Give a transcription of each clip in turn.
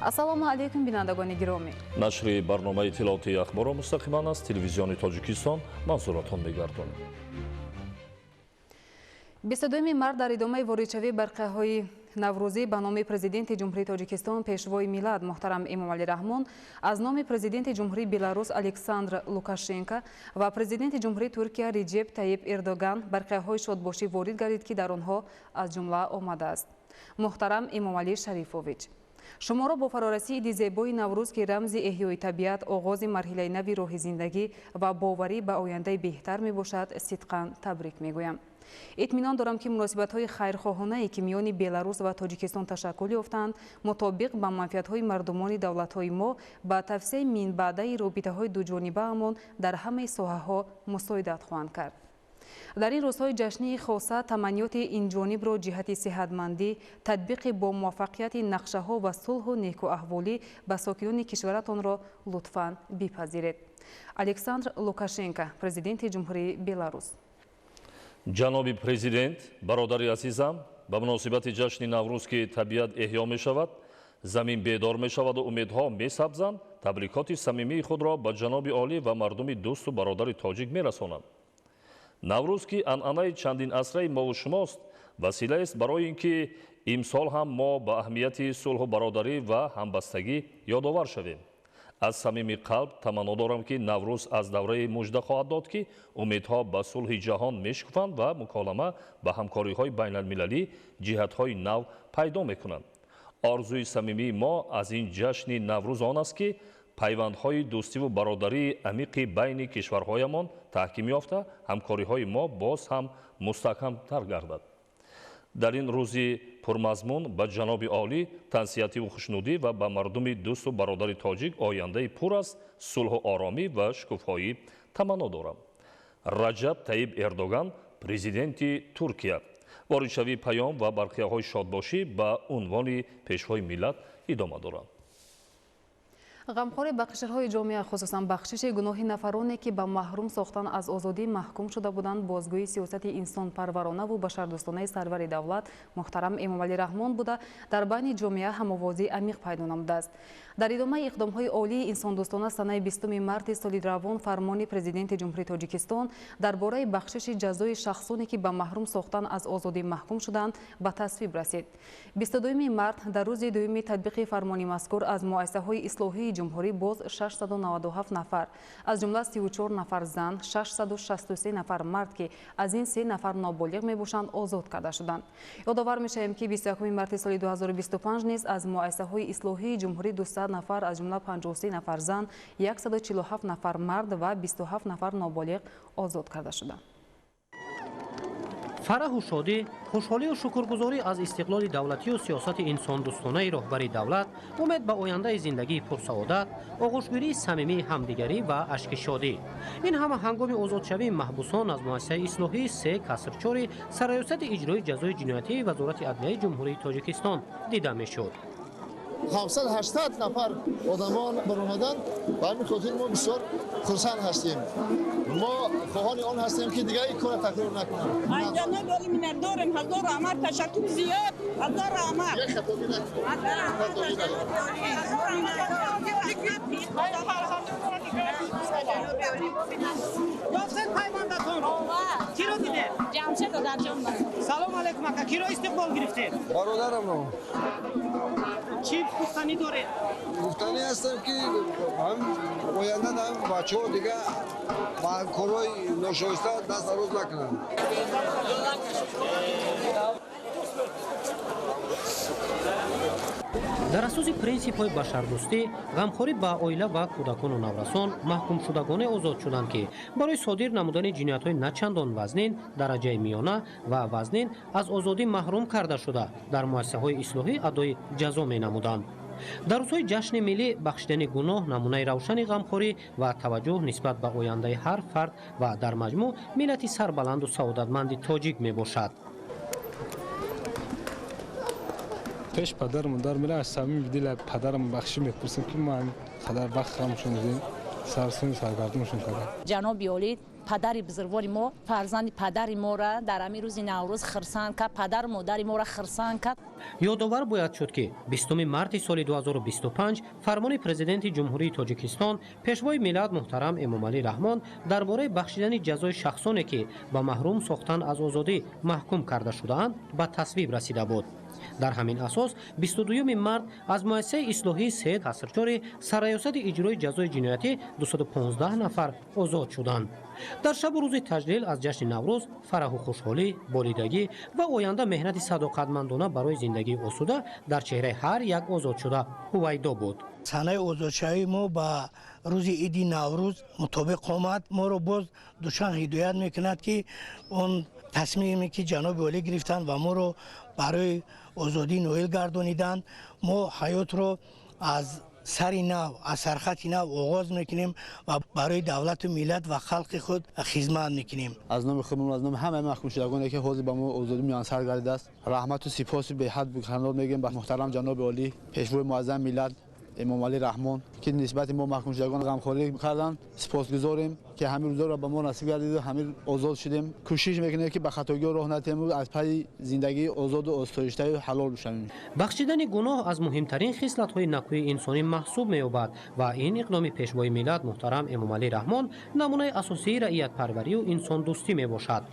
ассалому алейкум бинандагони гиромӣ. Нашри барномаи иттилооти ахборо мустақиман аз телевизиони Тоҷикистон манзуратон мегардонем. 22 март дар идомаи воридшавии барқияҳои наврӯзӣ ба номи президенти ҷумҳурии Тоҷикистон пешвои миллат муҳтарам Эмомалӣ Раҳмон аз номи президенти ҷумҳурии Беларус Александр Лукашенко ва президенти ҷумҳурии Туркия Реҷеп Тайип Эрдоган барқияҳои шодбошӣ ворид гардид, ки дар онҳо аз ҷумла омадааст. муҳтарам Эмомалӣ Шарифович, шуморо бо фарорасии иди зебои Наврӯз, ки рамзи эҳёи табиат, оғози марҳилаи нави роҳи зиндагӣ ва боварӣ ба ояндаи беҳтар мебошад, сидқан табрик мегӯям. اطمینان دارم که مناسبت‌های خیرخواهانه‌ای که میان بلاروس و تاجیکستان تشکل یافتند مطابق با منفعت‌های مردمان دولت‌های ما با توسعه منبعدی رابطه‌های دوجانبه‌مان در همه ساحه‌ها مساعدت خواهند کرد. در این روزهای جشنی خاصه تمنیات این جانب را جهت صحتمندی تطبیق با موفقیت نقشه‌ها و صلح و نیکواحوالی به ساکنان کشورتان را لطفاً بپذیرید. الکساندر لوکاشنکو، پرزیدنت جمهوری بلاروس. ҷаноби президент, бародари азизам, ба муносибати ҷашни Наврӯз, ки табиат эҳё мешавад, замин бедор мешаваду умедҳо месабзанд, табрикоти самимии худро ба ҷаноби олӣ ва мардуми дӯсту бародари тоҷик мерасонам. Наврӯз, ки анъанаи чандин асраи мову шумост, василаест барои ин ки имсол ҳам мо ба аҳамияти сулҳу бародарӣ ва ҳамбастагӣ ёдовар шавем. аз самими қалб таманно дорам ки Наврӯз аз давраи мужда хоҳад дод, ки умедҳо ба сулҳи ҷаҳон мешукуфанд ва муколама ба ҳамкориҳои байналмилалӣ ҷиҳатҳои нав пайдо мекунанд. орзуи самимии мо аз ин ҷашни Наврӯз он аст, ки пайвандҳои дӯстиву бародарии амиқи байни кишварҳоямон таҳким ёфта, ҳамкориҳои мо боз ҳам мустаҳкамтар гардад. дар ин рӯзи пурмазмун ба ҷаноби олӣ тансиятиву хушнудӣ ва ба мардуми дӯсту бародари тоҷик ояндаи пур аз сулҳу оромӣ ва шукуфоӣ таманно дорам. Раҷаб Тайип Эрдоган, президенти Туркия. воридшавии паём ва барқияҳои шодбошӣ ба унвони пешвои миллат идома доранд. غمخوار بخشرهای جامعه خصوصا بخشش گناه نفرانی که به محروم ساختن از آزادی محکوم شده بودند بازگویی سیاست انسان پرورانه و بشردوستانه سرور دولت محترم امامعلی رحمان بوده در بین جامعه هم‌آوازی عمیق پیدا نموده است. در ادامه اقدام‌های عالی انسان دوستانه سال 20 مارس سال روان فرمان پرزیدنت جمهوری تاجیکستان درباره بخشش جزای شخصانی که به محروم ساختن از آزادی محکوم شدند به تصویب رسید. 22 مارس در روز دوم تطبیق فرمان مذکور از مؤسسه‌های اصلاحی جمهوری باز 697 نفر از جمله 34 نفر زن 663 نفر مرد که از این 3 نفر نابالغ میباشند آزاد کرده شدند. یادآور میشویم که 21 مارس سال 2025 نیز از مؤسسه‌های اصلاحی جمهوری 200 نفر از جمله 53 نفر زن 147 نفر مرد و 27 نفر نابالغ آزاد کرده شدند. فرح و شادی، خوشحالی و شکرگزاری از استقلال دولتی و سیاست انسان دوستانه راهبری دولت، امید به آینده زندگی پرسعادت، آغوشگیری صمیمی همدیگری و اشک شادی. این همه هنگام آزادشوی محبوسان از مؤسسه اصلاحی 3 کسرچوری سرایست اجرای جزای جنایتی وزارت عدلیه جمهوری تاجیکستان دیده میشد. 780 نفر آدمان برآمدن و همین خاطر ما بسیار خرسند هستیم. ما خواهان آن هستیم که دیگه این کار تکرار نکنند. جناب علی می‌نداریم هزار عمر تشکر زیاد هزار عمر. یک خطابی یاسر پیماندتون کی رو دیده؟ جمشید در جنب. سلام علیکم اکا کی رو استقبال گرفتید؟ برادرم رو. چی گفتنی دارید؟ گفتنی هستم که هم آینده هم بچه‌ها دیگه با کارهای ناشایسته دست روز نکنن. در اساس پرینسیپ‌های بشردوستی، غمخوری با اویله و کودکان و نورسان محکوم شدگان آزاد شدند که برای صادر نمودن جنایت‌های نچندان وزنین، درجه میانه و وزنین از آزادی محروم کرده شده در مؤسسه‌های اصلاحی ادای جزا می‌نمودند. در روزهای جشن ملی بخشیدن گناه نمونه روشن غمخوری و توجه نسبت به آینده هر فرد و در مجموع ملت سربلند و سعادتمند تاجیک میباشد. پیش پدر مادر میره از صمیم دل پدرم بخشی میپرسیم که ما قدر وقت خامشون دیدیم سرسون سرگردونشون کردن. جناب عالی падари бузургвори мо фарзанди падари моро дар ҳамин рӯзи наврӯз хирсанд кард, падару модари моро хирсанд кард. ёдовар бояд шуд ки 20 марти соли 2025 фармони президенти ҷумҳурии тоҷикистон пешвои миллат муҳтарам эмомалӣ раҳмон дар бораи бахшидани ҷазои шахсоне ки ба маҳрум сохтан аз озодӣ маҳкум карда шудаанд ба тасвиб расида буд. дар ҳамин асос 22 март аз муассисаи ислоҳии сед тасрҷори сарраёсати иҷрои ҷазои ҷиноятӣ 215 нафар озод шуданд. дар шабу рӯзи таҷлил аз ҷашни наврӯз фараҳу хушҳолӣ, болидагӣ ва оянда меҳнати садоқатмандона барои зиндагии осуда дар чеҳраи ҳар як озодшуда ҳувайдо буд. санаи озодшавии мо ба рӯзи иди наврӯз мутобиқ омад. моро боз душан ҳидоят мекунад ки он тасмиме ки ҷаноби олӣ гирифтанд ва моро барои озодӣ ноил гардониданд, мо ҳаётро аз сари нав, аз сархати нав оғоз мекунем ва барои давлату миллат ва халқи худ хизмат мекунем. аз номи худмон, аз номи ҳамаи маҳкумшудагоне ки ҳозир ба мо озодӣ муяссар гардидааст, раҳмату сипоси беҳад канор мегӯем ба муҳтарам ҷаноби олӣ, пешвои муаззами миллат эмомалӣ раҳмон ки нисбати мо маҳкумшудагон ғамхорӣ карданд. сипосгузорем ки ҳамин рӯзоро ба мо насиб гардиду ҳамин озод шудем. кӯшиш мекунем ки ба хатогиҳо роҳ натиҳем, аз пайи зиндагии озоду осоиштаи ҳалол бишавем. бахшидани гуноҳ аз муҳимтарин хислатҳои накӯи инсонӣ маҳсуб меёбад ва ин иқдоми пешвои миллат муҳтарам эмомалӣ раҳмон намунаи асосии раъиятпарварию инсондӯстӣ мебошад.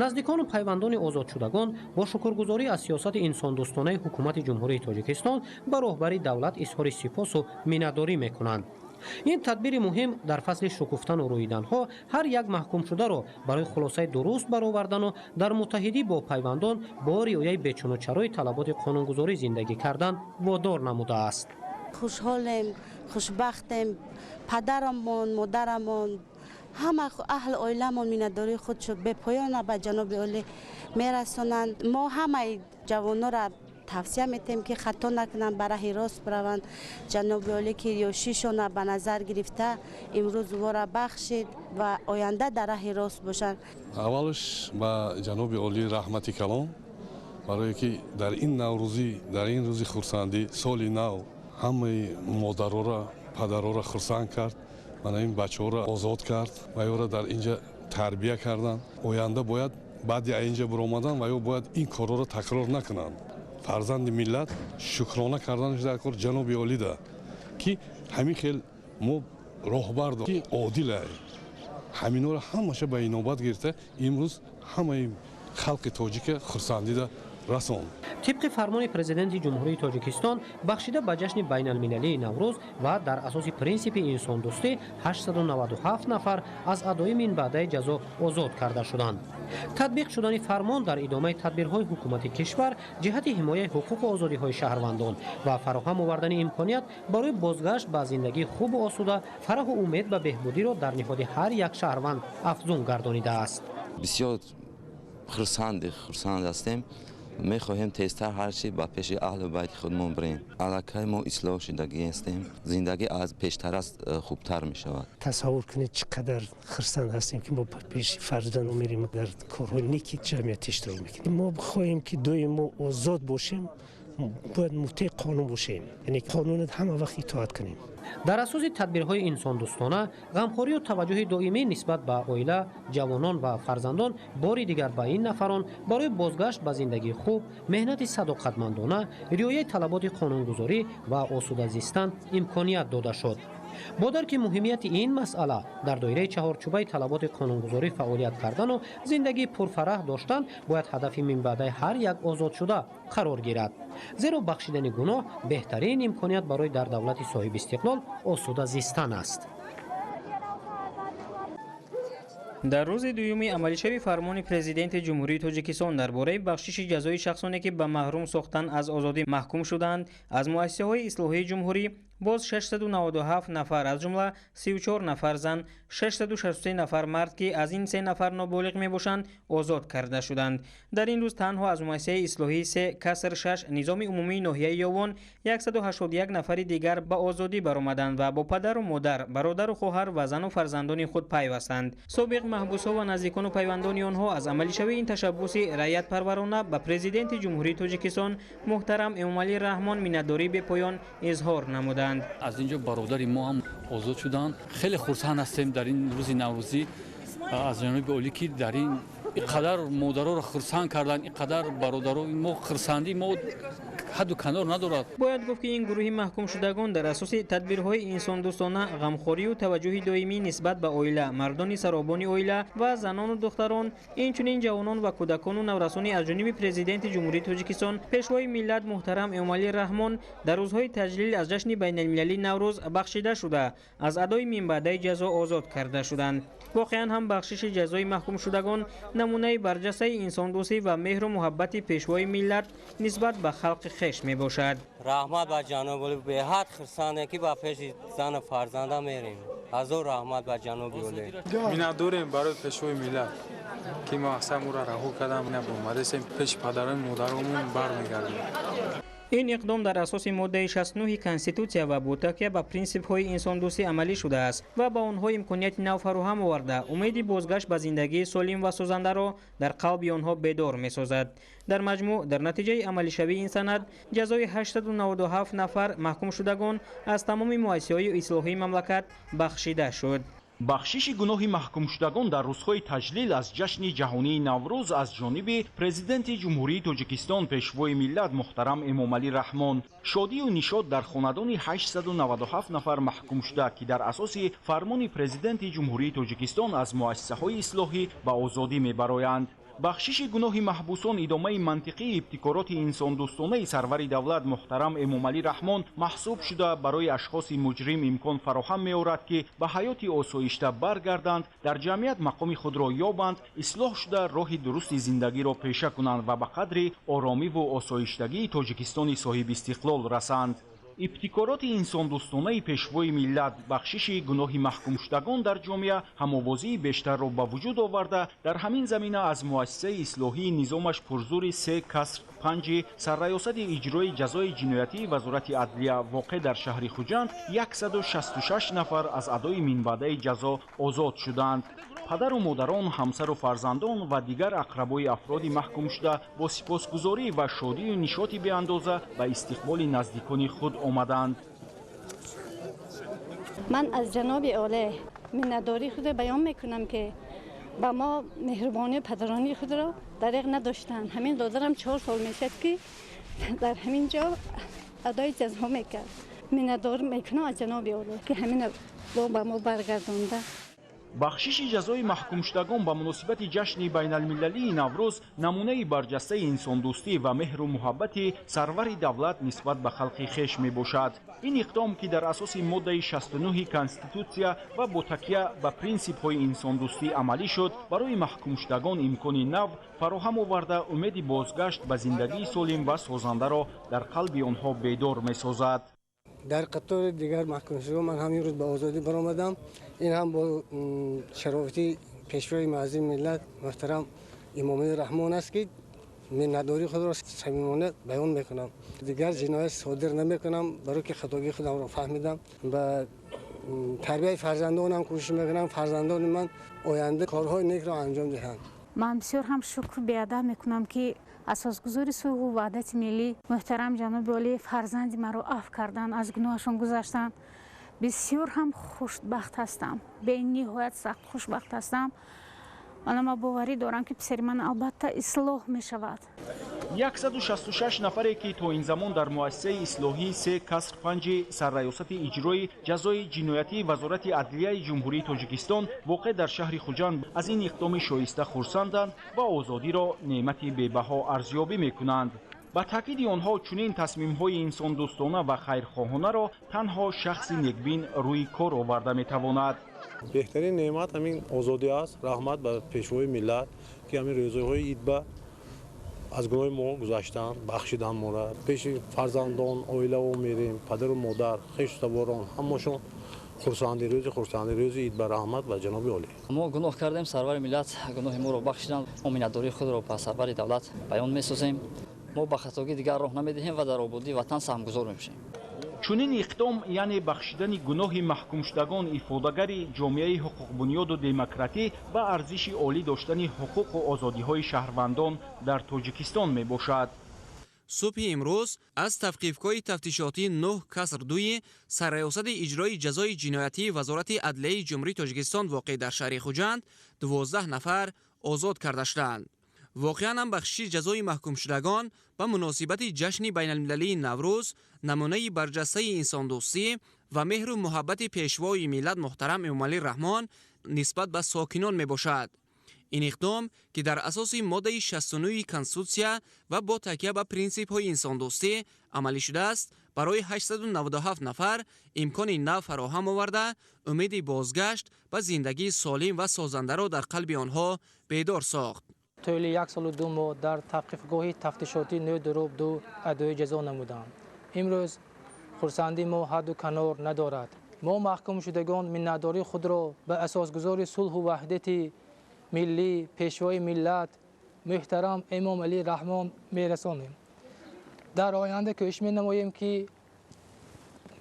наздикону пайвандони озодшудагон бо шукргузорӣ аз сиёсати инсондӯстонаи ҳукумати ҷумҳурии тоҷикистон ба роҳбари давлат изҳори сипосу миннатдорӣ мекунанд. ин тадбири муҳим дар фасли шукуфтану рӯиданҳо ҳар як маҳкумшударо барои хулосаи дуруст баровардану дар муттаҳидӣ бо пайвандон бо риояи бечунучарои талаботи қонунгузорӣ зиндагӣ кардан водор намудааст. хушҳолем, хушбахтем, падарамон, модарамон, ҳама аҳли оиламон миннатдории худшо бепоёна ба ҷаноби олӣ мерасонанд. мо ҳамаи ҷавонора тавсия метем ки хато накунанд, ба раҳи рост бираванд. ҷаноби олӣ ки ёшишона ба назар гирифта имрӯз вора бахшид ва оянда дар раҳи рост бошанд. аввалш ба ҷаноби олӣ раҳмати калон барое ки дар ин наврӯзӣ, дар ин рӯзи хурсандӣ, соли нав ҳамаи модарора, падарора хурсанд кард, мана ин бачаҳоро озод кард ва ёро дар инҷа тарбия карданд. оянда бояд баъди инҷа биромадан ва ё бояд ин корҳоро такрор накунанд. фарзанди миллат шукрона карданаш дар кор ҷаноби олида ки ҳамин хел мо роҳбардо ки одила ҳаминҳоро ҳамаша ба инобат гирифта имрӯз ҳамаи халқи тоҷика хурсандида расон. тибқи фармони президенти ҷумҳурии тоҷикистон бахшида ба ҷашни байналмилалии наврӯз ва дар асоси принсипи инсондӯстӣ 897 нафар аз адои минбаъдаи ҷазо озод карда шуданд. татбиқ шудани фармон дар идомаи тадбирҳои ҳукумати кишвар ҷиҳати ҳимояи ҳуқуқу озодиҳои шаҳрвандон ва фароҳам овардани имконият барои бозгашт ба зиндагии хубу осуда, фараҳу умед ба беҳбудиро дар ниҳоди ҳар як шаҳрванд афзун гардонидааст. бисёр хурсанд ҳастем. мехоҳем тезтар ҳарчи ба пеши аҳли байти худмон бирем. аллакай мо ислоҳ шудагӣ ҳастем. зиндагӣ аз пештар аст хубтар мешавад. тасаввур кунед чӣ қадар хурсанд ҳастем ки мо ба пеши фарзанд мерем дар корҳои неки ҷамъият иштирок мекунем. мо хоҳем ки доимо озод бошем, бояд мутеъ қонун бошем, яъне қонунат ҳама вақт итоат кунем. дар асоси тадбирҳои инсондӯстона, ғамхорию таваҷҷӯҳи доимӣ нисбат ба оила, ҷавонон ва фарзандон бори дигар ба ин нафарон барои бозгашт ба зиндагии хуб, меҳнати садоқатмандона, риояи талаботи қонунгузорӣ ва осуда зистан имконият дода шуд. бо дарки муҳимияти ин масъала дар доираи чаҳорчӯбаи талаботи қонунгузорӣ фаъолият кардану зиндагии пурфараҳ доштан бояд ҳадафи минбаъдаи ҳар як озодшуда қарор гирад. зеро бахшидани гуноҳ беҳтарин имконият барои дар давлати соҳибистиқлол осуда зистан аст. дар рӯзи дуюми амалишави фармони президенти ҷумҳурии тоҷикистон дар бораи бахшиши ҷазои шахсоне ки ба маҳрум сохтан аз озодӣ маҳкум шуданд аз муассисаҳои ислоҳии ҷумҳурӣ боз 697 нафар аз ҷумла 34 нафар зан, 663 нафар мард ки аз ин 3 нафар ноболиғ мебошанд озод карда шуданд. дар ин рӯз танҳо аз муассисаи ислоҳии 3 каср 6 низоми умумии ноҳияи Ёвон 181 нафари дигар ба озодӣ баромаданд ва бо падару модар, бародару хоҳар ва зану фарзандони худ пайвастанд. собиқ маҳбусҳо ва наздикону пайвандони онҳо аз амалишавии ин ташаббуси раъиятпарварона ба президенти ҷумҳурии тоҷикистон муҳтарам эмомалӣ раҳмон миннатдорӣ бепоён изҳор намуданд. аз инҷо бародари мо ҳам озод шуданд. хеле хурсанд ҳастем дар ин рӯзи наврӯзӣ аз ҷаноби олӣ ки дар ин қадар модароро хурсанд кардан, ин қадар бародаро мо хурсандӣ мо ҳадду канор надорад. бояд гуфт ки ин гурӯҳи маҳкумшудагон дар асоси тадбирҳои инсондӯстона, ғамхорию таваҷҷӯҳи доимӣ нисбат ба оила, мардони саробони оила ва занону духтарон, инчунин ҷавонон ва кӯдакону наврасонӣ аз ҷониби президенти ҷумҳурии Тоҷикистон, пешвои миллат муҳтарам Эмомалӣ Раҳмон дар рӯзҳои таҷлил аз ҷашни байналмилалии Наврӯз бахшида шуда, аз адои минбаъдаи ҷазо озод карда шуданд. воқеан ҳам бахшиши ҷазои маҳкумшудагон намунаи барҷастаи инсондӯстӣ ва меҳру муҳаббати пешвои миллат нисбат ба халқи хеш мебошад. раҳмат ба ҷаноби олӣ, беҳад хурсанде ки ба пеши зану фарзанда мерем. ҳазор раҳмат ба ҷаноби олӣ. миннатдорем барои пешвои миллат ки мо аксар мура раҳо кардам, омадасем пеши падарони модаромон бармегардем. ин иқдом дар асоси моддаи 69 конститутсия ва бо такя ба принсипҳои инсондӯстӣ амалӣ шудааст ва ба онҳо имконияти нав фароҳам оварда умеди бозгашт ба зиндагии солим ва созандаро дар қалби онҳо бедор месозад. дар маҷмӯъ дар натиҷаи амалишавии ин санад ҷазои 897 нафар маҳкумшудагон аз тамоми муассисаҳои ислоҳии мамлакат бахшида шуд. бахшиши гуноҳи маҳкумшудагон дар рӯзҳои таҷлил аз ҷашни ҷаҳонии Наврӯз аз ҷониби президенти ҷумҳурии Тоҷикистон, пешвои миллат муҳтарам Эмомалӣ Раҳмон, шодию нишод дар хонадони 897 нафар маҳкумшуда ки дар асоси фармони президенти ҷумҳурии Тоҷикистон аз муассисаҳои ислоҳӣ ба озодӣ мебароянд. бахшиши гуноҳи маҳбусон идомаи мантиқии ибтикороти инсондӯстонаи сарвари давлат муҳтарам Эмомалӣ Раҳмон маҳсуб шуда барои ашхоси муҷрим имкон фароҳам меорад ки ба ҳаёти осоишта баргарданд, дар ҷамъият мақоми худро ёбанд, ислоҳ шуда роҳи дурусти зиндагиро пеша кунанд ва ба қадри оромиву осоиштагии Тоҷикистони соҳибистиқлол расанд. ибтикороти инсондӯстонаи пешвои миллат, бахшиши гуноҳи маҳкумшудагон дар ҷомеа ҳамовозии бештарро ба вуҷуд оварда, дар ҳамин замина аз муассисаи ислоҳии низомаш пурзури 3 каср 5 сарраёсати иҷрои ҷазои ҷиноятии вазорати адлия воқеъ дар шаҳри Хуҷанд 166 нафар аз адои минбаъдаи ҷазо озод шуданд. падару модарон, ҳамсару фарзандон ва дигар ақрабои афроди маҳкумшуда бо сипосгузорӣ ва шодию нишоти беандоза ба истиқболи наздикони худ омаданд. ман аз ҷаноби оле миннатдории худро баён мекунам ки ба мо меҳрубонию падарони худро дариқ надоштанд. ҳамин додарам 4 сол мешад ки дар ҳамин ҷо адои ҷазо мекард. миннатдорӣ мекунам аз ҷаноби оле ки ҳамин ба мо баргардонда. бахшиши ҷазои маҳкумшудагон ба муносибати ҷашни байналмилалии Наврӯз намунаи барҷастаи инсондӯстӣ ва меҳру муҳаббати сарвари давлат нисбат ба халқи хеш мебошад. ин иқдом ки дар асоси моддаи 69 конститутсия ва бо такя ба принсипҳои инсондӯстӣ амалӣ шуд, барои маҳкумшудагон имкони нав фароҳам оварда умеди бозгашт ба зиндагии солим ва созандаро дар қалби онҳо бедор месозад. дар қатори дигар маҳкумшудагон ман ҳамин рӯз ба озодӣ баромадам. ин ҳам бо шарофати пешвои маъзими миллат муҳтарам Эмомалӣ Раҳмон аст ки миннатдории худро самимона баён мекунам. дигар ҷиноят содир намекунам, барои ки хатогии худамро фаҳмидам. ба тарбияи фарзандонам кӯшиш мекунам, фарзандони ман оянда корҳои некро анҷом диҳанд. ман бисёр ҳам шукр беадаб мекунам ки асосгузори сулҳу ваҳдати миллӣ муҳтарам ҷаноби олӣ фарзанди маро афв карданд, аз гуноҳашон гузаштанд. бисёр ҳам хушбахт ҳастам, бениҳоят сахт хушбахт ҳастам. ман боварӣ дорам ки писари ман албатта ислоҳ мешавад. 166 нафаре ки то ин замон дар муассисаи ислоҳии 3 каср 5 сарраёсати иҷрои ҷазои ҷиноятии вазорати адлияи ҷумҳурии Тоҷикистон воқеъ дар шаҳри Хуҷанд аз ин иқдоми шоиста хурсанданд ва озодиро неъмати бебаҳо арзёбӣ мекунанд. ба таъкиди онҳо чунин тасмимҳои инсондӯстона ва хайрхоҳонаро танҳо шахси некбин рӯи кор оварда метавонад. беҳтарин неъмат ҳамин озодӣ аст. раҳмат ба пешвои миллат ки ҳамин рӯзаҳои идба аз гуноҳи мо гузаштанд, бахшидан моро. пеши фарзандон, оилаво мерем, падару модар, хештаборон ҳамашон хурсанди рӯзи ид ба раҳмат ва ҷаноби олӣ. мо гуноҳ кардем, сарвари миллат гуноҳи моро бахшиданд. мо миннатдории худро ба сарвари давлат баён месозем. мо ба хатогӣ дигар роҳ намедиҳем ва дар ободии ватан саҳмгузор мешавем. чунин иқдом яъне бахшидани гуноҳи маҳкумшудагон ифодагари ҷомеаи ҳуқуқбунёду демократӣ ба арзиши олӣ доштани ҳуқуқу озодиҳои шаҳрвандон дар Тоҷикистон мебошад. صبح امروز از توقیفگاه تفتیشاتی 9 کسر 2 سرریاست اجرای جزای جنایتی وزارت عدلیه جمهوری تاجیکستان واقع در شهر خوجند 12 نفر آزاد کرده شدند. واقعا هم بخشی جزای محکوم شدگان به مناسبت جشن بین المللی نوروز نمونه برجسته انسان دوستی و مهر و محبت پیشوای ملت محترم امامعلی رحمان نسبت به ساکنان می باشد. این اقدام که در اساس ماده 69 کنستیتوسیا و با تکیه به پرینسیپ های انسان دوستی عملی شده است، برای 897 نفر امکان نو فراهم آورده امید بازگشت به زندگی سالم و سازنده را در قلب آنها بیدار ساخت. طول 1 سال و 2 ماه در توقیفگاه تفتیشاتی 9 دروب 2 ادای جزا نمودم. امروز خرسندی ما حد و کنار ندارد. ما محکوم شدگان منتداری خود را به اساسگذار صلح و وحدت ملی پیشوای ملت محترم امامعلی رحمان میرسانیم. در آینده کوشش نماییم که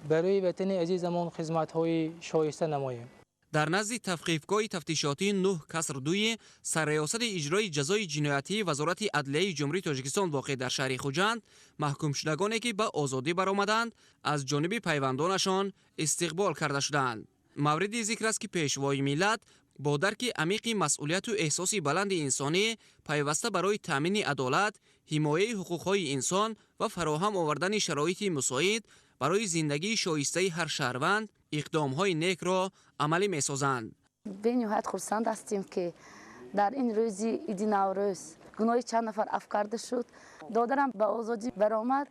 برای وطن عزیزمان خدمت‌های شایسته نماییم. در نزد توقیفگاه تفتیشاتی 9 کسر 2 سرریاست اجرای جزای جنایتی وزارت عدلیه جمهوری تاجیکستان واقع در شهر خوجند محکوم شدگانی که به آزادی برآمدند از جانب پیوندانشان استقبال کرده شدند. مورد ذکر است که پیشوای ملت با درک عمیق مسئولیت و احساس بلند انسانی پیوسته برای تامین عدالت، حمایت حقوق‌های انسان و فراهم آوردن شرایط مساعد برای زندگی شایسته هر شهروند اقدام‌های نیک را عملی می‌سازند. به نهایت خرسند هستیم که در این روز عید نوروز گناه چند نفر عفو کرده شد. دادرم به آزادی برآمد.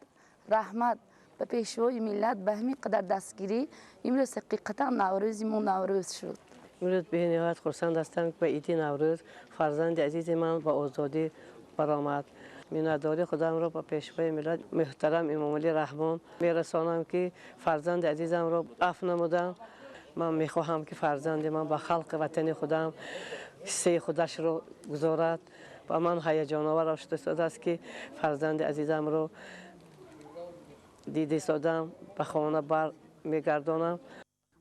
رحمت به پیشوای ملت به همین قدر دستگیری امروز حقیقتا نوروز ما نوروز شد. امروز به نهایت خرسند هستم که به عید نوروز فرزند عزیز من به آزادی برآمد. منتداری خودم را به پیشوای ملت محترم امامعلی رحمان میرسانم که فرزند عزیزم را عفو نمودم. من میخواهم که فرزند من به خلق وطن خودم حصه خودش را گذارد و من هیجان آور شده است که فرزند عزیزم را دیده سادم به خانه بر میگردانم.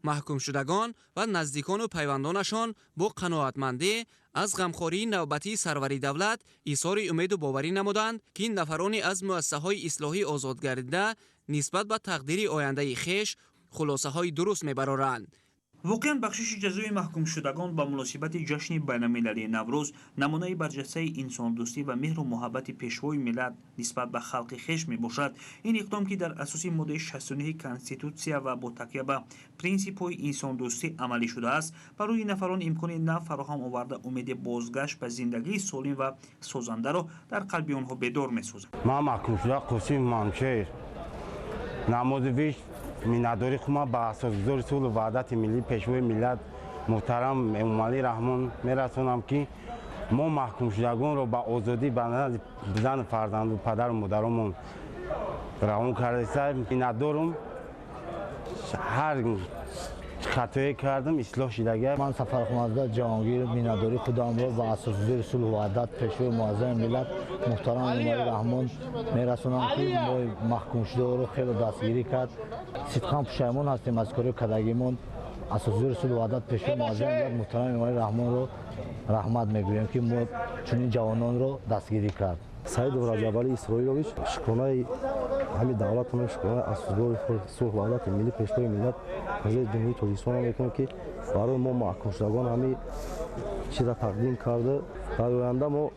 محکوم شدگان و نزدیکان و پیوندانشان با قناعتمندی از غمخواری نوبتی سروری دولت ایثار امید و باوری نمودند که این نفرانی از مؤسسه‌های اصلاحی آزاد گردیده نسبت به تقدیر آینده خویش خلاصه‌های درست می‌برند. واقعا بخشش جزای محکوم شدگان با مناسبت جشن بین المللی نوروز نمونه برجسته انسان دوستی و مهر و محبت پیشوای ملت نسبت به خلق خویش می باشد. این اقدام که در اساس ماده 69 کنستیتوسیا و با تکیه به پرینسیپ های انسان دوستی عملی شده است، برای نفران امکان نو فراهم آورده امید بازگشت به زندگی سالم و سازنده را در قلب آنها بیدار می سازد. ما محکوم شده قاسم منشیر نمازویش منتداری خود به اساسگذار صلح و وحدت ملی پیشوای ملت محترم امامعلی رحمان میرسانم که ما محکوم شدگان را به آزادی به نزد زن فرزند و پدر و مادرمون روان کرده است. منتدارم هر خطایی کردم اصلاح شدگی. من سفرخانده جهانگیر منتداری خودم را به اساسگذار صلح و وحدت پیشوای معظم ملت محترم امامعلی رحمان میرسانم که ما محکوم شده را خیلی دستگیری کرد. صدقاً پشیمان هستیم از کاری کردگیمون. اساسگذار صلح و وحدت پیشوای معظم ملت محترم امامعلی رحمان را رحمت میگویم که ما چنین جوانان را دستگیری کرد. سعید رجبعلی اسرائیلویچ شکرانه همین دولت هم شکرانه اساسگذار صلح و وحدت ملی پیشوای ملت حضرت جمهوری تاجیکستان میکنم که برای ما محکوم شدگان همین چیزا تقدیم کرده. در آینده ما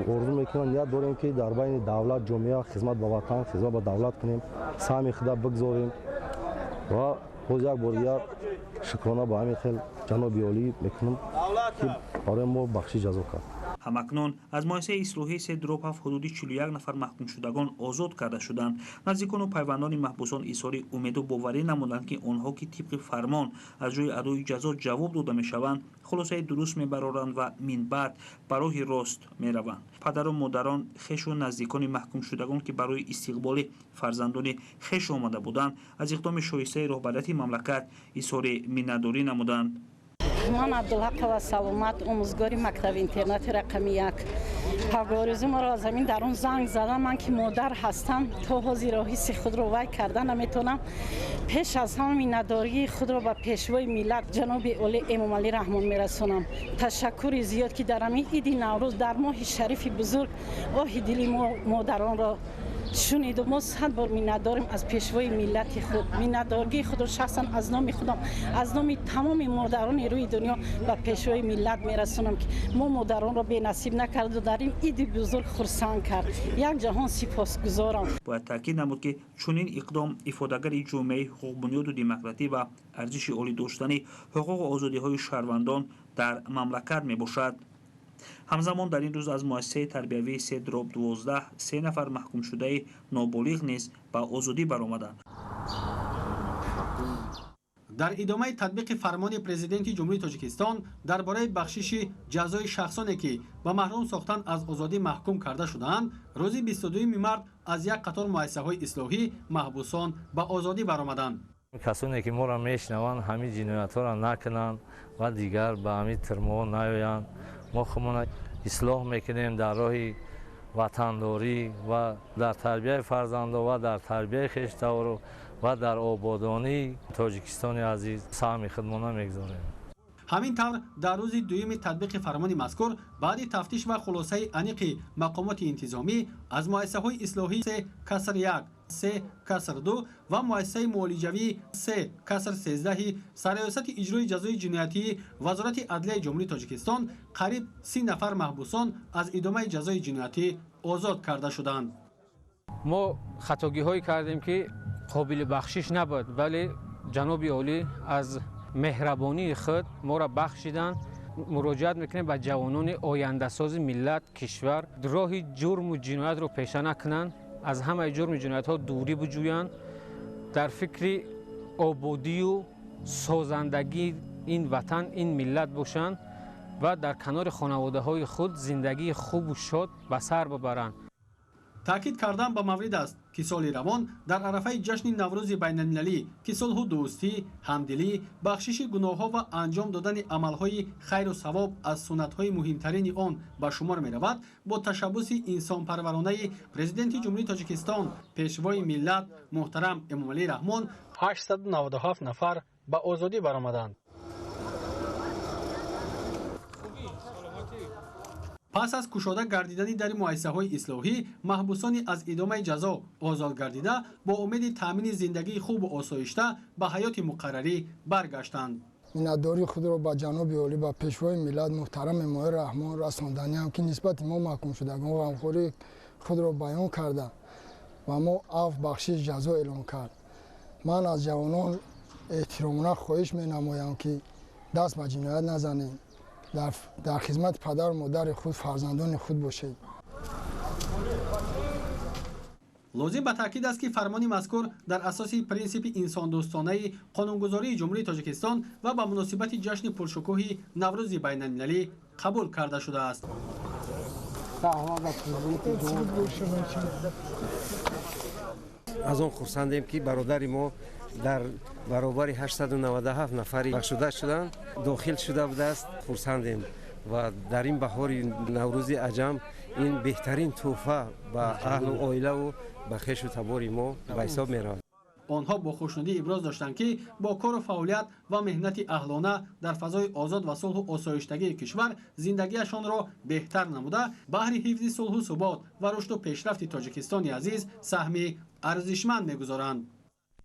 آرزو میکنم یاد داریم که در بین دولت جامعه خدمت به وطن خدمت به دولت کنیم، سهم خود بگذاریم و باز یک بار دیگر شکرانه به همین خیل جناب عالی میکنم که برای ما بخشی جزا کرد. همکنون از مؤسسه اصلاحی 3 دروب 7 حدود 41 نفر محکوم شدگان آزاد کرده شدند. نزدیکان و پیوندان محبوسان ایثار امید و باوری نمودند که آنها که طبق فرمان از جای ادای جزا جواب داده میشوند خلاصه درست میبرارند و من بعد برای راست میروند. پدر و مادران خویش و نزدیکان محکوم شدگان که برای استقبال فرزندان خویش آمده بودند از اقدام شایسته رهبریت مملکت ایثار منتداری نمودند. من عبدالحق و سلامت آموزگار مکتب اینترنت رقمی 1 پاگارزی ما را از همین درون زنگ زدم من که مادر هستم تا حاضر حس خود رو وای کردن نمیتونم پیش از همه مینداری خود را به پیشوای ملت جناب علی امام علی رحمان میرسونم. تشکر زیاد که در همین عید نوروز در ماه شریف بزرگ آه دلی مادران را شنید و ما صد بار مینداریم از پیشوای ملت خود. میندارگی خود را شخصا از نام خودم از نام تمام مادران روی دنیا به پیشوای ملت میرسونم که ما مادران را به نصیب نکرد و در این عید بزرگ خرسند کرد. یک جهان سپاسگزارم. باید تاکید نمود که چنین اقدام افادهگر جامعه حقوق بنیاد و دموکراسی و ارزش عالی داشتن حقوق و آزادی‌های شهروندان در مملکت میباشد. همزمان در این روز از مؤسسه تربیوی 3/12 3 نفر محکوم شده نابالغ نیز به آزادی برآمدند. در ادامه تطبیق فرمان پرزیدنت جمهوری تاجیکستان درباره بخشش جزای شخصانی که به محروم ساختن از آزادی محکوم کرده شدند، روز 22 مارس از یک قطار مؤسسه‌های اصلاحی محبوسان به آزادی برآمدند. کسانی که ما را میشنوند همین جنایت‌ها را نکنند و دیگر به همین ترمو نیایند. ما خودمان اصلاح میکنیم در راه وطنداری و در تربیت فرزندان و در تربیت خویشتن و در آبادانی تاجیکستان عزیز سهم خودمان میگذاریم. همین طور در روز دوم تطبیق فرمان مذکور بعد تفتیش و خلاصه انیق مقامات انتظامی از مؤسسه‌های اصلاحی 3/1 3/2 و مؤسسه معالجوی 3/13 سرریاست اجرای جزای جنایتی وزارت عدلیه جمهوری تاجیکستان قریب 30 نفر محبوسان از ادامه جزای جنایتی آزاد کرده شدند. ما خطاگی‌هایی کردیم که قابل بخشش نبود، ولی جناب عالی از مهربانی خود ما را بخشیدند. مراجعت میکنیم به جوانان آینده ساز ملت کشور راه جرم و جنایت رو پیشه نکنند، از همه جرم و جنایت ها دوری بجویند، در فکر آبادی و سازندگی این وطن این ملت باشند و در کنار خانواده های خود زندگی خوب و شاد به سر ببرند. تاکید کردن به مورد است که سال روان در عرفه جشن نوروز بین‌المللی که صلح و دوستی، همدلی، بخشش گناه‌ها و انجام دادن عمل‌های خیر و ثواب از سنت‌های مهمترین آن به شمار می‌رود، با تشبث انسان‌پرورانه پرزیدنت جمهوری تاجیکستان پیشوای ملت محترم امام علی رحمان 897 نفر به آزادی برآمدند. پس از کشاده گردیدن در مؤسسه‌های اصلاحی، محبوسان از ادامه جزا آزاد گردیده با امید تامین زندگی خوب و آسایشته به حیات مقرری برگشتند. مینداری خود را به جناب عالی و پیشوای ملت محترم امام رحمان رساندنی هم که نسبت ما محکوم شدگان غمخوری خود را بیان کرده و ما عفو بخشش جزا اعلام کرد. من از جوانان احترامانه خواهش می‌نمایم که دست به جنایت نزنید، در خدمت پدر و مادر خود فرزندان خود باشید. لازم به تاکید است که فرمان مذکور در اساس پرینسیپ انسان دوستانه قانونگذاری جمهوری تاجیکستان و به مناسبت جشن پرشکوه نوروز بین‌المللی قبول کرده شده است. از آن خرسندیم که برادر ما در برابر 897 نفری بخشوده شدند داخل شده بوده است. خرسندیم و در این بهار نوروز عجم این بهترین تحفه به اهل و عائله و به خویش و تبار ما به حساب می‌رود. آنها با خوشنودی ابراز داشتند که با کار و فعالیت و مهنت اهلانه در فضای آزاد و صلح و آسایشتگی کشور زندگیشان را بهتر نموده بهر حفظ صلح و ثبات و رشد و پیشرفت تاجیکستان عزیز سهمی ارزشمند می‌گذارند.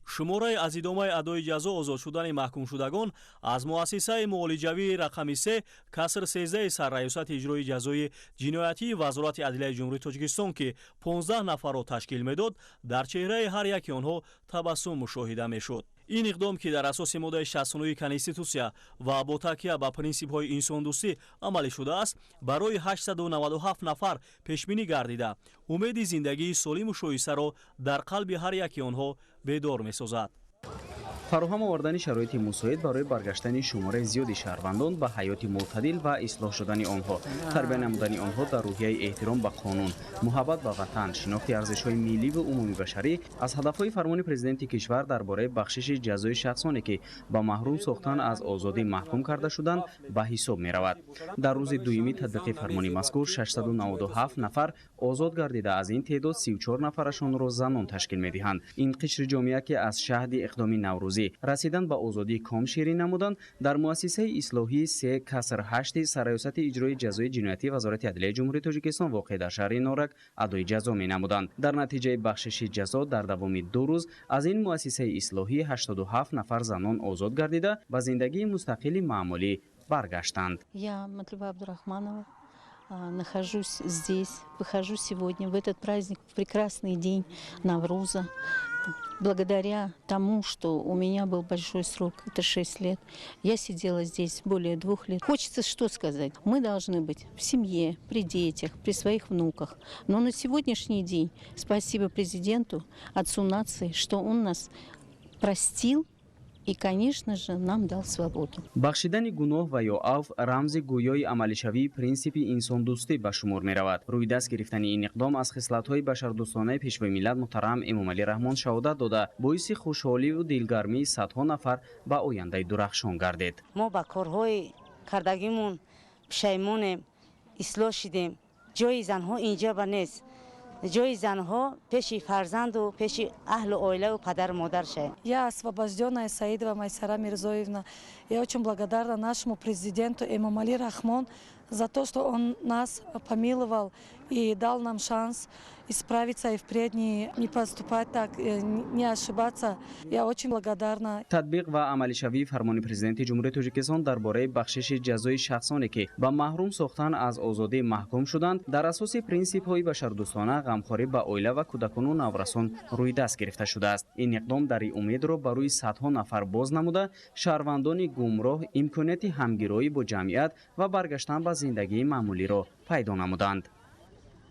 شماره از ادامه ادای جزا آزاد شدن محکوم شدگان از مؤسسه معالجوی رقم 3 کسر 13 سرریاست اجرای جزای جنایتی وزارت عدلیه جمهوری تاجیکستان که 15 نفر را تشکیل میداد در چهره هر یک آنها تبسم مشاهده میشد. این اقدام که در اساس ماده 69 کنستیتوسیا و با تکیه به پرینسیپ های انسان دوستی عملی شده است برای 897 نفر پیش بینی گردیده امید زندگی سالم و شایسته را در قلب هر یک آنها بیدار می‌سازد. فراهم آوردن شرایط مساعد برای برگشتن شمار زیادی شهروندان به حیات معتدل و اصلاح شدن آنها، تربیت نمودن آنها در روحیه احترام به قانون، محبت به وطن، شناخت ارزش‌های ملی و عمومی بشری از هدف‌های فرمان پرزیدنت کشور درباره بخشش جزای شخصانی که به محروم ساختن از آزادی محکوم کرده شدند به حساب می‌رود. در روز دومی تطبیق فرمان مذکور 697 نفر آزاد گردیده، از این تعداد 34 نفرشان را زنان تشکیل می‌دهند. این قشر جامعه که از شهد اقدام نوروزی رسیدن به آزادی کام شیری نمودند، در مؤسسه اصلاحی 3 کسر 8 سرایست اجرای جزای جنایتی وزارت عدلیه جمهوری تاجیکستان واقع در شهر نارک ادای جزا می‌نمودند. در نتیجه بخشش جزا در دوام 2 روز از این مؤسسه اصلاحی 87 نفر زنان آزاد گردیده و زندگی مستقل معمولی برگشتند. Я Матлюба Абдурахманова нахожусь здесь, выхожу сегодня в этот праздник, в прекрасный день Навруза. Благодаря тому, что у меня был большой срок, это 6 лет, я сидела здесь более 2 лет. Хочется что сказать? Мы должны быть в семье, при детях, при своих внуках. Но на сегодняшний день спасибо президенту, отцу нации, что он нас простил и, конечно же, нам дал свободу. بخشیدن گناه و یا عفو رمز گویای عملیشوی پرینسیپ انسان دوستی به شمار می رود. روی دست گرفتن این اقدام از خصلت‌های بشردوستانه پیشوای ملت محترم امامعلی رحمان شهادت داده باعث خوشحالی و دلگرمی صدها نفر به آینده درخشان گردید. ما با کارهای کردگیمون پشیمونیم، اصلاح شدیم. جای زنها اینجا نیست. جای زنها پیش فرزند و پیش اهل و عائله و падар мадар ше. Я освобожденная Саидова Майсара Мирзоевна. Я очень благодарна нашему президенту Эмомали Рахмон за то, что он нас помиловал и дал нам шанс исправиться и впредь не поступать так, не ошибаться. Я очень благодарна. تطبیق و عملیشوی فرمان پرزیدنت جمهوری تاجیکستان درباره بخشش جزای شخصانی که به محروم ساختن از آزادی محکوم شدند در اساس پرینسیپ‌های بشردوستانه، غمخواری به عائله و کودکان و نورسان روی دست گرفته شده است. این اقدام در امید را بر روی صدها نفر باز نموده شهروندان گمراه امکانیت همگرایی با جمعیت و برگشتن به زندگی معمولی را پیدا نمودند.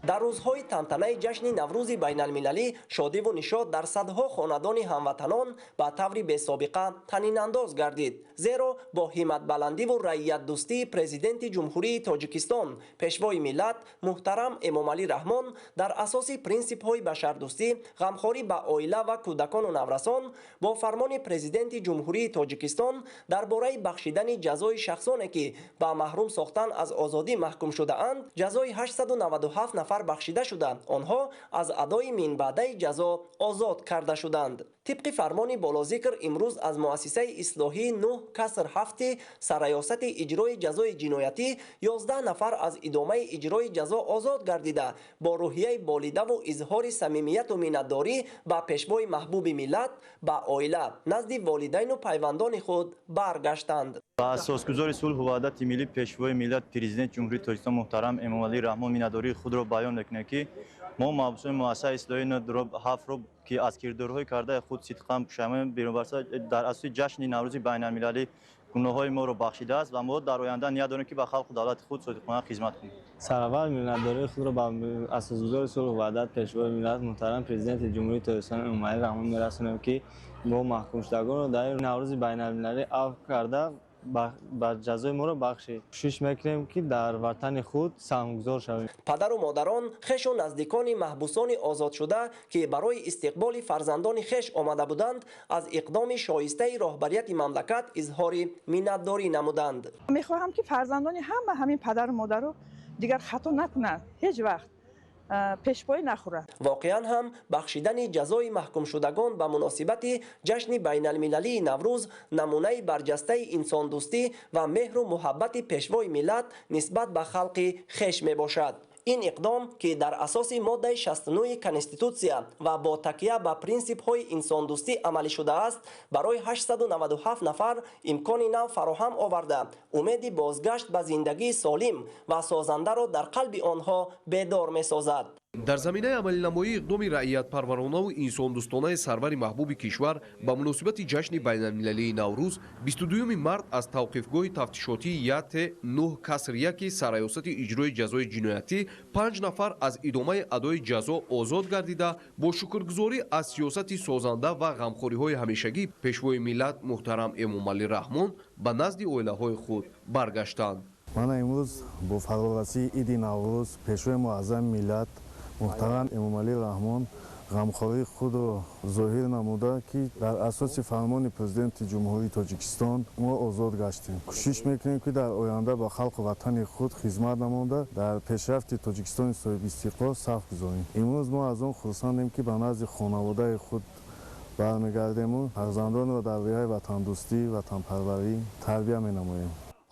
در روزهای تنتنه جشن نوروز بین المللی شادی و نشاط در صدها خاندان هموطنان با طور بی‌سابقه طنین انداز گردید، زیرا با همت بلندی و رعیت دوستی پرزیدنت جمهوری تاجیکستان پیشوای ملت محترم امامعلی رحمان در اساس پرینسیپ های بشردوستی، غمخواری به عائله و کودکان و نورسان با فرمان پرزیدنت جمهوری تاجیکستان درباره بخشیدن جزای شخصانی که به محروم ساختن از آزادی محکوم شده اند جزای 897 نفر بخشیده شدند. آنها از ادای من بعده جزا آزاد کرده شدند. طبق فرمان بالاذکر امروز از مؤسسه اصلاحی 9 کسر 7 سرایست اجرای جزای جنایتی 11 نفر از ادامه اجرای جزا آزاد گردیده با روحیه بالیده و اظهار صمیمیت و منتداری به پیشوای محبوب ملت به عائله نزد والدین و پیوندان خود برگشتند. با اساسگذار صلح و وحدت ملی پیشوای ملت پرزیدنت جمهوری تاجیکستان محترم امامعلی رحمان منتداری خود را بیان می‌کنیم که ما محبوسان مؤسسه اصلاحی 97 را که از کردارهای کرده خود صدقاً پشیمان بیرون در اساس جشن نوروز بین المللی گناههای ما را بخشیده است و ما در آینده نیت داریم که به خلق و دولت خود صادقانه خدمت کنیم. سرآول منتداری خود را به اساسگذار صلح و وحدت پیشوای ملت محترم پرزیدنت جمهوری تاجیکستان امامعلی رحمان می‌رسانیم که ما محکوم شدگان را در نوروز بین المللی عفو کرده بر جزای ما را بخشید. کوشش میکنیم که در وطن خود سهمگذار شویم. پدر و مادران، خویش و نزدیکان محبوسان آزاد شده که برای استقبال فرزندان خویش آمده بودند از اقدام شایسته رهبریت مملکت اظهار منتداری نمودند. میخواهم که فرزندان همین پدر و مادر رو دیگر خطا نکنند، هیچ وقت پیشپای نخورد. واقعا هم بخشیدن جزای محکوم شدگان به مناسبت جشن بین المللی نوروز نمونه برجسته انسان دوستی و مهر و محبت پیشوای ملت نسبت به خلق خویش می باشد. این اقدام که در اساس ماده 69 کنستیتوسیا و با تکیه به پرینسیپ های انسان دوستی عملی شده است برای 897 نفر امکان نو فراهم آورده امید بازگشت به زندگی سالم و سازنده را در قلب آنها بیدار می سازد. дар заминаи амалинамоии иқдоми раъиятпарваронаву инсондӯстонаи сарвари маҳбуби кишвар ба муносибати ҷашни байналмилалии Наврӯз 22 март аз тавқифгоҳи тафтишотии ЯТ-9 каср 1 сарраёсати иҷрои ҷазои ҷиноятӣ 5 нафар аз идомаи адои ҷазо озод гардида бо шукргузорӣ аз сиёсати созанда ва ғамхориҳои ҳамешагии пешвои миллат муҳтарам Эмомалӣ Раҳмон ба назди оилаҳои худ баргаштанд. ман имрӯз бо фарорасии иди Наврӯз пешвои муаззами миллат муҳтарам Эмомалӣ Раҳмон ғамхории худро зоҳир намуда, ки дар асоси фармони президенти ҷумҳурии Тоҷикистон мо озод гаштем. Кӯшиш мекунем, ки дар оянда ба халқу ватани худ хизмат намуда, дар пешрафти Тоҷикистони соҳибистиқлол саф гузорем. Имрӯз мо аз он хурсандем, ки ба назди хонаводаи худ бармегардему фарзандонро дар роҳаи ватандӯстӣ, ватанпарварӣ тарбия менамоем.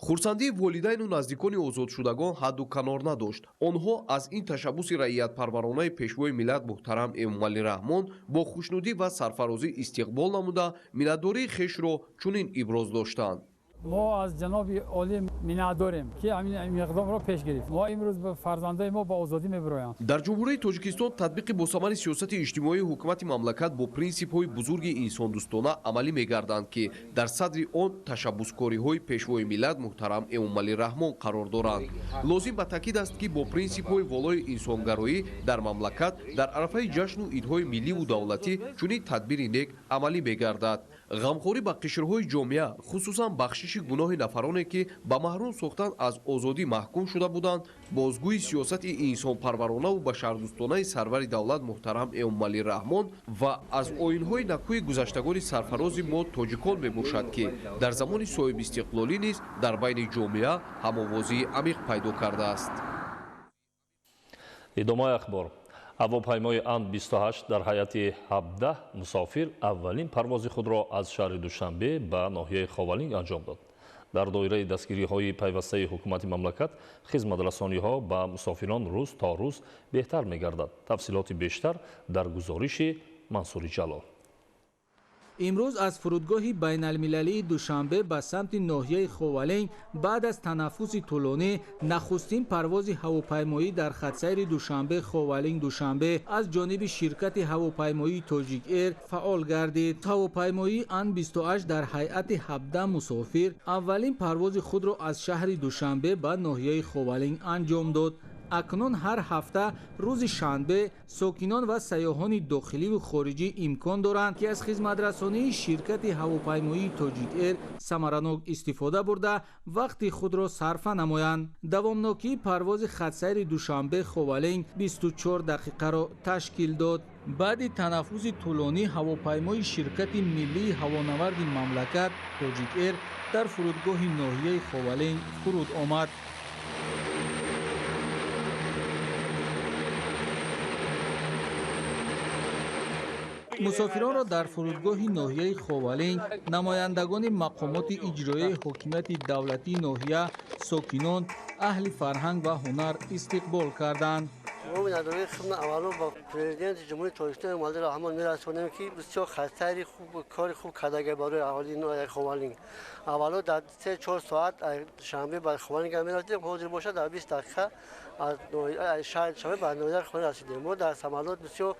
хурсандии волидайну наздикони озодшудагон ҳадду канор надошт. онҳо аз ин ташаббуси раъиятпарваронаи пешвои миллат муҳтарам Эмомалӣ Раҳмон бо хушнудӣ ва сарфарозӣ истиқбол намуда миннатдории хешро чунин иброз доштанд. мо аз ҷаноби олӣ миннатдорем, ки ҳамин иқдомро пеш гирифт. мо имрӯз ба фарзандаи мо ба озодӣ мебироянд. дар ҷумҳурии Тоҷикистон татбиқи босамари сиёсати иҷтимоии ҳукумати мамлакат бо принсипҳои бузурги инсондӯстона амалӣ мегарданд, ки дар садри он ташаббускориҳои пешвои миллат муҳтарам Эмомалӣ Раҳмон қарор доранд. лозим ба таъкид аст, ки бо принсипҳои волои инсонгароӣ дар мамлакат дар арафаи ҷашну идҳои милливу давлатӣ чунин тадбири нек амалӣ мегардад. ғамхорӣ ба қишрҳои ҷомеа, хусусан бахшиши гуноҳи нафароне, ки ба маҳрум сохтан аз озодӣ маҳкум шуда буданд, бозгӯи сиёсати инсонпарваронаву башардӯстонаи сарвари давлат муҳтарам Эмомалӣ Раҳмон ва аз оинҳои накӯҳи гузаштагони сарфарози мо тоҷикон мебошад, ки дар замони соҳибистиқлолӣ низ дар байни ҷомеа ҳамовозии амиқ пайдо кардааст. идомаи ахбор. ҳавопаймои Ан-28 дар ҳайати 17 мусофир аввалин парвози худро аз шаҳри Душанбе ба ноҳияи Ховалинг анҷом дод. дар доираи дастгириҳои пайвастаи ҳукумати мамлакат хизматрасониҳо ба мусофирон рӯз то рӯз беҳтар мегардад. тафсилоти бештар дар гузориши Мансури Ҷалол. имрӯз аз фурудгоҳи байналмилалии Душанбе ба самти ноҳияи Ховалинг баъд аз танаффуси тӯлонӣ нахустин парвози ҳавопаймоӣ дар хатсайри Душанбе Ховалинг Душанбе аз ҷониби ширкати ҳавопаймоии Тоҷик Эйр фаъол гардид. ҳавопаймоии Ан-28 дар ҳайати 17 мусофир аввалин парвози худро аз шаҳри Душанбе ба ноҳияи Ховалинг анҷом дод. акнун ҳар ҳафта рӯзи шанбе сокинон ва сайёҳони дохиливу хориҷӣ имкон доранд, ки аз хизматрасонии ширкати ҳавопаймоии Тоҷик Эйр самаранок истифода бурда вақти худро сарфа намоянд. давомнокии парвози хатсайри Душанбе Ховалинг 24 дақиқаро ташкил дод. баъди танаффуси тӯлонӣ ҳавопаймои ширкати миллии ҳавонаварди мамлакат Тоҷик Эйр дар фурудгоҳи ноҳияи Ховалинг фуруд омад. мусофиронро дар фурудгоҳи ноҳияи Ховалинг намояндагони мақомоти иҷроияи ҳокимияти давлатии ноҳия, сокинон, аҳли фарҳанг ва ҳунар истиқбол карданд. мо миннатдории худро аввало ба президенти ҷумҳурии Тоҷикистон Эмомалӣ Раҳмон мерасонем, ки бисёр хастайри хуб кори хуб кардаги барои аҳолии ноҳияи Ховалинг. аввало дар 3-4 соат шанбе ба Ховалинг мерасидем, ҳозир бошад дар 20 дақиқа аз шаҳри Душанбе ба ноҳияи Ховалинг расидем. мо дар самолот бисёр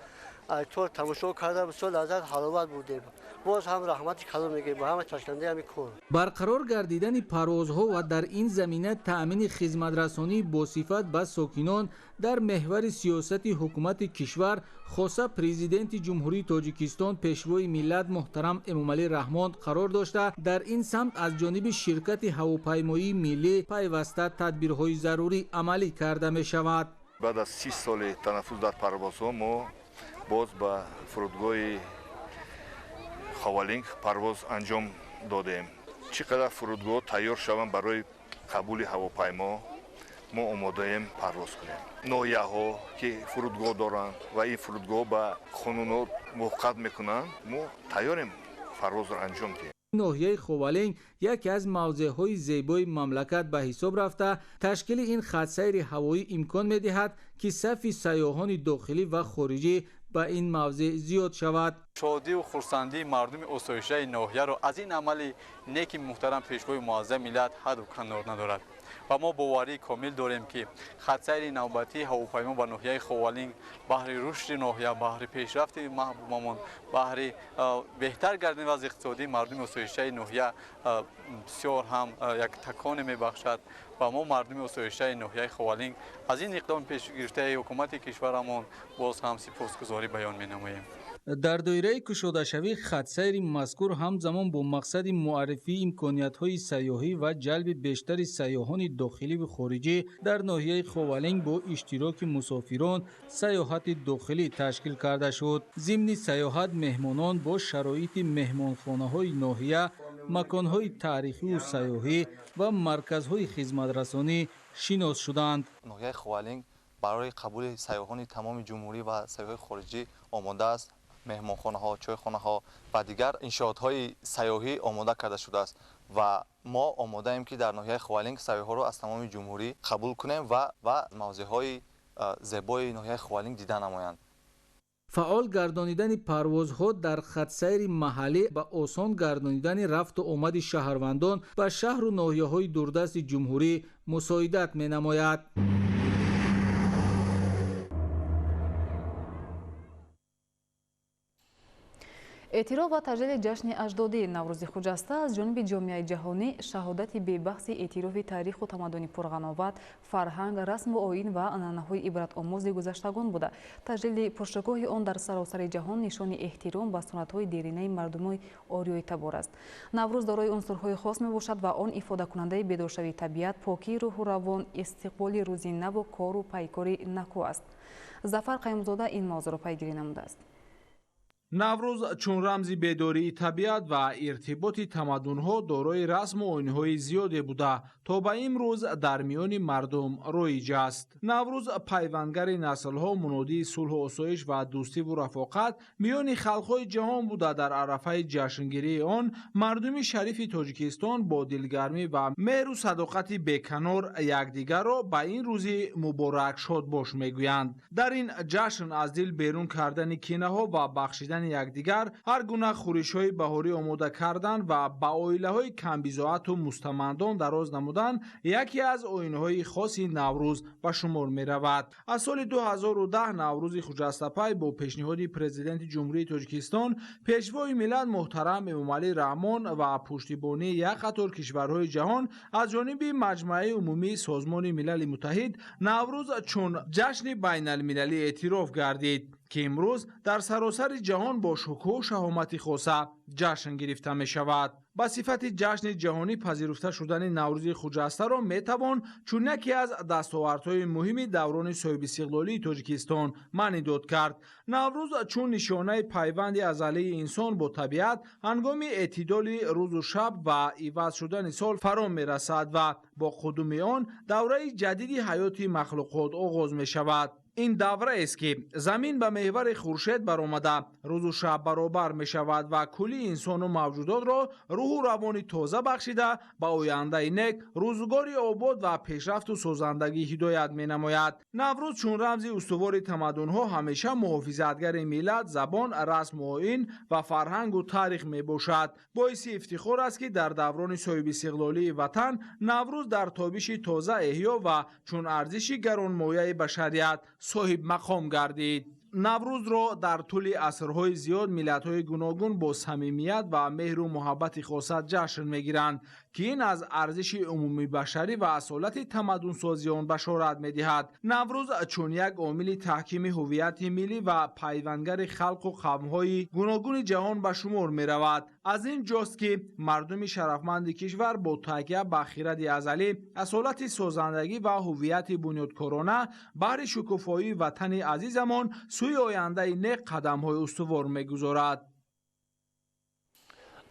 айтор тамошо карда бисёр лаззат ҳаловат будем. боз ҳам раҳмати калон мегӯем ба ҳама чашкандаи ҳамин кор. барқарор гардидани парвозҳо ва дар ин замина таъмини хизматрасонии босифат ба сокинон дар меҳвари сиёсати ҳукумати кишвар хоса президенти ҷумҳурии Тоҷикистон пешвои миллат муҳтарам Эмомалӣ Раҳмон қарор дошта дар ин самт аз ҷониби ширкати ҳавопаймоии миллӣ пайваста тадбирҳои зарурӣ амалӣ карда мешавад. баъд аз 30 соли танаффус дар парвозҳо мо боз ба фурудгоҳи Ховалинг парвоз анҷом додем. чӣ қадар фурудгоҳ тайёр шаванд барои қабули ҳавопаймо, мо омодаем парвоз кунем. ноҳияҳо ки фурудгоҳ доранд ва ин фурудгоҳ ба қонунот мувофиқат мекунанд, мо тайёрем парвозро анҷом диҳем. ноҳияи Ховалинг яке аз мавзеъҳои зебои мамлакат ба ҳисоб рафта, ташкили ин хатсайри ҳавоӣ имкон медиҳад, ки сафи сайёҳони дохилӣ ва хориҷӣ ба ин мавзеъ зиёд шавад. шодиву хурсандии мардуми осоишаи ноҳияро аз ин амали неки муҳтарам пешвои муаззами миллат ҳадду канор надорад. ва мо боварии комил дорем ки хатсайри навбатии ҳавопаймо ба ноҳияи ховалинг баҳри рушди ноҳия баҳри пешрафти маҳбубамон баҳри беҳтар гардидани вазъи иқтисодии мардуми осоиштаи ноҳия бисёр ҳам як таконе мебахшад ва мо мардуми осоиштаи ноҳияи ховалинг аз ин иқдоми пешгирифтаи ҳукумати кишварамон боз ҳам сипосгузорӣ баён менамоем. дар доираи кушодашавии хатсайри мазкур ҳамзамон бо мақсади муаррифии имкониятҳои сайёҳӣ ва ҷалби бештари сайёҳони дохиливу хориҷӣ дар ноҳияи ховалинг бо иштироки мусофирон сайёҳати дохилӣ ташкил карда шуд. зимни сайёҳат меҳмонон бо шароити меҳмонхонаҳои ноҳия, маконҳои таърихиву сайёҳӣ ва марказҳои хизматрасонӣ шинос шуданд. ноҳияи ховалинг барои қабули сайёҳони тамоми ҷумҳурӣ ва сайёҳои хориҷӣ омода аст. меҳмонхонаҳо, чойхонаҳо ва дигар иншоотҳои сайёҳӣ омода карда шудааст ва мо омодаем ки дар ноҳияи ховалинг сайёҳоро аз тамоми ҷумҳурӣ қабул кунем ва мавзеъҳои зебои ноҳияи ховалинг дида намоянд. фаъол гардонидани парвозҳо дар хатсайри маҳаллӣ ба осон гардонидани рафту омади шаҳрвандон ба шаҳру ноҳияҳои дурдасти ҷумҳурӣ мусоидат менамояд. эътироф ва таҷлили ҷашни аҷдодии наврӯзи хуҷаста аз ҷониби ҷомеаи ҷаҳонӣ шаҳодати бебаҳси эътирофи таъриху тамаддуни пурғановат, фарҳанг, расму оин ва анъанаҳои ибратомӯзи гузаштагон буда. таҷлили пуршагоҳи он дар саросари ҷаҳон нишони эҳтиром ба суннатҳои деринаи мардуми ориёи табор аст. наврӯз дорои унсурҳои хос мебошад ва он ифодакунандаи бедоршавии табиат, покии рӯҳу равон, истиқболи рӯзи наву кору пайкори накӯ аст. зафар қаюмзода ин мавзӯъро пайгирӣ намудааст. наврӯз чун рамзи бедории табиат ва иртиботи тамаддунҳо дорои расму оинҳои зиёде буда то ба имрӯз дар миёни мардум роиҷ аст. наврӯз пайвандгари наслҳо, мунодии сулҳу осоиш ва дӯстиву рафоқат миёни халқҳои ҷаҳон буда. дар арафаи ҷашнгирии он мардуми шарифи тоҷикистон бо дилгармӣ ва меҳру садоқати беканор якдигарро ба ин рӯзи муборак шодбош мегӯянд. дар ин ҷашн аз дил берун кардани кинаҳо ва бахшидани якдигар, ҳар гуна хӯришҳои баҳорӣ омода кардан ва ба оилаҳои камбизоату мустамандон дароз намудан яке аз оинҳои хоси наврӯз ба шумор меравад. аз соли 2010 наврӯзи хуҷастапай бо пешниҳоди президенти ҷумҳурии тоҷикистон, пешвои миллат муҳтарам Эмомалӣ Раҳмон ва пуштибонии як қатор кишварҳои ҷаҳон аз ҷониби Маҷмӯаи умумии Созмони Милали Муттаҳид наврӯз чун ҷашни байналмилалӣ эътироф гардид ки имрӯз дар саросари ҷаҳон бо шукӯҳу шаҳомати хоса ҷашн гирифта мешавад. ба сифати ҷашни ҷаҳонӣ пазируфта шудани наврӯзи хуҷастаро метавон чун яке аз дастовардҳои муҳими даврони соҳибистиқлолии Тоҷикистон маънӣ дод кард. наврӯз чун нишонаи пайванди азалии инсон бо табиат ҳангоми эътидоли рӯзу шаб ва иваз шудани сол фаро мерасад ва бо қудуми он давраи ҷадиди ҳаёти махлуқот оғоз мешавад. ин давраест ки замин ба меҳвари хуршед баромада рӯзу шаб баробар мешавад ва кулли инсону мавҷудотро рӯҳу равони тоза бахшида ба ояндаи нек, рӯзгори обод ва пешрафту созандагӣ ҳидоят менамояд. наврӯз чун рамзи устувори тамаддунҳо ҳамеша муҳофизатгари миллат, забон, расму оин ва фарҳангу таърих мебошад. боиси ифтихор аст ки дар даврони соҳибистиқлолии ватан наврӯз дар тобиши тоза эҳё ва чун арзиши гаронмояи башарият соҳиб мақом гардид. наврӯзро дар тӯли асрҳои зиёд миллатҳои гуногун бо самимият ва меҳру муҳаббати хоса ҷашн мегиранд ки ин аз арзиши умумии башарӣ ва асолати тамаддунсозии он башорат медиҳад. наврӯз чун як омили таҳкими ҳуввияти миллӣ ва пайвандгари халқу қавмҳои гуногуни ҷаҳон ба шумор меравад. аз ин ҷост ки мардуми шарафманди кишвар бо такя ба хиради азалӣ, асолати созандагӣ ва ҳуввияти бунёдкорона баҳри шукуфоии ватани азизамон сӯи ояндаи нек қадамҳои устувор мегузорад.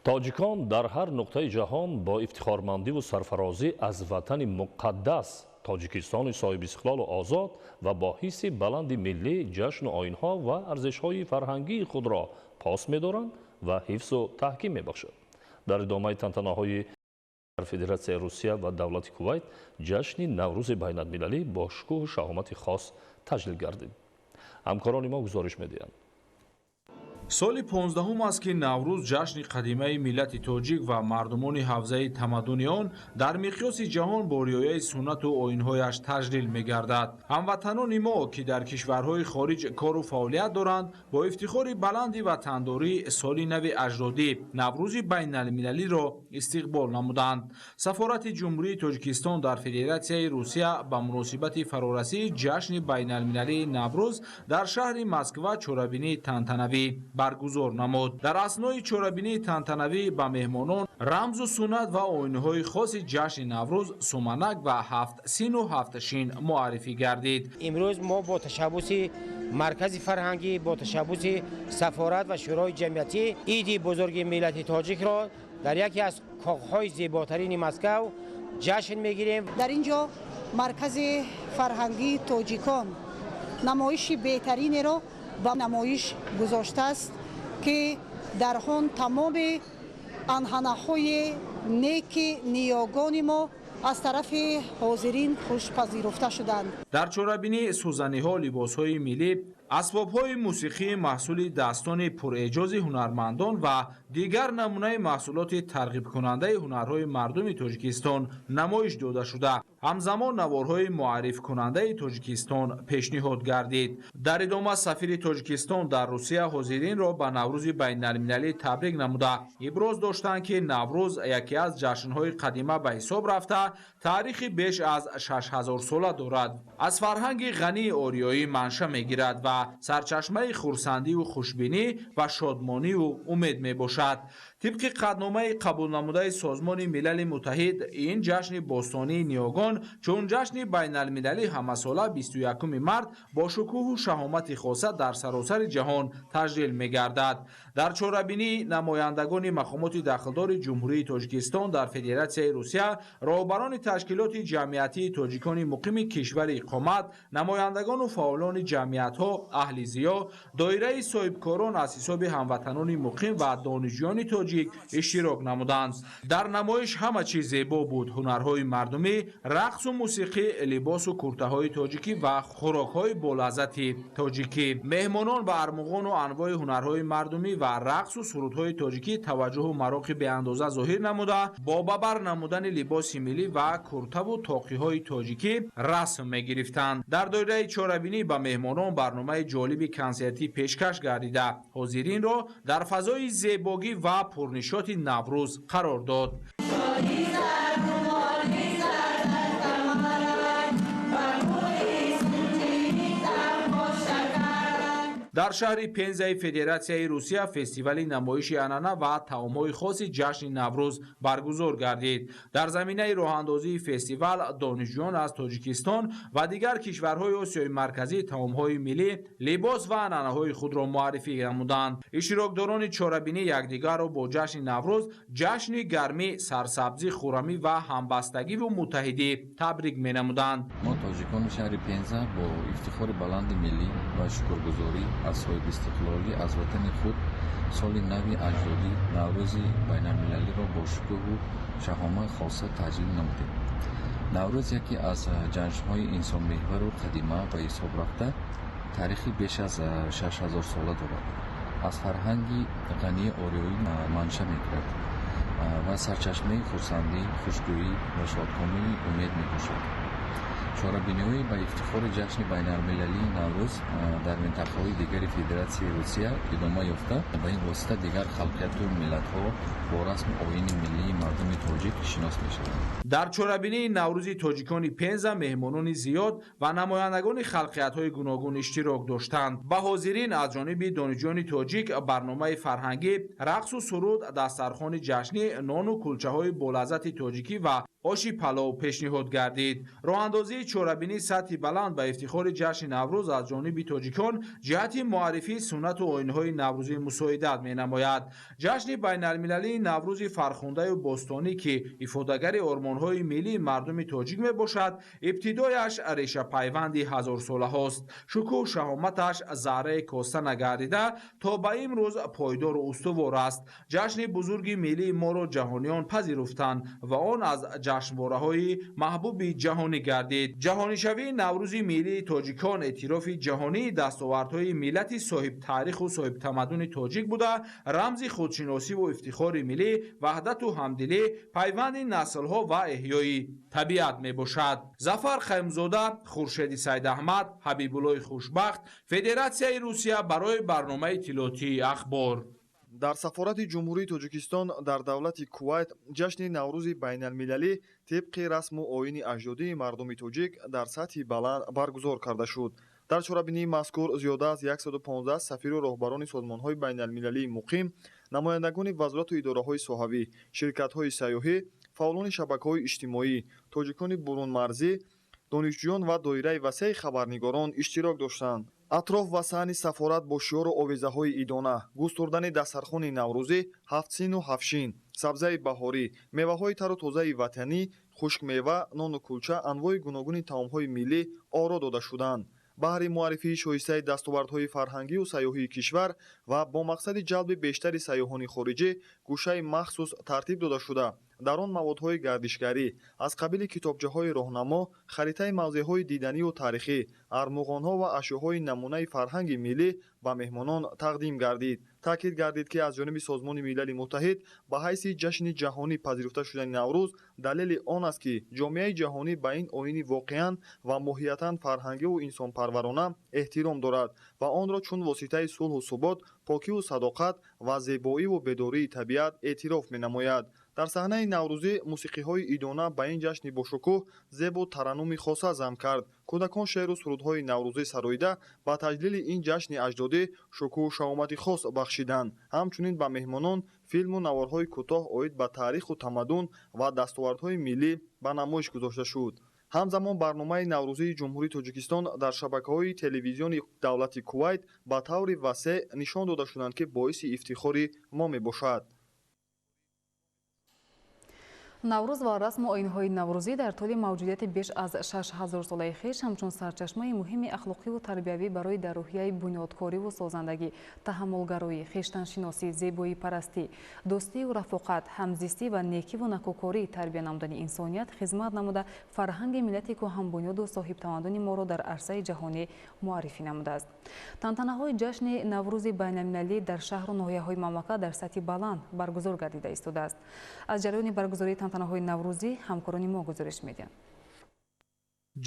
тоҷикон дар ҳар нуқтаи ҷаҳон бо ифтихормандиву сарфарозӣ аз ватани муқаддас тоҷикистони соҳибистиқлолу озод ва бо ҳисси баланди миллӣ ҷашну оинҳо ва арзишҳои фарҳангии худро пос медоранд ва ҳифзу таҳким мебахшад. дар идомаи тантанаҳои федератсияи Русия ва давлати Кувайт ҷашни наврӯзи байналмилалӣ бо шукӯҳу шаҳомати хос таҷлил гардид. ҳамкорони мо гузориш медиҳанд. соли 15-ум аст ки наврӯз ҷашни қадимаи миллати тоҷик ва мардумони ҳавзаи тамаддуни он дар миқёси ҷаҳон бо риояи суннату оинҳояш таҷлил мегардад. ҳамватанони мо ки дар кишварҳои хориҷ кору фаъолият доранд бо ифтихори баланди ватандорӣ соли нави аҷдодӣ наврӯзи байналмилалиро истиқбол намуданд. сафорати ҷумҳурии тоҷикистон дар федератсияи русия ба муносибати фарорасии ҷашни байналмилалии наврӯз дар шаҳри москва чорабинии тантанавӣ баргузор намуд. дар аснои чорабинии тантанавӣ ба меҳмонон рамзу суннат ва оинҳои хоси ҷашни наврӯз суманак ва 7 сину 7 шин муаррифӣ гардид. имрӯз мо бо ташаббуси маркази фарҳангӣ бо ташаббуси сафорат ва шӯрои ҷамъиятӣ иди бузурги миллати тоҷикро дар яке аз коғҳои зеботарини Москав ҷашн мегирем. дар ин ҷо маркази фарҳангии тоҷикон намоиши беҳтаринеро ба намоиш гузоштааст ки дар он тамоми анъанаҳои неки ниёгони мо аз тарафи ҳозирин хушпазируфта шуданд. дар чорабинӣ сӯзаниҳо, либосҳои миллӣ, асбобҳои мусиқии маҳсули дастони пуреъҷози ҳунармандон ва дигар намунаи маҳсулоти тарғибкунандаи ҳунарҳои мардуми Тоҷикистон намоиш дода шуда, ҳамзамон наворҳои муаррифкунандаи Тоҷикистон пешниҳод гардид. дар идома сафири Тоҷикистон дар Русия ҳозиринро ба Наврӯзи байналмилалӣ табрик намуда иброз доштанд ки Наврӯз яке аз ҷашнҳои қадима ба ҳисоб рафта таърихи беш аз 6000 сола дорад. аз фарҳанги ғании ориёӣ манша мегирад ва сарчашмаи хурсандиву хушбинӣ ва шодмониву умед мебошад. тибқи қадномаи қабулнамудаи Созмони Милали Муттаҳид, ин ҷашни бостонии ниёгон чун ҷашни байналмилалӣ ҳамасола 21 март бо шукӯҳу шаҳомати хоса дар саросари ҷаҳон таҷлил мегардад. дар чорабинӣ намояндагони мақомоти дахлдори ҷумҳурии Тоҷикистон дар Федератсияи Русия, роҳбарони ташкилоти ҷамъиятии тоҷикони муқими кишвари иқомат, намояндагону фаъолони ҷамъиятҳо аҳли зиё, доираи соҳибкорон аз ҳисоби ҳамватанони муқим ва донишҷӯёни тоҷик иштирок намуданд. дар намоиш ҳама чиз зебо буд: ҳунарҳои мардумӣ, рақсу мусиқӣ, либосу куртаҳои тоҷикӣ ва хӯрокҳои болаззати тоҷикӣ. меҳмонон ба армуғону анвои ҳунарҳои мардумӣ ва рақсу сурудҳои тоҷикӣ таваҷҷӯҳу мароқи беандоза зоҳир намуда, бо бабар намудани либоси миллӣ ва куртаву тоқиҳои тоҷикӣ расм мегирифтанд. дар доираи чорабинӣ ба меҳмонон барномаи ҷолиби консертӣ пешкаш гардида, ҳозиринро дар фазои зебогӣ ва пурнишоти Наврӯз қарор дод. дар шаҳри Пензаи Федератсияи Русия фестивали намоиши анъана ва таомҳои хоси ҷашни Наврӯз баргузор гардид. дар заминаи роҳандозии фестивал донишҷӯён аз Тоҷикистон ва дигар кишварҳои Осиёи Марказӣ таомҳои миллӣ, либос ва анъанаҳои худро муаррифӣ намуданд. иштирокдорони чорабинӣ якдигарро бо ҷашни Наврӯз ҷашни гармӣ, сарсабзӣ, хуррамӣ ва ҳамбастагиву муттаҳидӣ табрик менамуданд. мо тоҷикони шаҳри Пенза бо ифтихори баланди миллӣ ва шукргузорӣ аз соҳиби истиқлолӣ аз ватани худ соли нави аҷдодӣ Наврӯзи байналмилалиро бо шукӯҳу шаҳомат хоса таҷлил намудем. Наврӯз яке аз ҷашнҳои инсонмеҳвару қадима ба ҳисоб рафта таърихи беш аз 6000 сола дорад. аз фарҳанги ғании ориёӣ манша мегирад ва сарчашмаи хурсандӣ, хушгӯӣ ва шодкомии умед мебошад. чорабиниҳои ба ифтихори ҷашни байналмилалии Наврӯз дар минтақаҳои дигари Федератсияи Русия идома ёфта, ба ин восита дигар халқияту миллатҳо бо расму оини миллии мардуми тоҷик шинос мешаванд. дар чорабинии Наврӯзи тоҷикони Пенза меҳмонони зиёд ва намояндагони халқиятҳои гуногун иштирок доштанд. ба ҳозирин аз ҷониби донишҷӯёни тоҷик барномаи фарҳангӣ, рақсу суруд, дастархони ҷашнӣ, нону кулчаҳои болаззати тоҷикӣ ва оши палов пешниҳод гардид. роҳандозии чорабинӣ сатҳи баланд ба ифтихори ҷашни Наврӯз аз ҷониби тоҷикон ҷиҳати муаррифии суннату оинҳои наврӯзӣ мусоидат менамояд. ҷашни байналмилалии Наврӯзи фархундаю бостонӣ ки ифодагари ормонҳои миллии мардуми тоҷик мебошад, ибтидояш решапайванди ҳазорсолаҳост. шукӯҳ шаҳоматаш зарраи коста нагардида то ба имрӯз пойдору устувор аст. ҷашни бузурги миллии моро ҷаҳониён пазируфтанд ва он аз ҷашнвораҳои маҳбуби ҷаҳонӣ гардид. ҷаҳонишавии Наврӯзи миллии тоҷикон эътирофи ҷаҳонии дастовардҳои миллати соҳибтариху соҳибтамаддуни тоҷик буда, рамзи худшиносиву ифтихори миллӣ, ваҳдату ҳамдилӣ, пайванди наслҳо ва эҳёи табиат мебошад. Зафар Хаймзода, Хуршеди Сайдаҳмад, Ҳабибуллои Хушбахт, Федератсияи Русия барои барномаи иттилоотии ахбор. дар сафорати ҷумҳурии тоҷикистон дар давлати кувайт ҷашни наврӯзи байналмилалӣ тибқи расму оини аҷдодии мардуми тоҷик дар сатҳи баланд баргузор карда шуд. дар чорабинии мазкур зиёда аз 115 сафиру роҳбарони созмонҳои байналмилалии муқим, намояндагони вазорату идораҳои соҳавӣ, ширкатҳои сайёҳӣ, фаъолони шабакаҳои иҷтимоӣ, тоҷикони бурунмарзӣ, донишҷӯён ва доираи васеъи хабарнигорон иштирок доштанд. атроф ва саҳни сафорат бо шиёру овезаҳои идона, гӯстурдани дастархони наврӯзӣ, ҳафтсину ҳафтшин, сабзаи баҳорӣ, меваҳои тару тозаи ватанӣ, хушкмева, нону кулча, анвои гуногуни таомҳои миллӣ оро дода шуданд. баҳри муаррифии шоистаи дастовардҳои фарҳангию сайёҳии кишвар ва бо мақсади ҷалби бештари сайёҳони хориҷӣ гӯшаи махсус тартиб дода шуда, дар он маводҳои гардишгарӣ аз қабили китобчаҳои роҳнамо, харитаи мавзеъҳои диданию таърихӣ, армуғонҳо ва ашёҳои намунаи фарҳанги миллӣ ба меҳмонон тақдим гардид. таъкид гардид ки аз ҷониби Созмони Милали Муттаҳид ба ҳайси ҷашни ҷаҳонӣ пазируфта шудани Наврӯз далели он аст, ки ҷомеаи ҷаҳонӣ ба ин оини воқеан ва моҳиятан фарҳангиву инсонпарварона эҳтиром дорад ва онро чун воситаи сулҳу субот, покиву садоқат ва зебоиву бедории табиат эътироф менамояд. дар саҳнаи наврӯзӣ мусиқиҳои идона ба ин ҷашни бошукӯҳ зебу тараннуми хоса зам кард. кӯдакон шеъру сурудҳои наврӯзӣ сароида ба таҷлили ин ҷашни аҷдодӣ шукӯҳу шаомати хос бахшиданд. ҳамчунин ба меҳмонон филму наворҳои кӯтоҳ оид ба таъриху тамаддун ва дастовардҳои миллӣ ба намоиш гузошта шуд. ҳамзамон барномаи наврӯзии ҷумҳурии тоҷикистон дар шабакаҳои телевизиони давлати кувайт ба таври васеъ нишон дода шуданд, ки боиси ифтихори мо мебошад. наврӯз ва расму оинҳои наврӯзӣ дар тӯли мавҷудияти беш аз 6000 солаи хеш ҳамчун сарчашмаи муҳими ахлоқиву тарбиявӣ барои дар рӯҳияи бунёдкориву созандагӣ, таҳаммулгароӣ, хештаншиносӣ, зебоипарастӣ, дӯстию рафоқат, ҳамзистӣ ва некиву накӯкории тарбия намудани инсоният хизмат намуда фарҳанги миллати кӯҳанбунёду соҳибтамаддуни моро дар арсаи ҷаҳонӣ муаррифӣ намудааст. тантанаҳои ҷашни наврӯзи байналмилалӣ дар шаҳру ноҳияҳои мамлакат дар сатҳи баланд баргузор гардида истодааст. аз ҷараёни баргузории тантанаҳои наврӯзӣ ҳамкорони мо гузориш медиҳанд.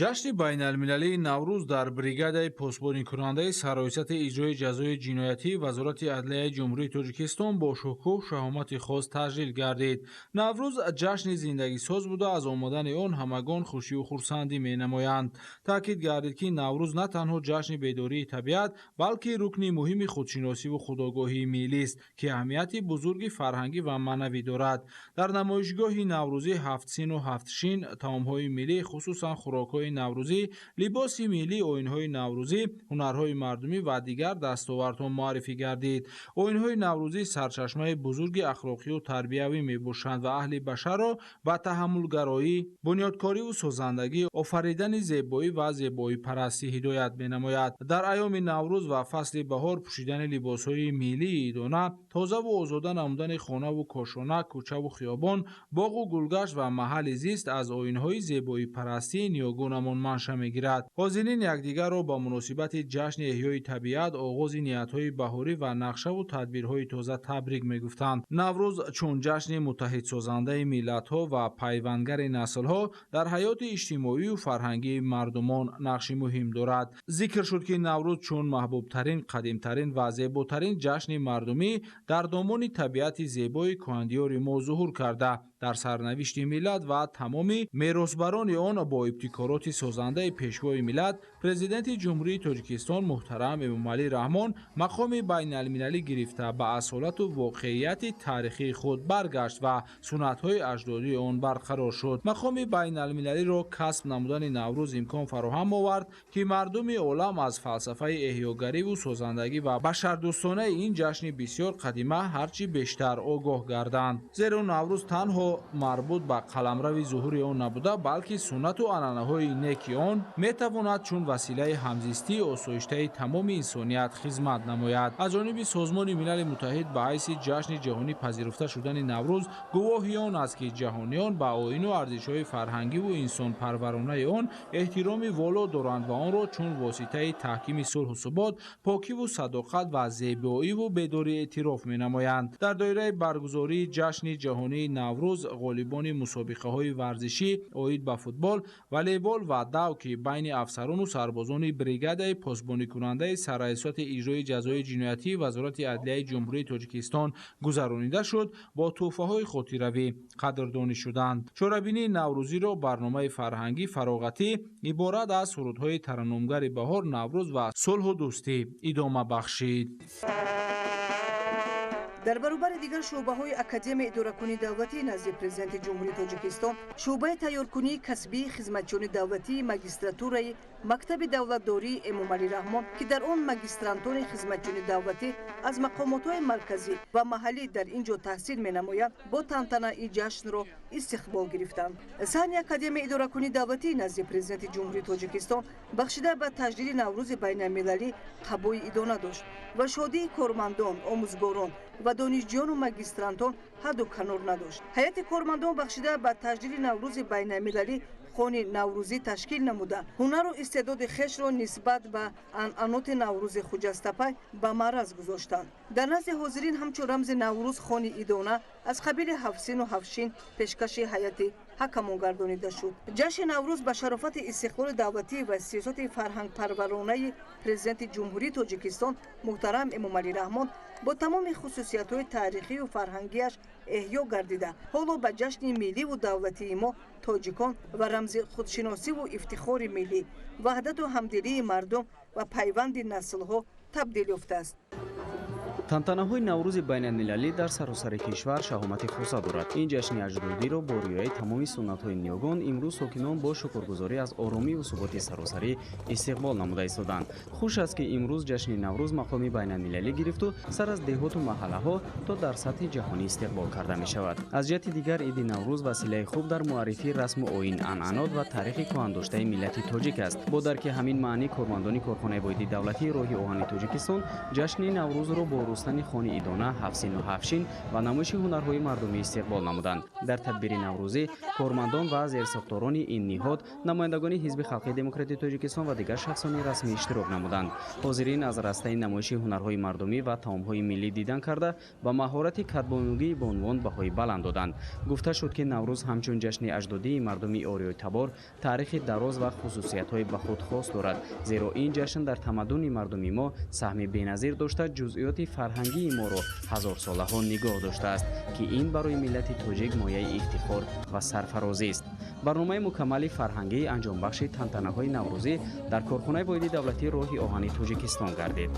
ҷашни байналмилалии наврӯз дар бригадаи посбоникунандаи сароисати иҷрои ҷазои ҷиноятии Вазорати Адлияи Ҷумҳурии Тоҷикистон бо шукӯҳ шаҳомати хос таҷлил гардид. Наврӯз ҷашни зиндагисоз буда аз омадани он ҳамагон хушиву хурсандӣ менамоянд. таъкид гардид, ки Наврӯз на танҳо ҷашни бедории табиат, балки рукни муҳими худшиносиву худогоҳии миллист, ки аҳамияти бузурги фарҳангӣ ва маънавӣ дорад. дар намоишгоҳи наврӯзӣ ҳафтсину ҳафтшин таомҳои миллӣ, хусусан хӯрокҳои наврӯзӣ, либоси миллӣ, оинҳои наврӯзӣ, ҳунарҳои мардумӣ ва дигар дастовардҳо муаррифӣ гардид. оинҳои наврӯзӣ сарчашмаи бузурги ахлоқию тарбиявӣ мебошанд ва аҳли башарро ба таҳаммулгароӣ, бунёдкориву созандагӣ, офаридани зебоӣ ва зебоипарастӣ ҳидоят менамояд. дар айёми наврӯз ва фасли баҳор пӯшидани либосҳои миллии идона, тозаву озода намудани хонаву кошона, кӯчаву хиёбон, боғу гулгашт ва маҳалли зист аз оинҳои зебоипарастӣ ниёгун манша мегирад. ҳозирин якдигарро ба муносибати ҷашни эҳёи табиат, оғози ниятҳои баҳорӣ ва нақшаву тадбирҳои тоза табрик мегуфтанд. наврӯз чун ҷашни муттаҳидсозандаи миллатҳо ва пайвандгари наслҳо дар ҳаёти иҷтимоию фарҳангии мардумон нақши муҳим дорад. зикр шуд, ки наврӯз чун маҳбубтарин, қадимтарин ва зеботарин ҷашни мардумӣ дар домони табиати зебои кӯҳандиёри мо зуҳур карда, дар сарнавишти миллат ва тамоми меросбарони он бо ибтикороти созандаи пешвои миллат, президенти ҷумҳурии Тоҷикистон муҳтарам Эмомалӣ Раҳмон мақоми байналмилалӣ гирифта ба асолату воқеияти таърихии худ баргашт ва суннатҳои аҷдодии он барқарор шуд. мақоми байналмилалиро касб намудани Наврӯз имкон фароҳам овард, ки мардуми олам аз фалсафаи эҳёгариву созандагӣ ва башардӯстонаи ин ҷашни бисёр қадима ҳарчи бештар огоҳ гарданд. зеро Наврӯз танҳо танҳо марбут ба қаламрави зуҳури он набуда, балки суннату анъанаҳои неки он метавонад чун василаи ҳамзистии осоиштаи тамоми инсоният хизмат намояд. аз ҷониби созмони милали муттаҳид ба ҳайси ҷашни ҷаҳонӣ пазируфта шудани наврӯз гувоҳи он аст, ки ҷаҳониён ба оину арзишҳои фарҳангиву инсонпарваронаи он эҳтироми воло доранд ва онро чун воситаи таҳкими сулҳу субот, покиву садоқат ва зебоиву бедорӣ эътироф менамоянд. дар доираи баргузории ҷашни ҷаҳонии наврӯз ғолибони мусобиқаҳои варзишӣ оид ба футбол, волейбол ва дав, ки байни афсарону сарбозони бригадаи посбоникунандаи сарраисоти иҷрои ҷазои ҷиноятии вазорати адлияи ҷумҳурии Тоҷикистон гузаронида шуд, бо тӯҳфаҳои хотиравӣ қадрдонӣ шуданд. чорабинии наврӯзиро барномаи фарҳангӣ фароғатӣ иборат аз сурудҳои тараннумгари баҳор, наврӯз ва сулҳу дӯстӣ идома бахшид. дар баробари дигар шуъбаҳои академияи идоракунии давлатӣ назди президенти ҷумҳурии Тоҷикистон, шуъбаи тайёркунии касбии хизматчиёни давлатии магистратураи Мактаби давлатдории Эмомалӣ Раҳмон, ки дар он магистрантони хизматчиёни давлатӣ аз мақомотҳои марказӣ ва маҳаллӣ дар ин ҷо таҳсил менамоянд, бо тантана ин ҷашнро истиқбол гирифтанд. саҳни академияи идоракунии давлатии назди президенти ҷумҳурии Тоҷикистон бахшида ба таҷлили Наврӯзи байналмилалӣ қабои идона дошт ва шодии кормандон, омӯзгорон ва донишҷӯёну магистрантон ҳадду канор надошт. ҳайати кормандон бахшида ба таҷлили Наврӯзи байналмилалӣ خوانی نوروزی تشکیل نموده هنر و استعداد خیش را نسبت به انعنات نوروز خجسته‌پای به معرض گذاشتند. در نزد حاضرین همچون رمز نوروز خوانی ایدانه از قبیل هفسین و هفشین پیشکش حیاتی حکمان گردانیده شد. جشن نوروز به شرافت استقلال دولتی و سیاست فرهنگ پرورانه پرزیدنت جمهوری تاجیکستان محترم امامعلی رحمان با تمام خصوصیت‌های تاریخی و فرهنگیش احیا گردیده. حالا به جشن ملی و دولتی ما تاجیکان و رمز خودشناسی و افتخار ملی، وحدت و همدلی مردم و پیوند نسل‌ها تبدیل یافته است. тантанаҳои наврӯзи байналмилалӣ дар саросари кишвар шаҳомати хоса дорад. ин ҷашни аҷдодиро бо риояи тамоми суннатҳои ниёгон имрӯз сокинон бо шукргузорӣ аз оромиву суботи саросарӣ истиқбол намуда истоданд. хуш аст ки имрӯз ҷашни наврӯз мақоми байналмилалӣ гирифту сар аз деҳоту маҳаллаҳо то дар сатҳи ҷаҳонӣ истиқбол карда мешавад. аз ҷиҳати дигар иди наврӯз василаи хуб дар муаррифии расму оин, анъанот ва таърихи кӯҳандоштаи миллати тоҷик аст. бо дарки ҳамин маънӣ кормандони корхонаи воҳиди давлатии роҳи оҳани тоҷикистон ҷашни наврӯзро бо рӯстани خوانی ایدانه، هفسین و هفشین و نمایش هنرهای مردمی استقبال نمودند. در تدبیر نوروزی کارمندان و زیرساختاران این نهاد، نمایندگان حزب خلقی دموکراتیک تاجیکستان و دیگر شخصان رسمی اشتراک نمودند. حاضرین از راسته نمایش هنرهای مردمی و طعامهای ملی دیدن کرده و مهارت کدبانویی به عنوان بهای بلند دادند. گفته شد که نوروز همچون جشن اجدادی مردمی آریای تبار تاریخ دراز و خصوصیت‌های به خود خاص دارد، زیرا این جشن در تمدن مردمی ما سهم بی‌نظیر داشته، جزئیات فرهنگی ما را هزار ساله ها نگاه داشته است که این برای ملت تاجیک مایه افتخار و سرفرازی است. برنامه مکمل فرهنگی انجام بخش تنتنه های نوروزی در کارخانه واحد دولتی راه آهن تاجیکستان گردید.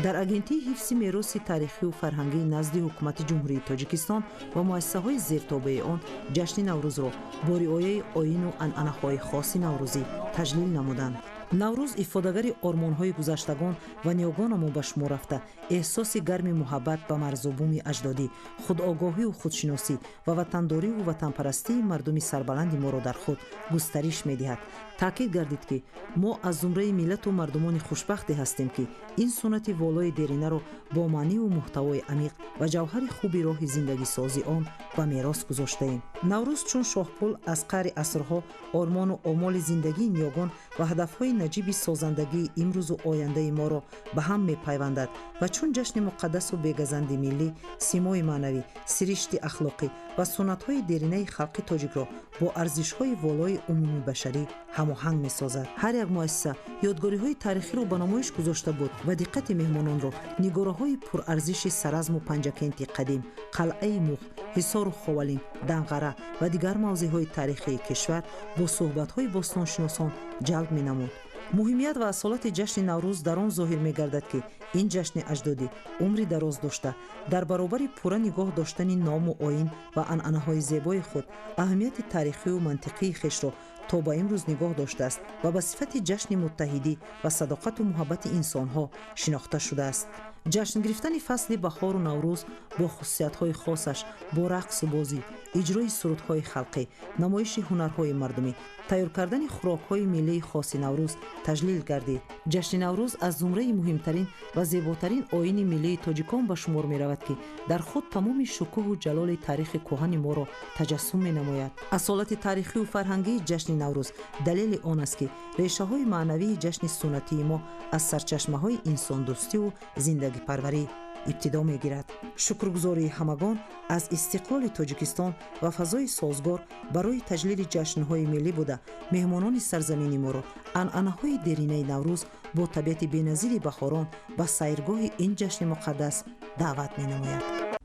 در اگنتی حفظ میراث تاریخی و فرهنگی نزد حکومت جمهوری تاجیکستان و مؤسسه های زیرتابع آن جشن نوروز را با رعایت آیین و عنعنه های خاص نوروزی تجلیل نمودند. наврӯз ифодагари ормонҳои гузаштагон ва ниёгонамо ба шумор рафта, эҳсоси гарми муҳаббат ба марзубуми аҷдодӣ, худогоҳию худшиносӣ ва ватандориву ватанпарастии мардуми сарбаланди моро дар худ густариш медиҳад. таъкид гардид ки мо аз зумраи миллату мардумони хушбахте ҳастем ки ин суннати волои деринаро бо маъниву муҳтавои амиқ ва ҷавҳари хуби роҳи зиндагисозии он ба мерос гузоштаем. наврӯз чун шоҳпул аз қаъри асрҳо ормону омоли зиндагии ниёгон ва ҳадафҳои наҷиби созандагии имрӯзу ояндаи моро ба ҳам мепайвандад ва чун ҷашни муқаддасу бегазанди миллӣ симои маънавӣ, сиришти ахлоқӣ ва суннатҳои деринаи халқи тоҷикро бо арзишҳои волои умуми башарӣ ҳамоҳанг месозад. ҳар як муассиса ёдгориҳои таърихиро ба намоиш гузошта буд ва диққати меҳмононро нигораҳои пурарзиши саразму панҷакенти қадим, қалъаи мух, ҳисору ховалин, данғара ва дигар мавзеъҳои таърихии кишвар бо суҳбатҳои бостоншиносон ҷалб менамуд. муҳимият ва асолати ҷашни наврӯз дар он зоҳир мегардад ки ин ҷашни аҷдодӣ умри дароз дошта дар баробари пурра нигоҳ доштани ному оин ва анъанаҳои зебои худ аҳамияти таърихию мантиқии хешро то ба имрӯз нигоҳ доштааст ва ба сифати ҷашни муттаҳидӣ ва садоқату муҳаббати инсонҳо шинохта шудааст. جشن گرفتن فصل بهار و نوروز با خصوصیت‌های خاصش با رقص و بازی، اجرای سرودهای خلقی، نمایش هنرهای مردمی، تیار کردن خوراک‌های ملی خاص نوروز تجلیل گردید. جشن نوروز از زمره مهمترین و زیباترین آیین ملی تاجیکان به شمار می‌رود که در خود تمام شکوه و جلال تاریخ کهن ما را تجسم می‌نماید. اصالت تاریخی و فرهنگی جشن نوروز دلیل آن است که ریشه‌های معنوی جشن سنتی ما از سرچشمه‌های انسان دوستی و زندگی پروری ابتدا می‌گیرد. شکرگزاری همگان از استقلال تاجیکستان و فضای سازگار برای تجلیل جشن‌های ملی بوده مهمانان سرزمین ما را عنعنه‌های دیرینه نوروز با طبیعت بی‌نظیر بهاران به سیرگاه این جشن مقدس دعوت می‌نماید.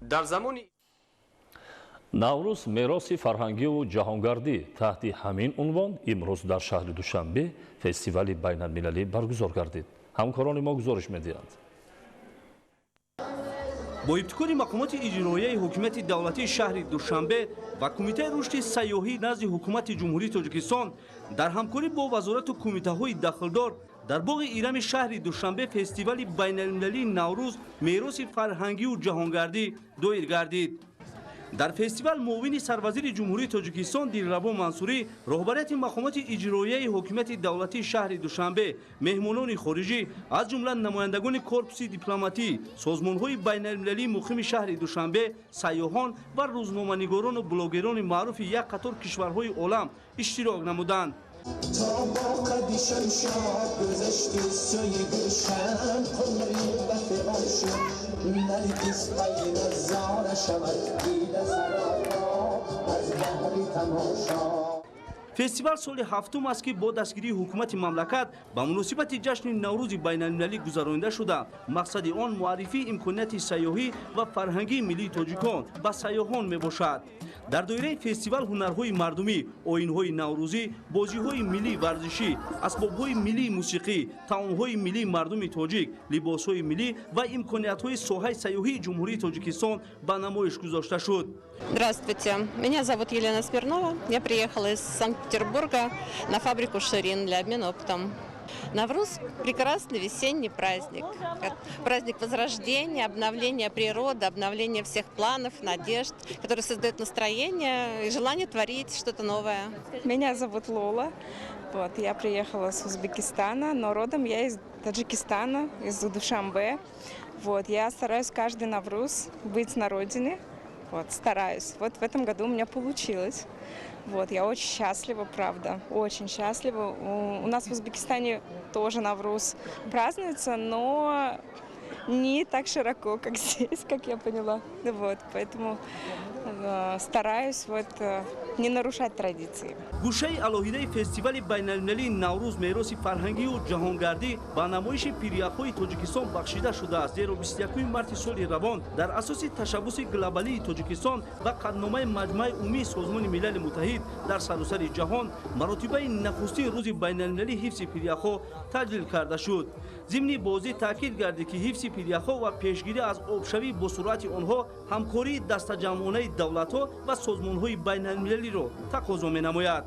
در زمان наврӯз мероси фарҳангиву ҷаҳонгардӣ таҳти ҳамин унвон имрӯз дар шаҳри душанбе фестивали байналмилалӣ баргузор гардид. ҳамкорони мо гузориш медиҳанд. бо ибтикори мақомоти иҷроияи ҳукумати давлатии шаҳри душанбе ва кумитаи рушди сайёҳӣ назди ҳукумати ҷумҳурии тоҷикистон дар ҳамкорӣ бо вазорату кумитаҳои дахлдор дар боғи ирами шаҳри душанбе фестивали байналмилалии наврӯз мероси фарҳангиву ҷаҳонгардӣ доир гардид. дар фестивал муовини сарвазири ҷумҳурии тоҷикистон дилрабо мансурӣ роҳбарияти мақомоти иҷроияи ҳокимияти давлатии шаҳри душанбе, меҳмонони хориҷӣ аз ҷумла намояндагони корпуси дипломатӣ, созмонҳои байналмилалии муқими шаҳри душанбе, сайёҳон ва рӯзноманигорону блогерони маъруфи як қатор кишварҳои олам иштирок намуданд. фестивал соли ҳафтум аст ки бо дастгирии ҳукумати мамлакат ба муносибати ҷашни наврӯзи байналмилалӣ гузаронида шуда. мақсади он муаррифии имконияти сайёҳӣ ва фарҳангии миллии тоҷикон ба сайёҳон мебошад. дар доираи фестивал ҳунарҳои мардумӣ, оинҳои наврӯзӣ, бозиҳои миллии варзишӣ, асбобҳои миллии мусиқӣ, таомҳои миллии мардуми тоҷик, либосҳои миллӣ ва имкониятҳои соҳаи сайёҳии ҷумҳурии тоҷикистон ба намоиш гузошта шуд. Здравствуйте, меня зовут Елена Смирнова. Я приехала из Санкт-Петербурга на фабрику «Ширин» для обмена опытом. Навруз – прекрасный весенний праздник. Праздник возрождения, обновления природы, обновления всех планов, надежд, который создает настроение и желание творить что-то новое. Меня зовут Лола. Я приехала с Узбекистана, но родом я из Таджикистана, из Душанбе. Я стараюсь каждый Навруз быть на родине. Стараюсь. В этом году у меня получилось. Я очень счастлива, правда, очень счастлива. У нас в Узбекистане тоже Навруз празднуется, но не так широко, как здесь, как я поняла. Поэтому стараюсь не нарушать традиции. гӯшаи алоҳидаи фестивали байналмилалии наврӯз мероси фарҳангию ҷаҳонгардӣ ба намоиши пиряхҳои тоҷикистон бахшида шудааст, зеро 21 марти соли равон дар асоси ташаббуси глобалии тоҷикистон ва қадномаи маҷмӯаи умумии созмони милали муттаҳид дар саросари ҷаҳон маротибаи нахустин рӯзи байналмилалии ҳифзи пиряхҳо таҷлил карда шуд. зимни бозӣ таъкид гардид ки ҳифзи пиряхҳо ва пешгирӣ аз обшавӣ бо суръати онҳо ҳамкории дастаҷамъонаи давлатҳо ва созмонҳои байналмилалиро тақозо менамояд.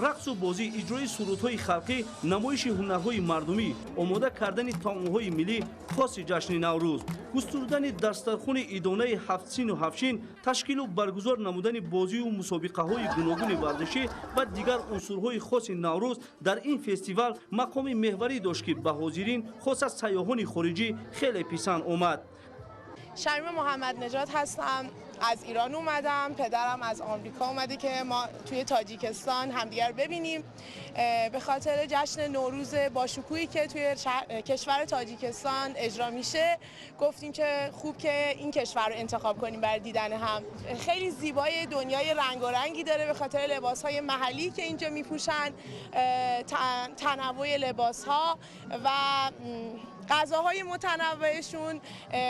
рақсу бозӣ, иҷрои сурудҳои халқӣ, намоиши ҳунарҳои мардумӣ, омода кардани таомҳои миллӣ хоси ҷашни наврӯз, густурдани дастархуни идонаи ҳафтсину ҳафтшин, ташкилу баргузор намудани бозию мусобиқаҳои гуногуни варзишӣ ва дигар унсурҳои хоси наврӯз дар ин фестивал мақоми меҳварӣ дошт ки ба ҳозирин хоса сайёҳони хориҷӣ хеле писанд омад. شمیم محمد نژاد هستم. از ایران اومدم. پدرم از آمریکا اومده که ما توی تاجیکستان همدیگر ببینیم. به خاطر جشن نوروز با شکوهی که توی کشور تاجیکستان اجرا میشه گفتیم که خوب که این کشور رو انتخاب کنیم برای دیدن هم. خیلی زیبای، دنیای رنگ و رنگی داره به خاطر لباس‌های محلی که اینجا میپوشن، تنوع لباس‌ها و غذاهای متنوعشون.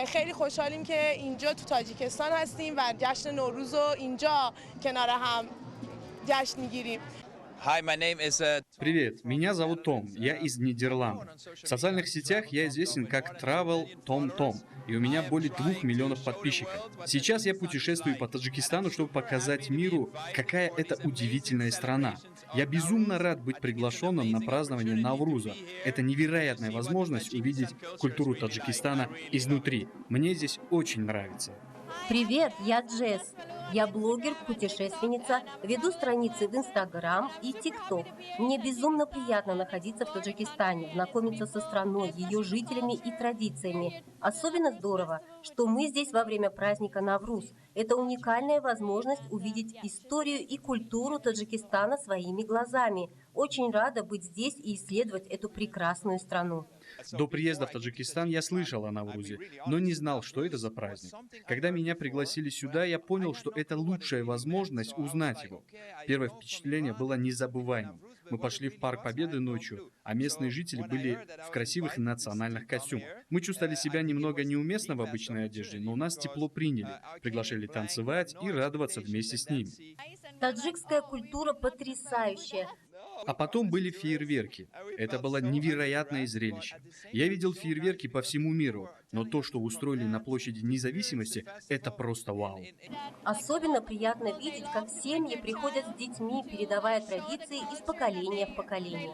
خیلی خوشحالیم که اینجا تو تاجیکستان هستیم و جشن نوروز رو اینجا کنار هم جشن میگیریم. Привет, меня зовут Том, я из Нидерландов. В социальных сетях я известен как Travel Tom Tom, и у меня более 2 миллионов подписчиков. Сейчас я путешествую по Таджикистану, чтобы показать миру, какая это удивительная страна. Я безумно рад быть приглашенным на празднование Навруза. Это невероятная возможность увидеть культуру Таджикистана изнутри. Мне здесь очень нравится. Привет, я Джесс. Я блогер, путешественница, веду страницы в Инстаграм и ТикТок. Мне безумно приятно находиться в Таджикистане, знакомиться со страной, ее жителями и традициями. Особенно здорово, что мы здесь во время праздника Навруз. Это уникальная возможность увидеть историю и культуру Таджикистана своими глазами. Очень рада быть здесь и исследовать эту прекрасную страну. До приезда в Таджикистан я слышал о Наврузе, но не знал, что это за праздник. Когда меня пригласили сюда, я понял, что это лучшая возможность узнать его. Первое впечатление было незабываемым. Мы пошли в Парк Победы ночью, а местные жители были в красивых национальных костюмах. Мы чувствовали себя немного неуместно в обычной одежде, но нас тепло приняли, приглашали танцевать и радоваться вместе с ними. Таджикская культура потрясающая. А потом были фейерверки. Это было невероятное зрелище. Я видел фейерверки по всему миру, но то, что устроили на площади Независимости, это просто вау. Особенно приятно видеть, как семьи приходят с детьми, передавая традиции из поколения в поколение.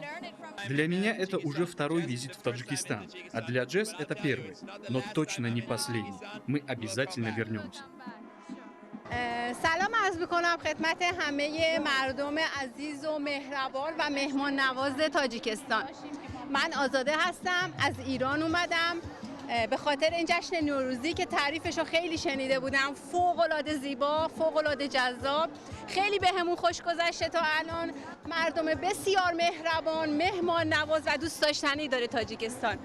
Для меня это уже второй визит в Таджикистан, а для Джесс это первый, но точно не последний. Мы обязательно вернемся. سلام عرض میکنم خدمت همه مردم عزیز و مهربان و مهمان نواز تاجیکستان. من آزاده هستم، از ایران اومدم به خاطر این جشن نوروزی که تعریفش رو خیلی شنیده بودم. فوق‌العاده زیبا، فوق‌العاده جذاب، خیلی بهمون خوش گذشته تا الان. مردم بسیار مهربان، مهمان نواز و دوست داشتنی داره تاجیکستان.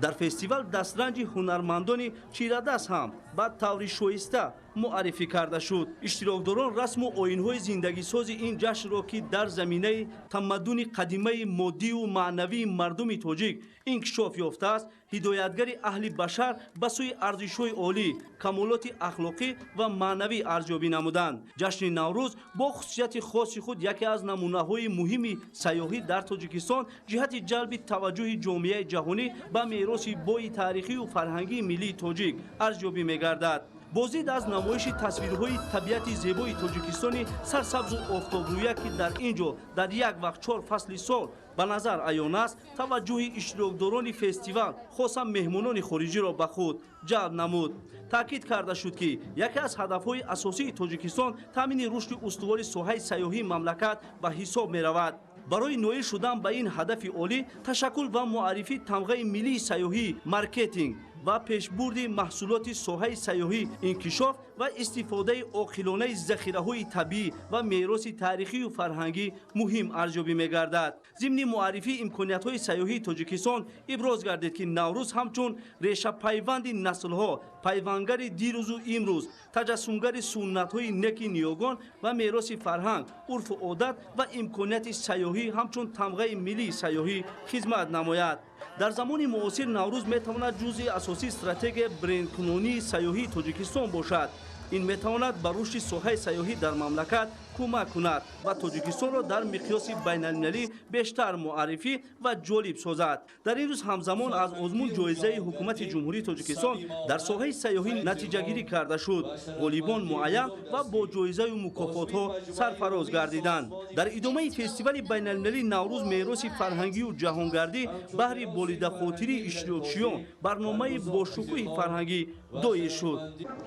در فستیوال دسترنج هنرمندان چیره‌دست هم با طور شایسته معرفی کرده شد. اشتراکداران رسم و آیین‌های زندگی‌ساز این جشن را که در زمینه تمدن قدیمی مادی و معنوی مردم تاجیک انکشاف یافته است، هدایتگر اهل بشر به سوی ارزش‌های عالی، کمالات اخلاقی و معنوی ارزیابی نمودند. جشن نوروز با خصوصیت خاص خود یکی از نمونه‌های مهم سیاحی در تاجیکستان جهت جلب توجه جامعه جهانی به میراث بوی تاریخی و فرهنگی ملی تاجیک ارزیابی می‌گردد. بازدید از نمایش تصویرهای طبیعت زیبای تاجیکستانی سرسبز و آفتابرویه که در اینجا در یک وقت 4 فصل سال به نظر عیان است، توجه اشتراکداران فستیوال خاصا مهمانان خارجی را به خود جلب نمود. تاکید کرده شد که یکی از هدفهای اساسی تاجیکستان تامین رشد استوار ساحه سیاحی مملکت به حساب می رود. برای نویل شدن به این هدف عالی، تشکل و معرفی تمغه ملی سیاحی، مارکتینگ و پیشبرد محصولات ساحه سیاحی، انکشاف و استفاده عاقلانه ذخیره‌های طبیعی و میراث تاریخی و فرهنگی مهم ارزیابی می‌گردد. ضمن معرفی امکانیت‌های سیاحی تاجیکستان ابراز گردید که نوروز همچون ریشه پیوند نسل‌ها، پیوندگر دیروز و امروز، تجسمگر سنت‌های نک نیاگان و میراث فرهنگ، عرف و عادت و امکانیت سیاحی همچون تمغه ملی سیاحی خدمت نماید. در زمان معاصر نوروز میتواند جزء اساسی استراتژی برندکنونی سیاحی تاجیکستان باشد. این میتواند بر رشد ساحه سیاحی در مملکت کمک کند و تاجیکستان را در مقیاس بین‌المللی بیشتر معرفی و جالب سازد. در این روز همزمان از آزمون جایزه حکومت جمهوری تاجیکستان در ساحه سیاحی نتیجه گیری کرده شد. غالیبان معین و با جایزه و مکافات‌ها سرفراز گردیدند. در ادامه فستیوال بین‌المللی نوروز میراث فرهنگی و جهانگردی بهر بالیده خاطری اشتراکچیان برنامه با شکوه فرهنگی دایر شد.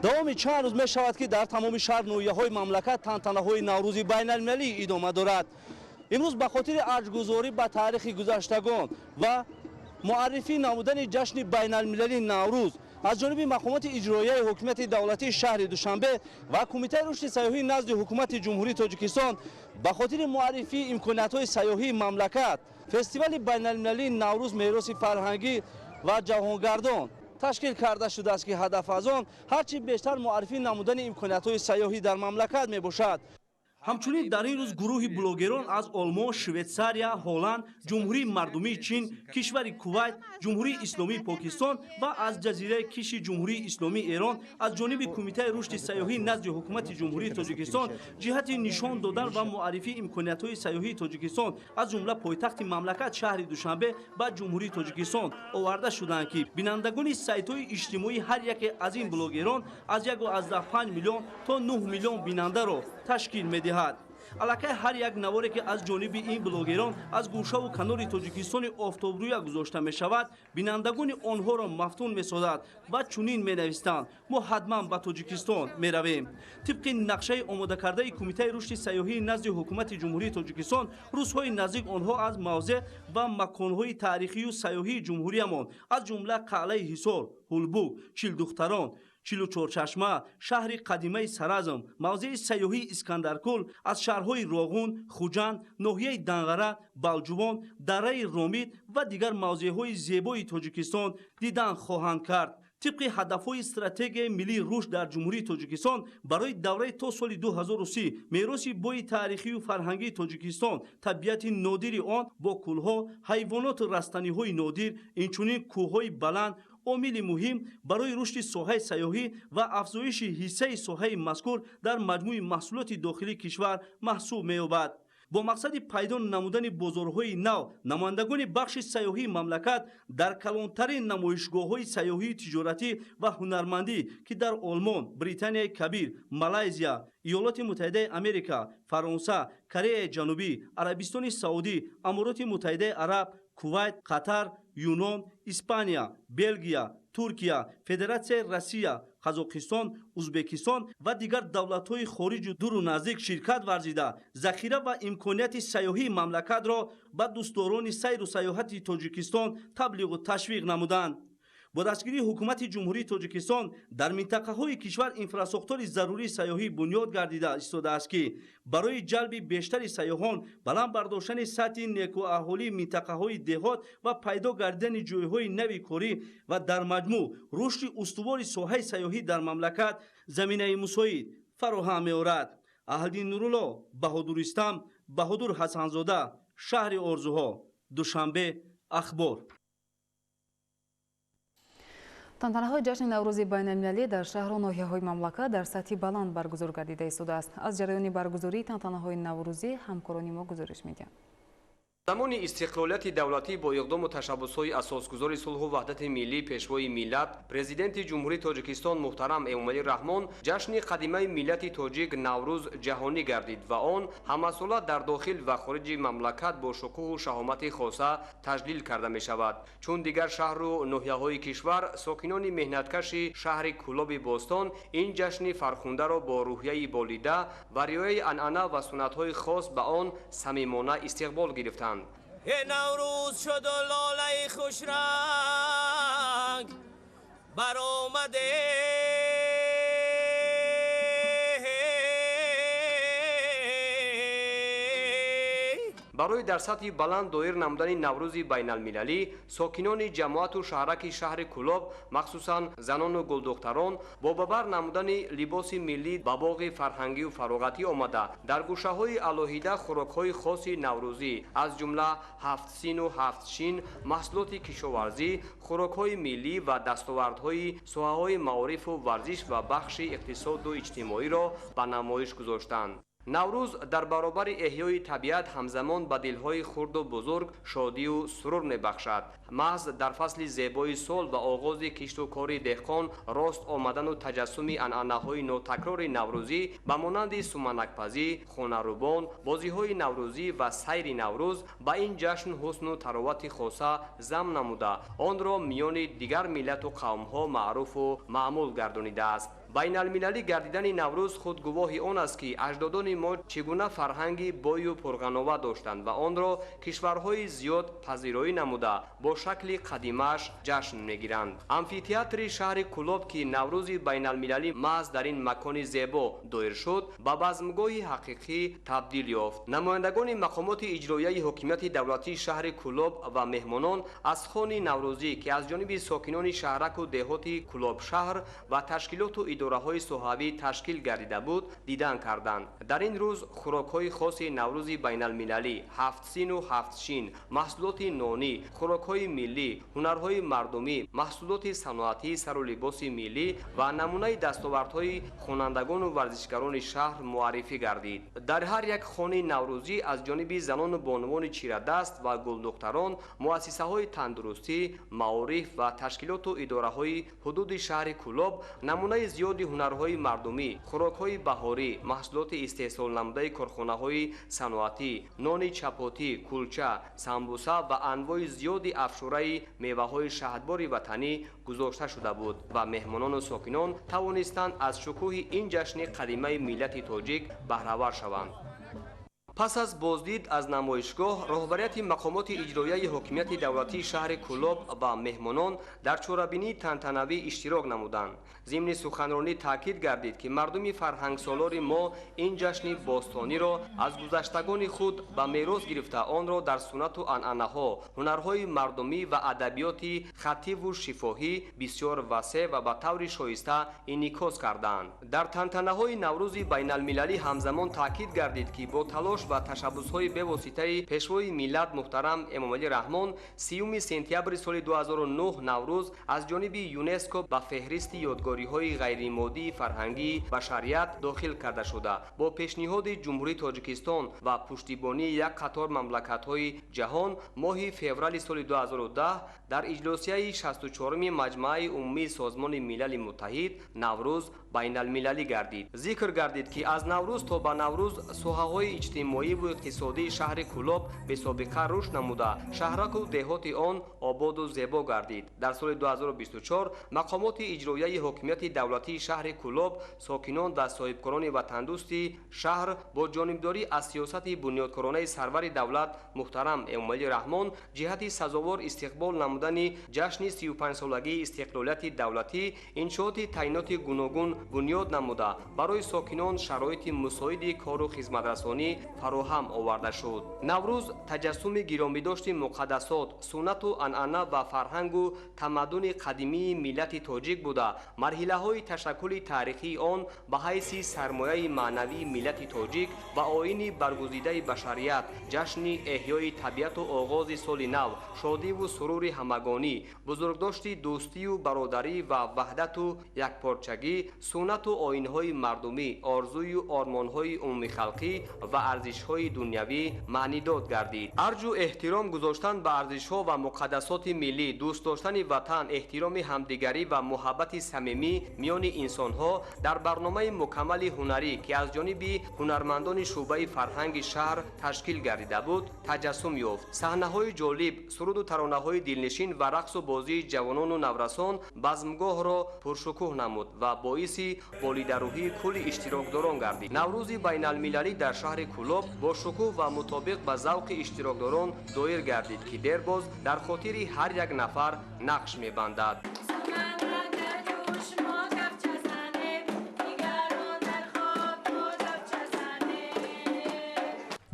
دوام چند روز می شود که در تمام شهر نویه‌های مملکت تنتنه‌های نوروز بین‌المللی ادامه دارد. امروز به خاطر ارجگذاری به تاریخ گذشتگان و معرفی نمودن جشن بین‌المللی نوروز از جانب مقامات اجرایی حکومت دولتی شهر دوشنبه و کمیته رشد سیاحی نزد حکومت جمهوری تاجیکستان به خاطر معرفی امکانات‌های سیاحی مملکت، فستیوال بین‌المللی نوروز میراث فرهنگی و جهانگردان تشکیل کرده شده است که هدف از آن هرچی بیشتر معرفی نمودن امکانات‌های سیاحی در مملکت می باشد. ҳамчунин дар ин рӯз гурӯҳи блогерон аз олмон, швейтсария, ҳолланд, ҷумҳурии мардумии чин, кишвари кувайт, ҷумҳурии исломии покистон ва аз ҷазираи киши ҷумҳурии исломии эрон аз ҷониби кумитаи рушди сайёҳӣ назди ҳукумати ҷумҳурии тоҷикистон ҷиҳати нишон додан ва муаррифии имкониятҳои сайёҳии тоҷикистон аз ҷумла пойтахти мамлакат шаҳри душанбе ба ҷумҳурии тоҷикистон оварда шуданд ки бинандагони сайтҳои иҷтимоӣ ҳар яке аз ин блогерон аз 1.5 миллион то 9 миллион бинандаро ташкил медиҳад. аллакай ҳар як наворе ки аз ҷониби ин блогерон аз гӯшаву канори тоҷикистони офтобрӯя гузошта мешавад бинандагони онҳоро мафтун месозад ва чунин менавистанд: мо ҳатман ба тоҷикистон меравем. тибқи нақшаи омодакардаи кумитаи рушди сайёҳии назди ҳукумати ҷумҳурии тоҷикистон рӯзҳои наздик онҳо аз мавзеъ ва маконҳои таърихию сайёҳии ҷумҳуриямон аз ҷумла қалъаи ҳисор, ҳулбуг, чилдухтарон, чилучорчашма, шаҳри қадимаи Саразм, мавзеи сайёҳии Искандаркул, аз шаҳрҳои Роғун, Хуҷанд, ноҳияи Данғара, Балҷувон, дараи Ромид ва дигар мавзеъҳои зебои Тоҷикистон дидан хоҳанд кард. тибқи ҳадафҳои стратегияи миллии рушд дар ҷумҳурии тоҷикистон барои давраи то соли 2030 мероси бои таърихию фарҳангии тоҷикистон, табиати нодири он бо кӯлҳо, ҳайвоноту растаниҳои нодир, инчунин кӯҳҳои баланд омили муҳим барои рушди соҳаи сайёҳӣ ва афзоиши ҳиссаи соҳаи мазкур дар маҷмӯи маҳсулоти дохилии кишвар маҳсуб меёбад. бо мақсади пайдо намудани бозорҳои нав намояндагони бахши сайёҳии мамлакат дар калонтарин намоишгоҳҳои сайёҳии тиҷоратӣ ва ҳунармандӣ ки дар Олмон, Британияи Кабир, Малайзия, Иёлоти Муттаҳидаи Америка, Фаронса, Кореяи Ҷанубӣ, Арабистони Саудӣ, Амороти Муттаҳидаи Араб, Кувайт, Қатар, Юнон, Испания, Белгия, Туркия, Федератсияи Россия, Қазоқистон, Узбекистон ва дигар давлатҳои хориҷу дуру наздик ширкат варзида захира ва имконияти сайёҳии мамлакатро ба дӯстдорони сайру сайёҳати Тоҷикистон таблиғу ташвиқ намуданд. бо дастгирии ҳукумати ҷумҳурии тоҷикистон дар минтақаҳои кишвар инфраструктури зарурии сайёҳӣ бунёд гардида истодааст ки барои ҷалби бештари сайёҳон, баланд бардоштани сатҳи некуаҳолии минтақаҳои деҳот ва пайдо гардидани ҷойҳои нави корӣ ва дар маҷмӯъ рушди устувори соҳаи сайёҳӣ дар мамлакат заминаи мусоид фароҳам меорад. Аҳлиддин Нурулло, Баҳодуристам, Баҳодур Ҳасанзода, шаҳри орзуҳо, Душанбе, Ахбор. тантанаҳои ҷашни наврӯзи байналмилалӣ дар шаҳру ноҳияҳои мамлакат дар сатҳи баланд баргузор гардида истодааст. аз ҷараёни баргузории тантанаҳои наврӯзӣ ҳамкорони мо гузориш медиҳанд. замони истиқлолияти давлатӣ бо иқдому ташаббусҳои асосгузори сулҳу ваҳдати миллӣ пешвои миллат президенти ҷумҳурии тоҷикистон муҳтарам Эмомалӣ Раҳмон ҷашни қадимаи миллати тоҷик Наврӯз ҷаҳонӣ гардид ва он ҳамасола дар дохил ва хориҷи мамлакат бо шукӯҳу шаҳомати хоса таҷлил карда мешавад. чун дигар шаҳру ноҳияҳои кишвар сокинони меҳнаткаши шаҳри Кӯлоби Бостон ин ҷашни фархундаро бо рӯҳияи болида ва риояи анъана ва суннатҳои хос ба он самимона истиқбол гирифтанд. نوروز شد و لاله خوش رنگ برآمده барои дар сатҳи баланд доир намудани наврӯзи байналмилалӣ сокинони ҷамоату шаҳраки шаҳри Кӯлоб махсусан занону гулдухтарон бо бабар намудани либоси миллӣ ба боғи фарҳангию фароғатӣ омада дар гӯшаҳои алоҳида хӯрокҳои хоси наврӯзӣ аз ҷумла ҳафтсину ҳафтшин, маҳсулоти кишоварзӣ, хӯрокҳои миллӣ ва дастовардҳои соҳаҳои маорифу варзиш ва бахши иқтисоду иҷтимоиро ба намоиш гузоштанд. наврӯз дар баробари эҳёи табиат ҳамзамон ба дилҳои хурду бузург шодию сурур мебахшад. маҳз дар фасли зебои сол ва оғози кишту кори деҳқон рост омадану таҷассуми анъанаҳои нотакрори наврӯзӣ ба монанди суманакпазӣ, хонарӯбон, бозиҳои наврӯзӣ ва сайри наврӯз ба ин ҷашн ҳусну таровати хоса зам намуда онро миёни дигар миллату қавмҳо маъруфу маъмул гардонидааст. байналмилалӣ гардидани наврӯз худ гувоҳи он аст ки аҷдодони мо чӣ гуна фарҳанги бою пурғанова доштанд ва онро кишварҳои зиёд пазироӣ намуда бо шакли қадимааш ҷашн мегиранд. амфитеатри шаҳри Кӯлоб ки наврӯзи байналмилалӣ маҳз дар ин макони зебо доир шуд ба базмгоҳи ҳақиқӣ табдил ёфт. намояндагони мақомоти иҷроияи ҳокимияти давлатии шаҳри Кӯлоб ва меҳмонон аз хони наврӯзӣ ки аз ҷониби сокинони шаҳраку деҳоти Кӯлобшаҳр ва ташкилоту идораҳои соҳавӣ ташкил гардида буд дидан карданд. дар ин рӯз хӯрокҳои хоси наврӯзи байналмилалӣ, ҳафтсину ҳафтшин, маҳсулоти нонӣ, хӯрокҳои миллӣ, ҳунарҳои мардумӣ, маҳсулоти саноатӣ, сару либоси миллӣ ва намунаи дастовардҳои хонандагону варзишгарони шаҳр муаррифӣ гардид. дар ҳар як хонаи наврӯзӣ аз ҷониби занону бонувони чирадаст ва гулдухтарон, муассисаҳои тандурустӣ, маориф ва ташкилоту идораҳои ҳудуди шаҳри Кӯлоб намунаи зиёди ҳунарҳои мардумӣ, хӯрокҳои баҳорӣ, маҳсулоти истеҳсолнамудаи корхонаҳои саноатӣ, нони чапотӣ, кулча, самбуса ва анвои зиёди афшураи меваҳои шаҳдбори ватанӣ гузошта шуда буд ва меҳмонону сокинон тавонистанд аз шукӯҳи ин ҷашни қадимаи миллати тоҷик баҳравар шаванд. пас аз боздид аз намоишгоҳ, роҳбарияти мақомоти иҷроияи ҳокимияти давлатии шаҳри Кӯлоб ва меҳмонон дар чорабинии тантанавӣ иштирок намуданд. зимни суханронӣ таъкид гардид, ки мардуми фарҳангсолори мо ин ҷашни бостониро аз гузаштагони худ ба мерос гирифта, онро дар суннату анъанаҳо, ҳунарҳои мардумӣ ва адабиёти хативу шифоҳӣ бисёр васеъ ва ба таври шоиста инъикос карданд. дар тантанаҳои наврӯзи байналмилалӣ ҳамзамон таъкид гардид, ки бо талош ва ташаббусҳои бевоситаи пешвои миллат муҳтарам Эмомалӣ Раҳмон 30 сентябри соли 2009 Наврӯз аз ҷониби ЮНЕСКО ба феҳристи ёдгориҳои ғайримоддии фарҳангии башарият дохил карда шуда, бо пешниҳоди Ҷумҳурии Тоҷикистон ва пуштибонии як қатор мамлакатҳои ҷаҳон моҳи феврали соли 2010 дар иҷлосияи 64-уми Маҷмӯаи умумии Созмони Милали Муттаҳид Наврӯз байналмилалӣ гардид. зикр гардид, ки аз Наврӯз то ба Наврӯз соҳаҳои иҷтимоиву иқтисодии шаҳри Кӯлоб бесобиқа рушд намуда, шаҳраку деҳоти он ободу зебо гардид. дар соли 2024 мақомоти иҷроияи ҳокимияти давлатии шаҳри Кӯлоб, сокинон ва соҳибкорони ватандӯсти шаҳр бо ҷонибдорӣ аз сиёсати бунёдкоронаи сарвари давлат муҳтарам Эмомалӣ Раҳмон ҷиҳати сазовор истиқбол намудани ҷашни 35-солагии истиқлолияти давлатӣ иншооти таъиноти гуногун бунёд намуда, барои сокинон шароити мусоиди кору хизматрасонӣ фароҳам оварда шуд. Наврӯз таҷассуми гиромидошти муқаддасот, суннату анъана ва фарҳангу тамаддуни қадимии миллати тоҷик буда, марҳилаҳои ташаккули таърихии он ба ҳайси сармояи маънавии миллати тоҷик ва оини баргузидаи башарият, ҷашни эҳёи табиату оғози соли нав, шодиву сурури ҳамагонӣ, бузургдошти дӯстию бародарӣ ва ваҳдату якпорчагӣ, суннату оинҳои мардумӣ, орзую ормонҳои умумихалқӣ ва арзишҳои дунявӣ маънидод гардид. арҷу эҳтиром гузоштан ба арзишҳо ва муқаддасоти миллӣ, дӯст доштани ватан, эҳтироми ҳамдигарӣ ва муҳаббати самимӣ миёни инсонҳо дар барномаи мукаммали ҳунарӣ, ки аз ҷониби ҳунармандони шуъбаи фарҳанги шаҳр ташкил гардида буд, таҷассум ёфт. саҳнаҳои ҷолиб, суруду таронаҳои дилнишин ва рақсу бозии ҷавонону наврасон базмгоҳро пуршукӯҳ намуд ва боиси волидарӯҳии кулли иштирокдорон гардид. наврӯзи байналмилалӣ дар шаҳри Кӯлоб бо шукӯҳ ва мутобиқ ба завқи иштирокдорон доир гардид, ки дербоз дар хотири ҳар як нафар нақш мебандад.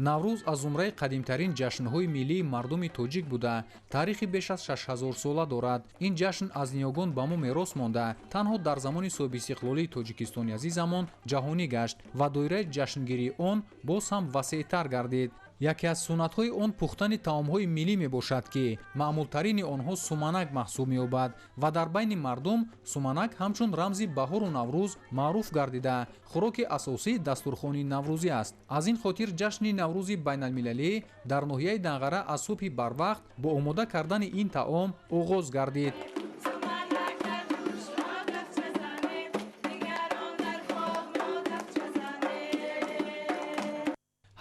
наврӯз аз зумраи қадимтарин ҷашнҳои миллии мардуми тоҷик буда, таърихи беш аз 6000 сола дорад. ин ҷашн аз ниёгон ба мо мерос монда, танҳо дар замони собистиқлолии Тоҷикистони азизамон ҷаҳонӣ гашт ва доираи ҷашнгирии он боз ҳам васеътар гардид. яке аз суннатҳои он пухтани таомҳои миллӣ мебошад, ки маъмултарини онҳо суманак маҳсуб меёбад ва дар байни мардум суманак ҳамчун рамзи баҳору наврӯз маъруф гардида, хӯроки асосии дастурхони наврӯзӣ аст. аз ин хотир ҷашни наврӯзи байналмилалӣ дар ноҳияи Данғара аз субҳи барвақт бо омода кардани ин таом оғоз гардид.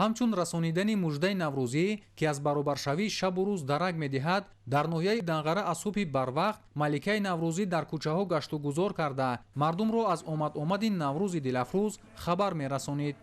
ҳамчун расонидани муждаи наврӯзӣ, ки аз баробаршавии шабу рӯз дарак медиҳад, дар ноҳияи Данғара аз субҳи барвақт маликаи наврӯзӣ дар кӯчаҳо гашту гузор карда, мардумро аз омади наврӯзи дилафрӯз хабар мерасонид.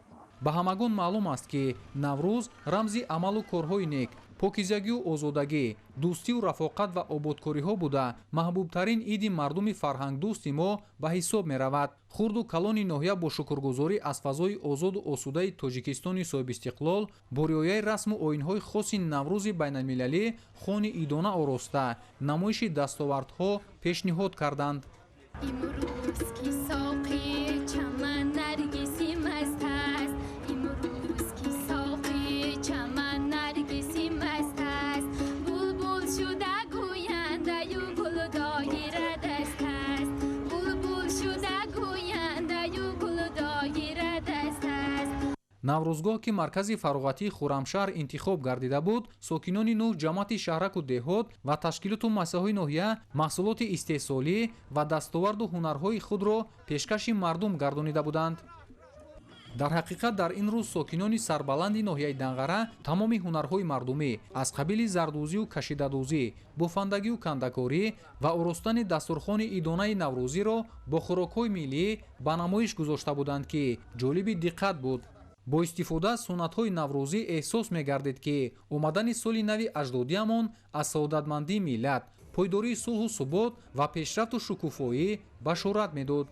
ба ҳамагон маълум аст, ки наврӯз рамзи амалу корҳои нек, покизагию озодагӣ, дӯстию рафоқат ва ободкориҳо буда, маҳбубтарин иди мардуми фарҳангдӯсти мо ба ҳисоб меравад. хурду калони ноҳия бо шукргузорӣ аз фазои озоду осудаи Тоҷикистони соҳибистиқлол бо риояи расму оинҳои хоси наврӯзи байналмилалӣ хони идона ороста, намоиши дастовардҳо пешниҳод карданд. наврӯзгоҳ ки маркази фароғатии хуррамшаҳр интихоб гардида буд, сокинони нӯҳ ҷамоати шаҳраку деҳот ва ташкилоту муассисаҳои ноҳия маҳсулоти истеҳсолӣ ва дастоварду ҳунарҳои худро пешкаши мардум гардонида буданд. дар ҳақиқат дар ин рӯз сокинони сарбаланди ноҳияи Данғара тамоми ҳунарҳои мардумӣ аз қабили зардӯзию кашидадӯзӣ, буфандагию кандакорӣ ва оростани дастурхони идонаи наврӯзиро бо хӯрокҳои миллӣ ба намоиш гузошта буданд, ки ҷолиби диққат буд. бо истифода аз суннатҳои наврӯзӣ эҳсос мегардед, ки омадани соли нави аҷдодиамон аз саодатмандии миллат, пойдории сулҳу субот ва пешрафту шукуфоӣ башорат медод.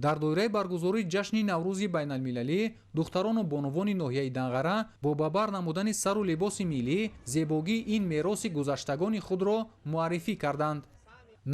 дар доираи баргузории ҷашни наврӯзи байналмилалӣ духтарону бонувони ноҳияи Данғара бо ба бар намудани сару либоси миллӣ зебогии ин мероси гузаштагони худро муаррифӣ карданд.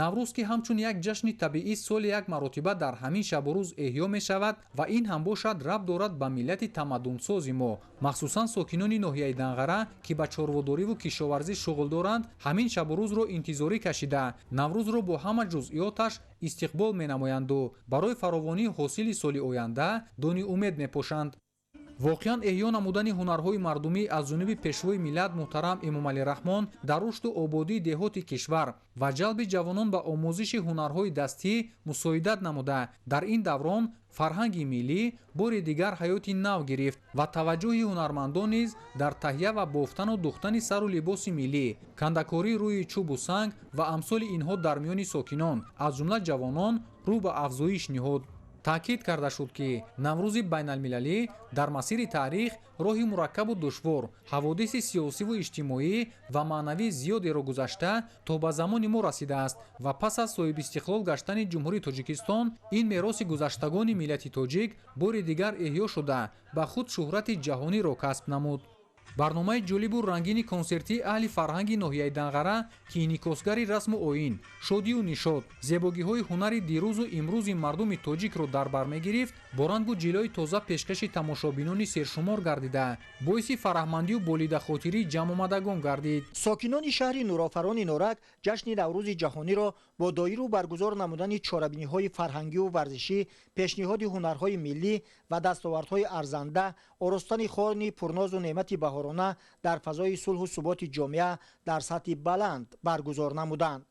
наврӯз ки ҳамчун як ҷашни табиӣ соли як маротиба дар ҳамин шабу рӯз эҳё мешавад ва ин ҳам бошад рабт дорад ба миллати тамаддунсози мо, махсусан сокинони ноҳияи Данғара ки ба чорводориву кишоварзӣ шуғл доранд, ҳамин шабу рӯзро интизорӣ кашида наврӯзро бо ҳама ҷузъиёташ истиқбол менамоянду барои фаровонии ҳосили соли оянда дони умед мепошанд. воқеан эҳё намудани ҳунарҳои мардумӣ аз ҷониби пешвои миллат муҳтарам Эмомалӣ Раҳмон дар рушду ободии деҳоти кишвар ва ҷалби ҷавонон ба омӯзиши ҳунарҳои дастӣ мусоидат намуда, дар ин даврон фарҳанги миллӣ бори дигар ҳаёти нав гирифт ва таваҷҷӯҳи ҳунармандон низ дар таҳия ва бофтану духтани сару либоси миллӣ, кандакории рӯи чӯбу санг ва амсоли инҳо дар миёни сокинон, аз ҷумла ҷавонон, рӯ ба афзоиш ниҳод. таъкид карда шуд, ки наврӯзи байналмилалӣ дар масири таърих роҳи мураккабу душвор, ҳаводиси сиёсиву иҷтимоӣ ва маънавии зиёдеро гузашта то ба замони мо расидааст ва пас аз соҳибистиқлол гаштани ҷумҳурии Тоҷикистон ин мероси гузаштагони миллати тоҷик бори дигар эҳё шуда ба худ шӯҳрати ҷаҳониро касб намуд. барномаи ҷолибу рангини консертии аҳли фарҳанги ноҳияи Данғара ки инъикосгари расму оин, шодию нишод, зебогиҳои ҳунари дирӯзу имрӯзи мардуми тоҷикро дар бар мегирифт, бо рангу ҷилои тоза пешкаши тамошобинони сершумор гардида боиси фараҳмандию болидахотирии ҷамъомадагон гардид. сокинони шаҳри нурофарони Норак ҷашни наврӯзи ҷаҳониро бо доиру баргузор намудани чорабиниҳои фарҳангиву варзишӣ, пешниҳоди ҳунарҳои миллӣ ва дастовардҳои арзанда, оростани хони пурнозу неъмати баҳорона дар фазои сулҳу суботи ҷомеа дар сатҳи баланд баргузор намуданд.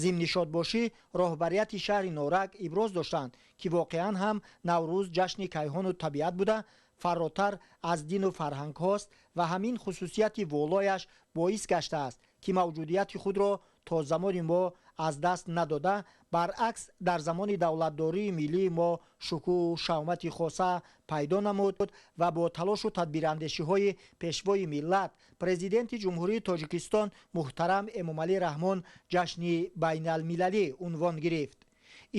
зимни шодбошӣ роҳбарияти шаҳри Норак иброз доштанд, ки воқеан ҳам наврӯз ҷашни кайҳону табиат буда, фарротар аз дину фарҳангҳост ва ҳамин хусусияти волояш боис гаштааст, ки мавҷудияти худро то замони мо аз даст надода, баръакс дар замони давлатдории миллии мо шукӯҳу шавмати хоса пайдо намуд ва бо талошу тадбирандешиҳои пешвои миллат президенти ҷумҳурии Тоҷикистон муҳтарам Эмомалӣ Раҳмон ҷашни байналмилалӣ унвон гирифт.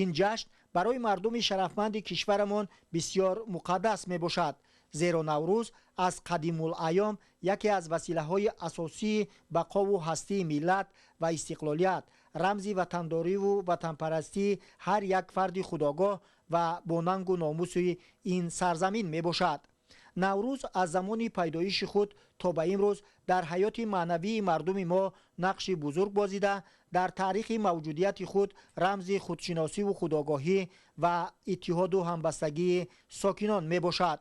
ин ҷашн барои мардуми шарафманди кишварамон бисьёр муқаддас мебошад, зеро наврӯз аз қадимулайём яке аз василаҳои асосии бақову ҳастии миллат ва истиқлолият, рамзи ватандориву ватанпарастии ҳар як фарди худогоҳ ва бо нангу номуси ин сарзамин мебошад. наврӯз аз замони пайдоиши худ то ба имрӯз дар ҳаёти маънавии мардуми мо нақши бузург бозида, дар таърихи мавҷудияти худ рамзи худшиносиву худогоҳӣ ва иттиҳоду ҳамбастагии сокинон мебошад.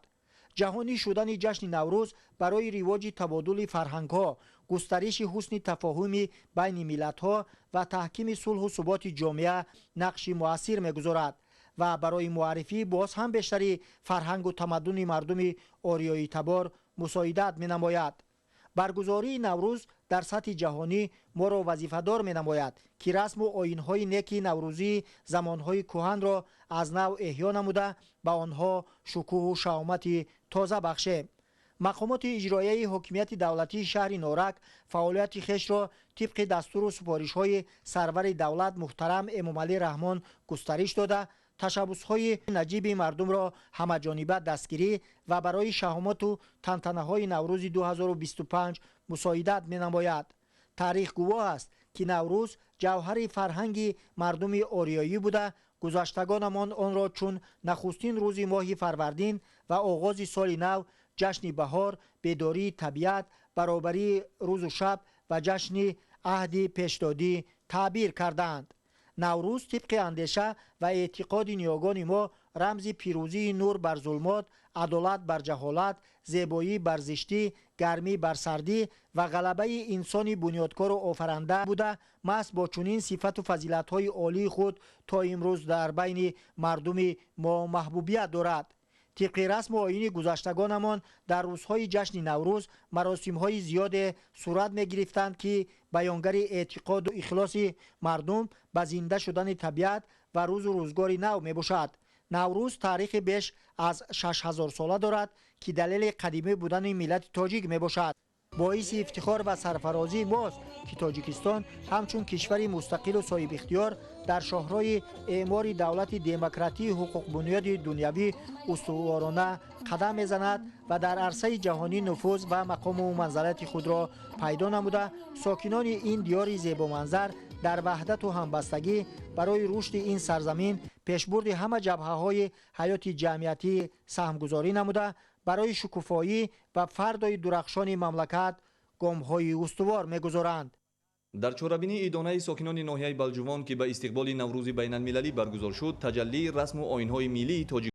ҷаҳонӣ шудани ҷашни наврӯз барои ривоҷи табодули фарҳангҳо, густариши ҳусни тафоҳуми байни миллатҳо ва таҳкими сулҳу суботи ҷомеа нақши муассир мегузорад ва барои муаррифӣ боз ҳам бештари фарҳангу тамаддуни мардуми ориёитабор мусоидат менамояд. баргузории наврӯз дар сатҳи ҷаҳонӣ моро вазифадор менамояд, ки расму оинҳои неки наврӯзии замонҳои кӯҳанро аз нав эҳё намуда ба онҳо шукӯҳу шаомати тоза бахшем. мақомоти иҷроияи ҳокимияти давлатии шаҳри Норак фаъолияти хешро тибқи дастуру супоришҳои сарвари давлат муҳтарам Эмомалӣ Раҳмон густариш дода, ташаббусҳои наҷиби мардумро ҳамаҷониба дастгирӣ ва барои шаҳомату тантанаҳои наврӯзи 2025 мусоидат менамояд. таърих гувоҳ аст, ки наврӯз ҷавҳари фарҳанги мардуми ориёӣ буда, гузаштагонамон онро чун нахустин рӯзи моҳи фарвардин ва оғози соли нав, ҷашни баҳор, бедории табиат, баробарии рӯзу шаб ва ҷашни аҳди пешдодӣ таъбир карданд. наврӯз тибқи андеша ва эътиқоди ниёгони мо рамзи пирӯзии нур бар зулмот, адолат бар ҷаҳолат, зебоӣ бар зиштӣ, гармӣ бар сардӣ ва ғалабаи инсони бунёдкору офаранда буда, маҳз бо чунин сифату фазилатҳои олии худ то имрӯз дар байни мардуми мо маҳбубият дорад. طبق رسم و آیین گذشتگانمان در روزهای جشن نوروز مراسم‌های زیاد صورت می‌گرفتند که بیانگر اعتقاد و اخلاص مردم به زنده شدن طبیعت و روز و روزگار نو میباشد. نوروز تاریخ بیش از 6000 ساله دارد که دلیل قدیمی بودن ملت تاجیک میباشد. باعث افتخار و سرفرازی ماست که تاجیکستان همچون کشوری مستقل و صاحب اختیار در شاهراه اعمار دولت دموکراتی حقوق بنیاد دنیوی استوارانه قدم میزند و در عرصه جهانی نفوذ و مقام و منزلت خود را پیدا نموده، ساکنان این دیار زیبا منظر در وحدت و همبستگی برای رشد این سرزمین پیشبرد همه جبهه‌های حیات جمعیتی سهمگذاری نموده، برای شکوفایی و فردای درخشان مملکت گام‌های استوار می‌گذارند. در چورابینی ادانه ساکنان ناحیه بلجوان که به استقبال نوروز بین المللی برگزار شد، تجلی رسم و آیین‌های ملی تاجیک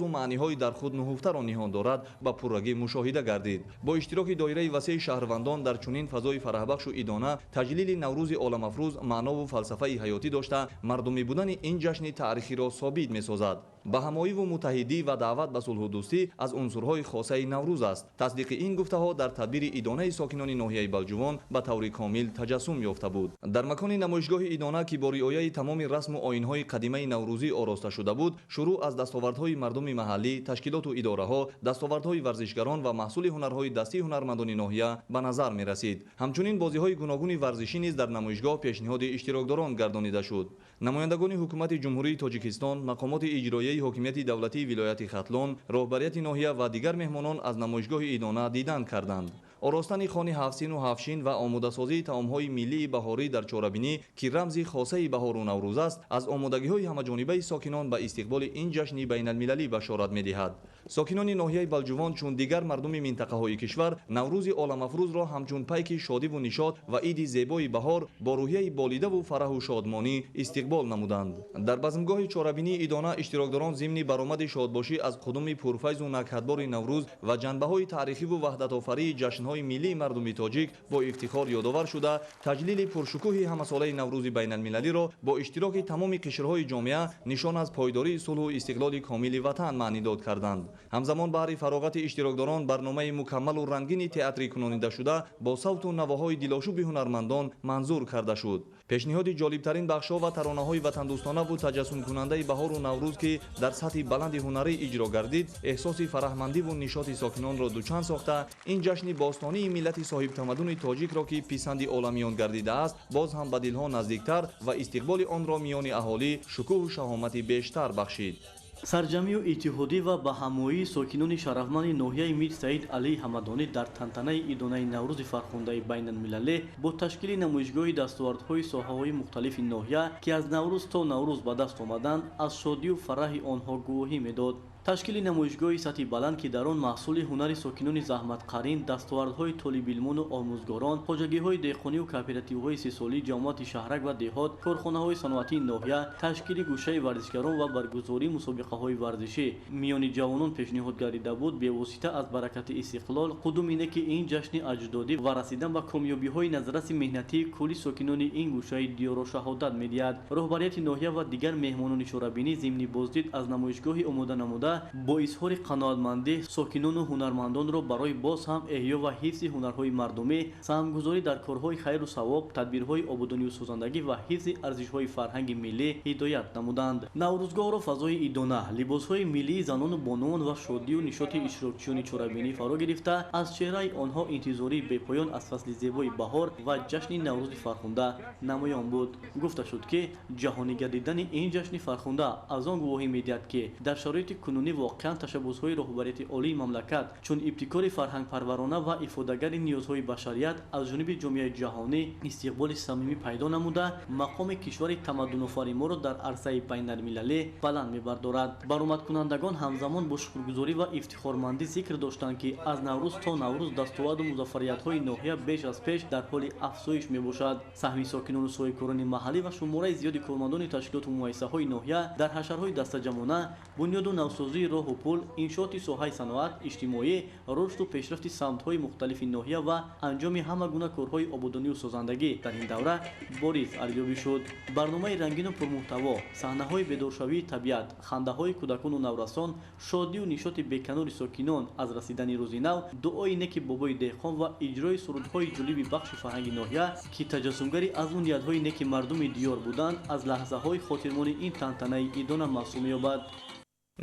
و معنی‌های در خود نهفته را نهان دارد با پررنگی مشاهده گردید. با اشتراک دایره وسیع شهروندان در چنین فضای فرحبخش و ادانه، تجلیل نوروز عالم افروز معنا و فلسفه حیاتی داشته، مردمی بودن این جشن تاریخی را ثابت می‌سازد. با همایی و متحدی و دعوت به صلح و دوستی از عنصرهای خاصه نوروز است. تصدیق این گفته‌ها در تدبیر ادانه ساکنان ناحیه بلجوان به طور کامل تجسم یافته بود. در مکان نمایشگاه ادانه که با رعایت تمام رسم و آیین‌های قدیمی نوروزی آراسته شده بود، شروع از دستاوردهای مردم محلی، تشکیلات و اداره‌ها، دستاوردهای ورزشگران و محصول هنرهای دستی هنرمندان ناحیه به نظر می‌رسید. همچنین بازی‌های گوناگون ورزشی نیز در نمایشگاه پیشنهاد اشتراکداران گردانیده شد. نمایندگان حکومت جمهوری تاجیکستان، مقامات اجرایی حاکمیت دولتی ولایت ختلون، راهبریت ناحیه و دیگر مهمانان از نمایشگاه ادانه دیدن کردند. آراستن خانه هفسین و هفشین و آماده سازی طعام‌های ملی بهاری در چورابینی که رمز خاصه بهار و نوروز است، از آمادگی‌های همه‌جانبه ساکنان به استقبال این جشن بین المللی بشارت می‌دهد. ساکنان ناحیه بلجوان چون دیگر مردم منطقه‌های کشور، نوروز عالم افروز را همچون پیک شادی و نشاط و عید زیبای بهار با روحیه بالیده و فرح و شادمانی استقبال نمودند. در بزمگاه چورابینی ادانه اشتراکداران ضمن برآمد شادباشی از قدم پرفیض و نکهتبار نوروز و جنبه‌های تاریخی و وحدت آفرین جشن‌های ملی مردم تاجیک با افتخار یادآور شده، تجلیل پرشکوه همساله نوروز بین المللی را با اشتراک تمام قشرهای جامعه نشان از پایداری صلح و استقلال کامل وطن معنی داد کردند. همزمان بهر فراغت اشتراکداران برنامه مکمل و رنگین تئاتری کنانیده شده با صوت و نواهای دلاشوب هنرمندان منظور کرده شد. پیشنهاد جالبترین بخش‌ها و ترانه‌های وطن‌دوستانه و تجسم کننده بهار و نوروز که در سطح بلند هنری اجرا گردید، احساس فرحمندی و نشاط ساکنان را دوچند ساخته، این جشن باستانی ملت صاحب تمدن تاجیک را که پسند عالمیان گردیده است، باز هم به دلها نزدیکتر و استقبال آن را میان اهالی شکوه و شهامت بیشتر بخشید. سرجمی و اتحادی و به همایی ساکنان شرفمند ناحیه میر سعید علی حمدانی در تنتنه ادانه نوروز فرخنده بین المللی با تشکیل نمایشگاه دستاوردهای ساحه‌های مختلف ناحیه که از نوروز تا نوروز به دست آمدند، از شادی و فرح آنها گواهی میداد. تشکیل نمایشگاه سطح بلند که در آن محصول هنر ساکنان زحمت‌قرین، دستاوردهای طالب علمان و آموزگاران، خواجگی‌های دهقانی و کوپراتیوهای سی سالی جماعت شهرک و دهات، کارخانه‌های صنعتی ناحیه، تشکیل گوشه ورزشگران و برگزاری مسابقه‌های ورزشی میان جوانان پیشنهاد گردیده بود. به واسطه از برکت استقلال قدم اینه که این جشن اجدادی و رسیدن به کامیابی‌های نظرس مهنتی کلی ساکنان این گوشه دیار را شهادت می‌دهد. رهبریت ناحیه و دیگر مهمانان چورابینی ضمن بازدید از نمایشگاه آماده نموده با اظهار قناعتمندی ساکنان و هنرمندان را برای باز هم احیا و حفظ هنرهای مردمی، سهمگذاری در کارهای خیر و ثواب، تدبیرهای آبادانی و سازندگی و حفظ ارزش‌های فرهنگ ملی هدایت نمودند. نوروزگاه را فضای ادانه، لباسهای ملی زنان و بانوان و شادی و نشاط اشتراکچیان چورابینی فرا گرفته، از چهره آنها انتظاری بی‌پایان از فصل زیبای بهار و جشن نوروز فرخنده نمایان بود. گفته شد که جهانی گردیدن این جشن فرخنده از آن گواهی می‌دهد که در شرایط کنونی сокинони воқеан ташаббусҳои роҳбарияти олии мамлакат чун ибтикори фарҳангпарварона ва ифодагари ниёзҳои башарият аз ҷониби ҷомеаи ҷаҳонӣ истиқболи самимӣ пайдо намуда мақоми кишвари тамаддунофари моро дар арсаи байналмилалӣ баланд мебардорад. Баромадкунандагон ҳамзамон бо шукргузорӣ ва ифтихормандӣ зикр доштанд ки аз наврӯз то наврӯз дастоварду музаффариятҳои ноҳия беш аз пеш дар ҳоли афзоиш мебошад. Саҳми сокинону соҳибкорони маҳаллӣ ва шумораи зиёди кормандони ташкилоту муассисаҳои ноҳия дар ҳашарҳои дастаҷамона, бунёду навсозии роҳу пул, иншооти соҳаи саноат, иҷтимоӣ, рушду пешрафти самтҳои мухталифи ноҳия ва анҷоми ҳама гуна корҳои ободонию созандагӣ дар ин давра бориз арзёбӣ шуд. Барномаи рангину пурмуҳтаво, саҳнаҳои бедоршавии табиат, хандаҳои кӯдакону наврасон, шодию нишоти беканори сокинон аз расидани рӯзи нав, дуои неки бобои деҳқон ва иҷрои сурудҳои ҷолиби бахши фарҳанги ноҳия ки таҷассумгари азму ниятҳои неки мардуми диёр буданд, аз лаҳзаҳои хотирмони ин тантанаи идона маҳсуб меёбад.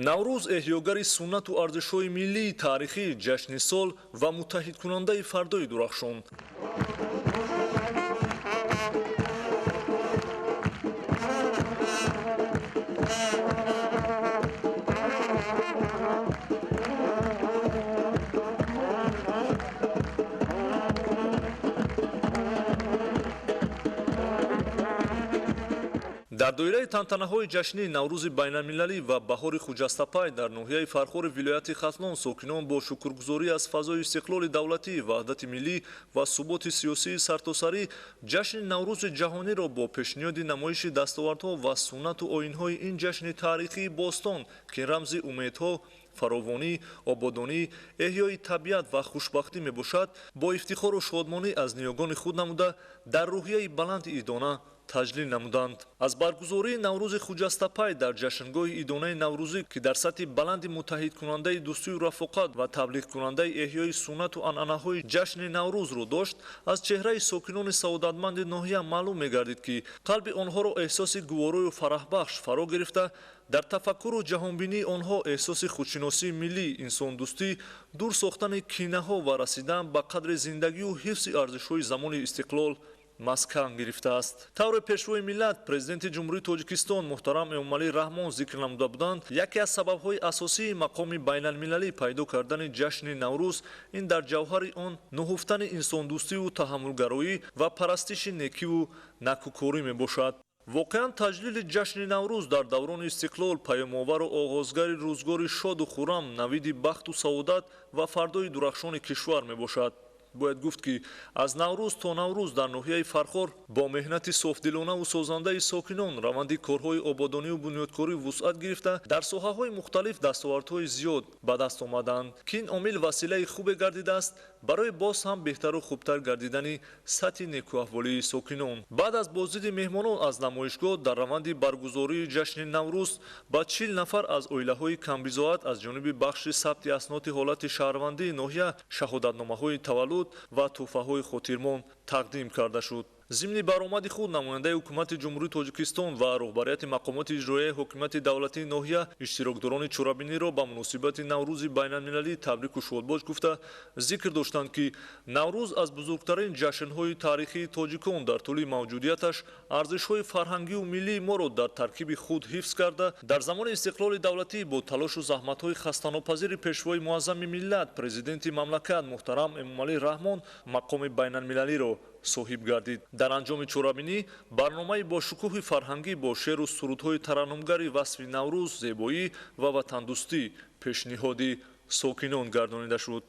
наврӯз эҳёгари суннату арзишҳои миллии таърихӣ, ҷашни сол ва муттаҳидкунандаи фардои дурахшон. дар доираи тантанаҳои ҷашнии наврӯзи байналмилалӣ ва баҳори хуҷастапай дар ноҳияи фархори вилояти хатлон сокинон бо шукргузорӣ аз фазои истиқлоли давлатӣ, ваҳдати миллӣ ва суботи сиёсии сартосарӣ ҷашни наврӯзи ҷаҳониро бо пешниҳоди намоиши дастовардҳо ва суннату оинҳои ин ҷашни таърихии бостон ки рамзи умедҳо, фаровонӣ, ободонӣ, эҳёи табиат ва хушбахтӣ мебошад, бо ифтихору шодмонӣ аз ниёгони худ намуда дар рӯҳияи баланди идона таҷлил намуданд. аз баргузории наврӯзи хуҷастапай дар ҷашнгоҳи идонаи наврӯзӣ ки дар сатҳи баланди муттаҳидкунандаи дӯстию рафоқат ва таблиғкунандаи эҳёи суннату анъанаҳои ҷашни наврӯзро дошт, аз чеҳраи сокинони саодатманди ноҳия маълум мегардид ки қалби онҳоро эҳсоси гуворою фараҳбахш фаро гирифта, дар тафаккуру ҷаҳонбинии онҳо эҳсоси худшиносии миллӣ, инсондӯстӣ, дур сохтани кинаҳо ва расидан ба қадри зиндагию ҳифзи арзишҳои замони истиқлол маскан гирифтааст. тавре пешвои миллат президенти ҷумҳурии тоҷикистон муҳтарам эмомалӣ раҳмон зикр намуда буданд, яке аз сабабҳои асосии мақоми байналмилалӣ пайдо кардани ҷашни наврӯз ин дар ҷавҳари он нуҳуфтани инсондӯстиву таҳаммулгароӣ ва парастиши некиву накӯкорӣ мебошад. воқеан таҷлили ҷашни наврӯз дар даврони истиқлол паёмовару оғозгари рӯзгори шоду хуррам, навиди бахту саодат ва фардои дурахшони кишвар мебошад. бояд гуфт ки аз наврӯз то наврӯз дар ноҳияи фархор бо меҳнати софдилонаву созандаи сокинон раванди корҳои ободонию бунёдкорӣ вусъат гирифта, дар соҳаҳои мухталиф дастовардҳои зиёд ба даст омаданд ки ин омил василаи хубе гардидааст барои боз ҳам беҳтару хубтар гардидани сатҳи некуаҳволии сокинон. баъд аз боздиди меҳмонон аз намоишгоҳ дар раванди баргузории ҷашни наврӯз ба 40 нафар аз оилаҳои камбизоат аз ҷониби бахши сабти асноти ҳолати шаҳрвандии ноҳия шаҳодатномаҳои таваллуд ва тӯҳфаҳои хотирмон тақдим карда шуд. зимни баромади худ намояндаи ҳукумати ҷумҳурии тоҷикистон ва роҳбарияти мақомоти иҷроияи ҳокимияти давлатии ноҳия иштирокдорони чорабиниро ба муносибати наврӯзи байналмилалӣ табрику шодбош гуфта зикр доштанд ки наврӯз аз бузургтарин ҷашнҳои таърихии тоҷикон дар тӯли мавҷудияташ арзишҳои фарҳангию миллии моро дар таркиби худ ҳифз карда, дар замони истиқлоли давлатӣ бо талошу заҳматҳои хастанопазири пешвои муаззами миллат президенти мамлакат муҳтарам эмомалӣ раҳмон мақоми байналмилалиро соҳиб гардид. дар анҷоми чорабинӣ барномаи бошукӯҳи фарҳангӣ бо шеру сурудҳои тараннумгари васфи наврӯз, зебоӣ ва ватандӯстӣ пешниҳоди сокинон гардонида шуд.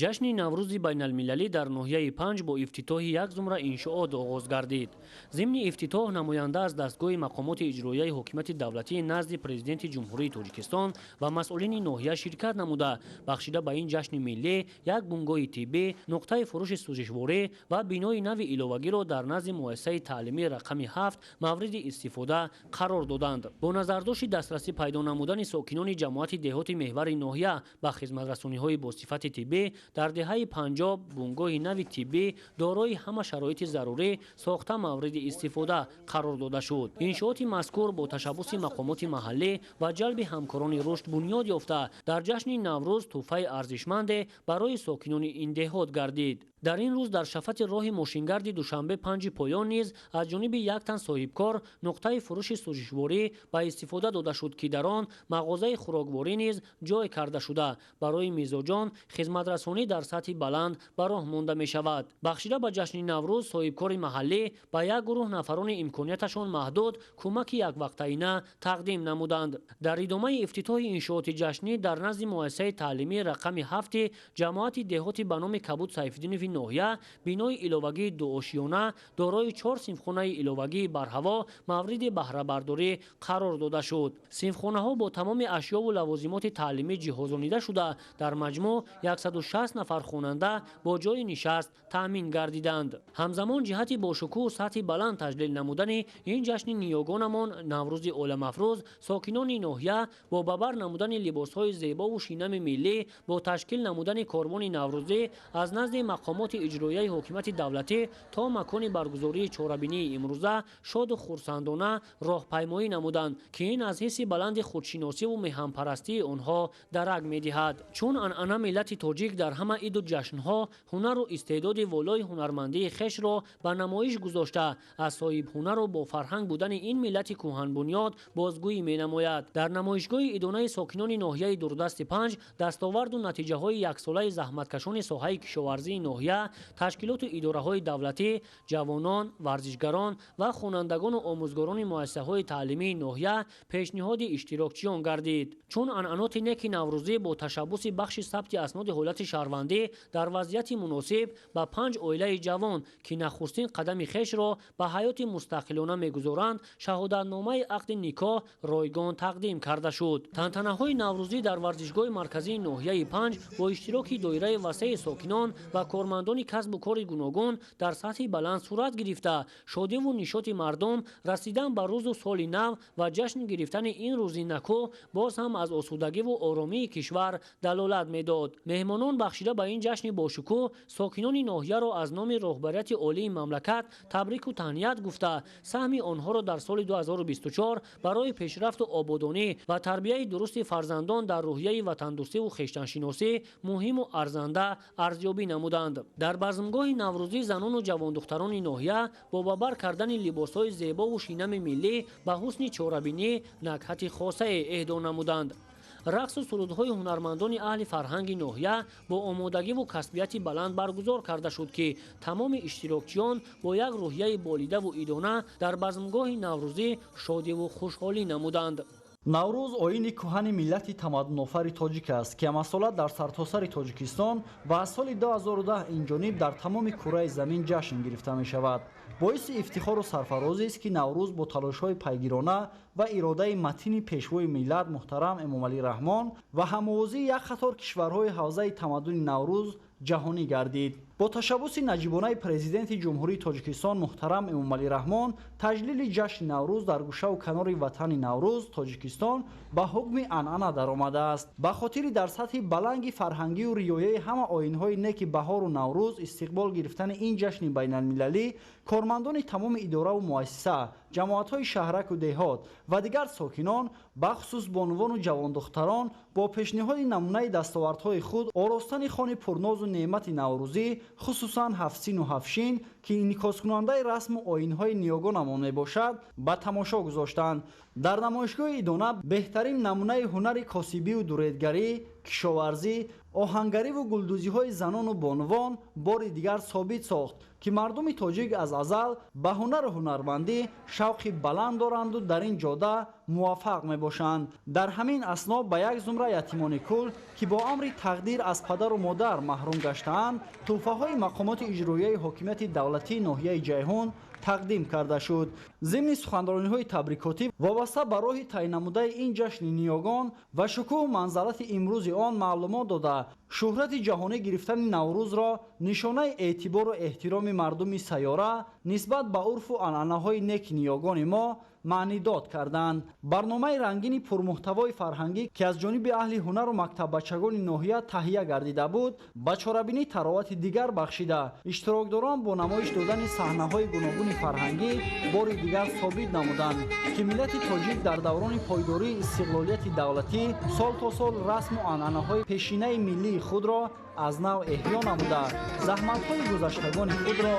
ҷашни наврӯзи байналмилалӣ дар ноҳияи панҷ бо ифтитоҳи як зумра иншоот оғоз гардид. зимни ифтитоҳ намоянда аз дастгоҳи мақомоти иҷроияи ҳокимияти давлатӣ назди президенти ҷумҳурии тоҷикистон ва масъулини ноҳия ширкат намуда бахшида ба ин ҷашни миллӣ як бунгоҳи тиббӣ, нуқтаи фурӯши сӯзишворӣ ва бинои нави иловагиро дар назди муассисаи таълимии рақами 7 мавриди истифода қарор доданд. бо назардошти дастрасӣ пайдо намудани сокинони ҷамоати деҳоти меҳвари ноҳия ба хизматрасониҳои босифати тиббӣ дар деҳаи 50 бунгоҳи нави тиббӣ дорои ҳама шароити зарурӣ сохта мавриди истифода қарор дода шуд. иншооти мазкур бо ташаббуси мақомоти маҳаллӣ ва ҷалби ҳамкорони рушд бунёд ёфта дар ҷашни наврӯз тӯҳфаи арзишманде барои сокинони ин деҳот гардид. дар ин рӯз дар шафати роҳи мошингарди душанбе 5 поён низ аз ҷониби як тан соҳибкор нуқтаи фурӯши сӯзишворӣ ба истифода дода шуд ки дар он мағозаи хӯрокворӣ низ ҷой карда шуда барои мизоҷон хизматрасонӣ дар сатҳи баланд ба роҳ монда мешавад. бахшида ба ҷашни наврӯз соҳибкори маҳаллӣ ба як гурӯҳ нафарони имконияташон маҳдуд кӯмаки яквақтаина тақдим намуданд. дар идомаи ифтитоҳи иншооти ҷашнӣ дар назди муассисаи таълимии рақами 7 ҷамоати деҳоти ба номи Кабуд Сайфиддинови ноҳия бинои иловагии дуошиёна дорои 4 синфхонаи иловагии барҳаво мавриди баҳрабардорӣ қарор дода шуд. синфхонаҳо бо тамоми ашёву лавозимоти таълимӣ ҷиҳозонида шуда дар маҷмӯъ 160 нафар хонанда бо ҷои нишаст таъмин гардиданд. ҳамзамон ҷиҳати бошукӯҳ сатҳи баланд таҷлил намудани ин ҷашни ниёгонамон Наврӯзи оламафрӯз сокинони ноҳия бо бабар намудани либосҳои зебову шинами миллӣ бо ташкил намудани корбони наврӯзӣ аз назди мақомоти иҷроияи ҳокимияти давлатӣ то макони баргузории чорабинии имрӯза шоду хурсандона роҳпаймоӣ намуданд ки ин аз ҳисси баланди худшиносиву меҳанпарастии онҳо дарак медиҳад. чун анъана миллати тоҷик дар ҳама иду ҷашнҳо ҳунару истеъдоди волои ҳунармандии хешро ба намоиш гузошта аз соҳибҳунару бо фарҳанг будани ин миллати кӯҳанбунёд бозгӯӣ менамояд. дар намоишгоҳи идонаи сокинони ноҳияи Дурдасти 5 дастоварду натиҷаҳои яксолаи заҳматкашони соҳаи кишоварзии ноҳия, ташкилоту идораҳои давлатӣ, ҷавонон, варзишгарон ва хонандагону омӯзгорони муассисаҳои таълимии ноҳия пешниҳоди иштирокчиён гардид. чун анъаноти неки наврӯзӣ бо ташаббуси бахши сабти асноди ҳолати шаҳрвандӣ дар вазъияти муносиб ба 5 оилаи ҷавон ки нахустин қадами хешро ба ҳаёти мустақилона мегузоранд шаҳодатномаи ақди никоҳ ройгон тақдим карда шуд. тантанаҳои наврӯзӣ дар варзишгоҳи марказии ноҳияи 5 бо иштироки доираи васеи сокинон ва кормандони касбу кори гуногун дар сатҳи баланд сурат гирифта шодиву нишоти мардум расидан ба рӯзу соли нав ва ҷашн гирифтани ин рӯзи накӯҳ боз ҳам аз осудагиву оромии кишвар далолат медод. меҳмонон бахшида ба ин ҷашни бошукӯҳ сокинони ноҳияро аз номи роҳбарияти олии мамлакат табрику таҳният гуфта саҳми онҳоро дар соли 2024 барои пешрафту ободонӣ ва тарбияи дурусти фарзандон дар рӯҳияи ватандӯстиву хештаншиносӣ муҳиму арзанда арзёбӣ намуданд. дар базмгоҳи наврӯзӣ занону ҷавондухтарони ноҳия бо бабар кардани либосҳои зебову шинами миллӣ ба ҳусни чорабинӣ накҳати хосае эҳдо намуданд. рақсу сурудҳои ҳунармандони аҳли фарҳанги ноҳия бо омодагиву касбияти баланд баргузор карда шуд ки тамоми иштирокчиён бо як рӯҳияи болидаву идона дар базмгоҳи наврӯзӣ шодиву хушҳолӣ намуданд. наврӯз оини кӯҳани миллати тамаддунофари тоҷик аст ки амасола дар сартосари тоҷикистон ва аз соли 2010 инҷониб дар тамоми кураи замин ҷашн гирифта мешавад. боиси ифтихору сарфарозест ки наврӯз бо талошҳои пайгирона ва иродаи матини пешвои миллат муҳтарам Эмомалӣ Раҳмон ва ҳамовозии як қатор кишварҳои ҳавзаи тамаддуни Наврӯз ҷаҳонӣ гардид. бо ташаббуси наҷибонаи президенти ҷумҳурии Тоҷикистон муҳтарам Эмомалӣ Раҳмон таҷлили ҷашни Наврӯз дар гӯшаву канори ватани Наврӯз Тоҷикистон ба ҳукми анъана даромадааст. ба хотири дар сатҳи баланги фарҳангию риояи ҳама оинҳои неки баҳору Наврӯз истиқбол гирифтани ин ҷашни байналмилалӣ кормандони тамоми иdoраву муассиса, ҷамоатҳои шаҳраку деҳот ва дигар сокинон бахусус бонувону ҷавондухтарон бо пешниҳоди намунаи дастовардҳои худ оростани хони пурнозу неъмати наврӯзӣ хусусан ҳафсину ҳафшин ки инъикоскунандаи расму оинҳои ниёгонамон мебошад ба тамошо гузоштанд. дар намоишгоҳи идона беҳтарин намунаи ҳунари косибию дуредгарӣ, кишоварзӣ, оҳангариву гулдӯзиҳои занону бонувон бори дигар собит сохт ки мардуми тоҷик аз азал ба ҳунару ҳунармандӣ шавқи баланд доранду дар ин ҷода муваффақ мебошанд. дар ҳамин асно ба як зумра ятимони кул ки бо амри тақдир аз падару модар маҳрум гаштаанд тӯҳфаҳои мақомоти иҷроияи ҳокимияти давлатии ноҳияи ҷайҳун тақдим карда шуд. зимни суханрониҳои табрикотӣ вобаста ба роҳи тайин намудаи ин ҷашни ниёгон ва шукӯҳу манзарати имрӯзи он маълумот дода шӯҳрати ҷаҳонӣ гирифтани Наврӯзро нишонаи эътибору эҳтироми мардуми сайёра нисбат ба урфу анъанаҳои неки ниёгони мо маънидод карданд. барномаи рангини пурмуҳтавои фарҳангӣ ки аз ҷониби аҳли ҳунару мактаббачагони ноҳия таҳия гардида буд ба чорабинӣ таровати дигар бахшида иштирокдорон бо намоиш додани саҳнаҳои гуногуни фарҳангӣ бори дигар собит намуданд ки миллати тоҷик дар даврони пойдории истиқлолияти давлатӣ сол то сол расму анъанаҳои пешинаи миллии худро аз нав эҳё намуда заҳматҳои гузаштагони худро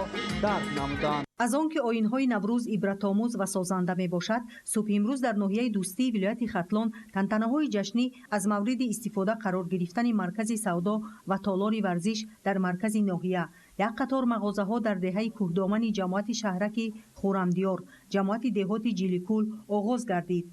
дарк намуданд. аз он ки оинҳои наврӯз ибратомӯз ва созанда мебошад, субҳи имрӯз дар ноҳияи дӯстии вилояти хатлон тантанаҳои ҷашнӣ аз мавриди истифода қарор гирифтани маркази савдо ва толори варзиш дар маркази ноҳия, як қатор мағозаҳо дар деҳаи кӯҳдомани ҷамоати шаҳраки хӯрамдиёр, ҷамоати деҳоти ҷиликул оғоз гардид.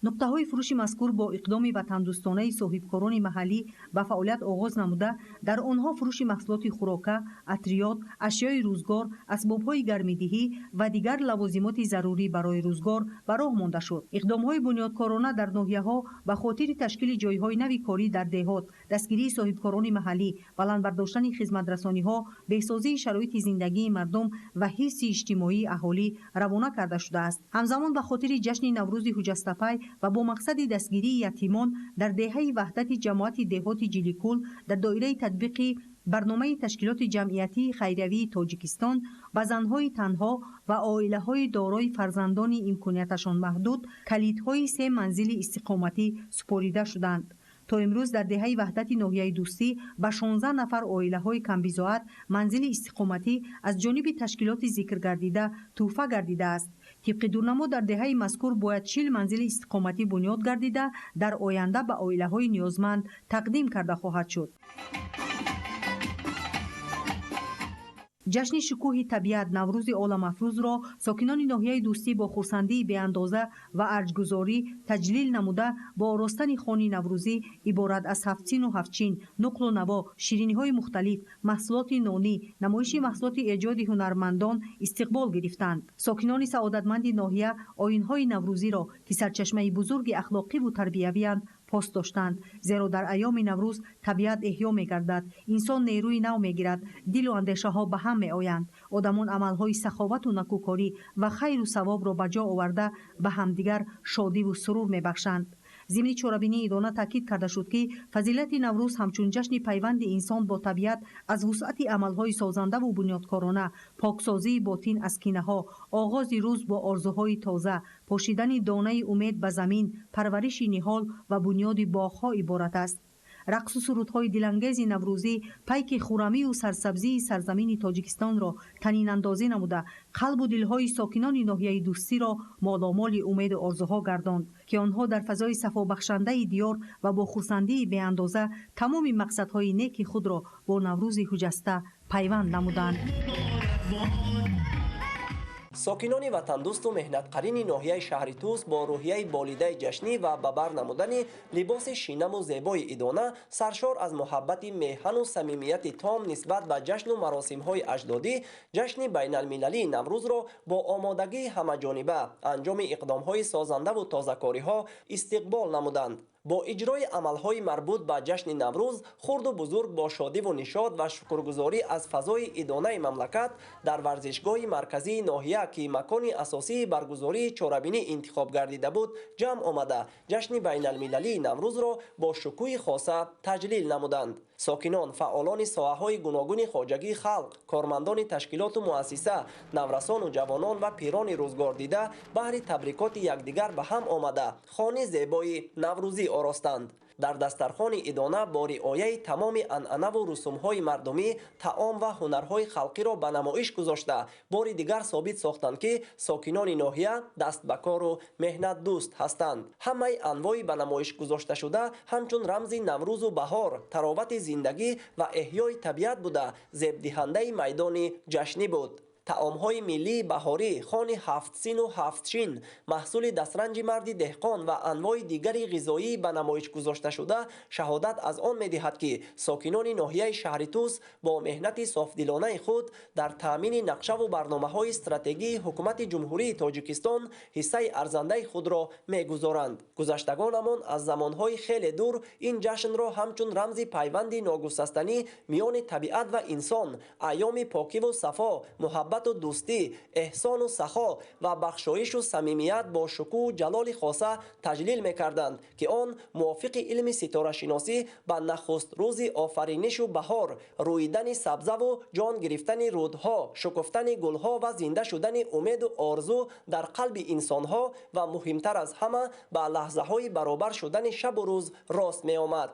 нуқтаҳои фурӯши мазкур бо иқдоми ватандӯстонаи соҳибкорони маҳаллӣ ба фаъолият оғоз намуда, дар онҳо фурӯши маҳсулоти хӯрока, атриёт, ашёи рӯзгор, асбобҳои гармидиҳӣ ва дигар лавозимоти зарурӣ барои рӯзгор ба роҳ монда шуд. иқдомҳои бунёдкорона дар ноҳияҳо ба хотири ташкили ҷойҳои нави корӣ дар деҳот, дастгирии соҳибкорони маҳаллӣ, баландбардоштани хизматрасониҳо, беҳсозии шароити зиндагии мардум ва ҳифзи иҷтимоии аҳолӣ равона карда шудааст. ҳамзамон ба хотири ҷашни наврӯзи ҳуҷастапай ва бо мақсади дастгирии ятимон дар деҳаи ваҳдати ҷамоати деҳоти ҷиликул дар доираи татбиқи барномаи ташкилоти ҷамъиятии хайриявии тоҷикистон ба занҳои танҳо ва оилаҳои дорои фарзандони имконияташон маҳдуд калидҳои 3 манзили истиқоматӣ супорида шуданд. то имрӯз дар деҳаи ваҳдати ноҳияи дӯстӣ ба 16 нафар оилаҳои камбизоат манзили истиқоматӣ аз ҷониби ташкилоти зикргардида тӯҳфа гардидааст. тибқи дурнамо дар деҳаи мазкур бояд 40 манзили истиқоматӣ бунёд гардида дар оянда ба оилаҳои ниёзманд тақдим карда хоҳад шуд. ҷашни шукӯҳи табиат наврӯзи оламафрӯзро сокинони ноҳияи дӯстӣ бо хурсандии беандоза ва арҷгузорӣ таҷлил намуда бо оростани хони наврӯзӣ иборат аз ҳафтсину ҳафтчин, нуқлу наво, шириниҳои мухталиф, маҳсулоти нонӣ, намоиши маҳсулоти эҷоди ҳунармандон истиқбол гирифтанд. сокинони саодатманди ноҳия оинҳои наврӯзиро ки сарчашмаи бузурги ахлоқиву тарбиявиянд пост доштанд, зеро дар айёми наврӯз табиат эҳё мегардад, инсон нерӯи нав мегирад, дилу андешаҳо ба ҳам меоянд, одамон амалҳои саховату накӯкорӣ ва хайру савобро ба ҷо оварда ба ҳамдигар шодиву сурур мебахшанд. зимни чорабинии идона таъкид карда шуд ки фазилати наврӯз ҳамчун ҷашни пайванди инсон бо табиат аз вусъати амалҳои созандаву бунёдкорона, поксозии ботин аз кинаҳо, оғози рӯз бо орзуҳои тоза, пошидани донаи умед ба замин, парвариши ниҳол ва бунёди боғҳо иборат аст. рақсу сурудҳои дилангези наврӯзӣ пайки хӯрамию сарсабзии сарзамини тоҷикистонро танинандозӣ намуда қалбу дилҳои сокинони ноҳияи дӯстиро моломоли умеду орзуҳо гардонд, ки онҳо дар фазои сафобахшандаи диёр ва бо хурсандии беандоза тамоми мақсадҳои неки худро бо наврӯзи ҳуҷаста пайванд намуданд. сокинони ватандӯсту меҳнатқарини ноҳияи шаҳри Тус бо рӯҳияи болидаи ҷашнӣ ва ба бар намудани либоси шинаму зебои идона саршор аз муҳаббати меҳану самимияти том нисбат ба ҷашну маросимҳои аҷдодӣ ҷашни байналмилалии наврӯзро бо омодагии ҳамаҷониба анҷоми иқдомҳои созандаву тозакориҳо истиқбол намуданд. бо иҷрои амалҳои марбут ба ҷашни наврӯз хурду бузург бо шодиву нишод ва шукргузорӣ аз фазои идонаи мамлакат дар варзишгоҳи марказии ноҳия ки макони асосии баргузории чорабинӣ интихоб гардида буд ҷамъ омада ҷашни байналмилалии наврӯзро бо шукӯҳи хоса таҷлил намуданд. сокинон, фаъолони соҳаҳои гуногуни хоҷагии халқ, кормандони ташкилоту муассиса, наврасону ҷавонон ва пирони рӯзгордида баҳри табрикоти якдигар ба ҳам омада хони зебои наврӯзӣ оростанд. дар дастархони идона бо риояи тамоми анъанаву русумҳои мардумӣ таом ва ҳунарҳои халқиро ба намоиш гузошта бори дигар собит сохтанд ки сокинони ноҳия даст ба кору меҳнатдӯст ҳастанд. ҳамаи анвои ба намоиш гузошташуда ҳамчун рамзи наврӯзу баҳор, таровати зиндагӣ ва эҳёи табиат буда зебдиҳандаи майдони ҷашнӣ буд. таомҳои миллии баҳорӣ, хони ҳафтсину ҳафтшин, маҳсули дастранҷи марди деҳқон ва анвои дигари ғизоӣ ба намоиш гузошта шуда шаҳодат аз он медиҳад ки сокинони ноҳияи шаҳри Тус бо меҳнати софдилонаи худ дар таъмини нақшаву барномаҳои стратегии ҳукумати ҷумҳурии Тоҷикистон ҳиссаи арзандаи худро мегузоранд. гузаштагонамон аз замонҳои хеле дур ин ҷашнро ҳамчун рамзи пайванди ногусастанӣ миёни табиат ва инсон, айёми покиву сафо, муҳаббат محبت و دوستی، احسان و سخا و بخشایش و صمیمیت با شکوه و جلال خاصه تجلیل می‌کردند که آن موافق علم ستاره شناسی به نخست روز آفرینش و بهار، رویدن سبزه و جان گرفتن رودها، شکفتن گلها و زنده شدن امید و آرزو در قلب انسانها و مهمتر از همه به لحظه های برابر شدن شب و روز راست می آمد.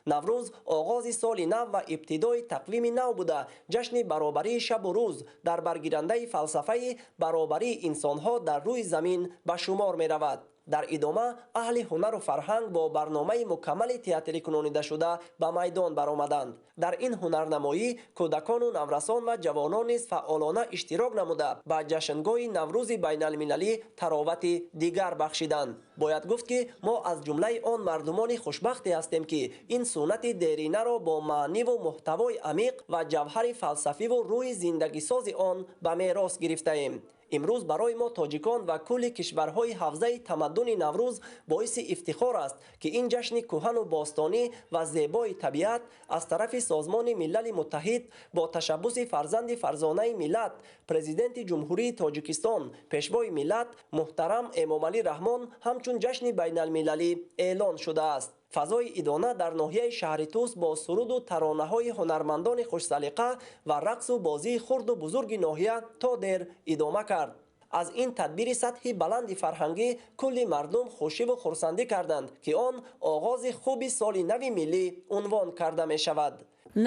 نوروز آغاز سال نو و ابتدای تقویم نو بوده. جشن برابری شب و روز در برگیرنده فلسفه برابری انسانها در روی زمین به شمار می رود. در ادامه اهل هنر و فرهنگ با برنامه مکمل تئاتری کنانیده شده به میدان برآمدند. در این هنرنمایی کودکان و نورسان و جوانان نیز فعالانه اشتراک نموده به جشنگاه نوروز بین المللی تراوت دیگر بخشیدند. باید گفت که ما از جمله آن مردمان خوشبختی هستیم که این سنت دیرینه را با معنی و محتوای عمیق و جوهر فلسفی و روی زندگی ساز آن به میراث گرفته ایم. امروز برای ما تاجیکان و کل کشورهای حوزه تمدن نوروز باعث افتخار است که این جشن کهن و باستانی و زیبای طبیعت از طرف سازمان ملل متحد با تشبث فرزند فرزانه ملت پرزیدنت جمهوری تاجیکستان پیشوای ملت محترم امامعلی رحمان همچون جشن بین المللی اعلان شده است. فضای ادانه در ناحیه شهر توس با سرود و ترانه‌های هنرمندان خوش سلیقه و رقص و بازی خرد و بزرگ ناحیه تا دیر ادامه کرد. از این تدبیر سطح بلند فرهنگی کلی مردم خوشی و خرسندی کردند که آن آغاز خوب سال نو ملی عنوان کرده می شود.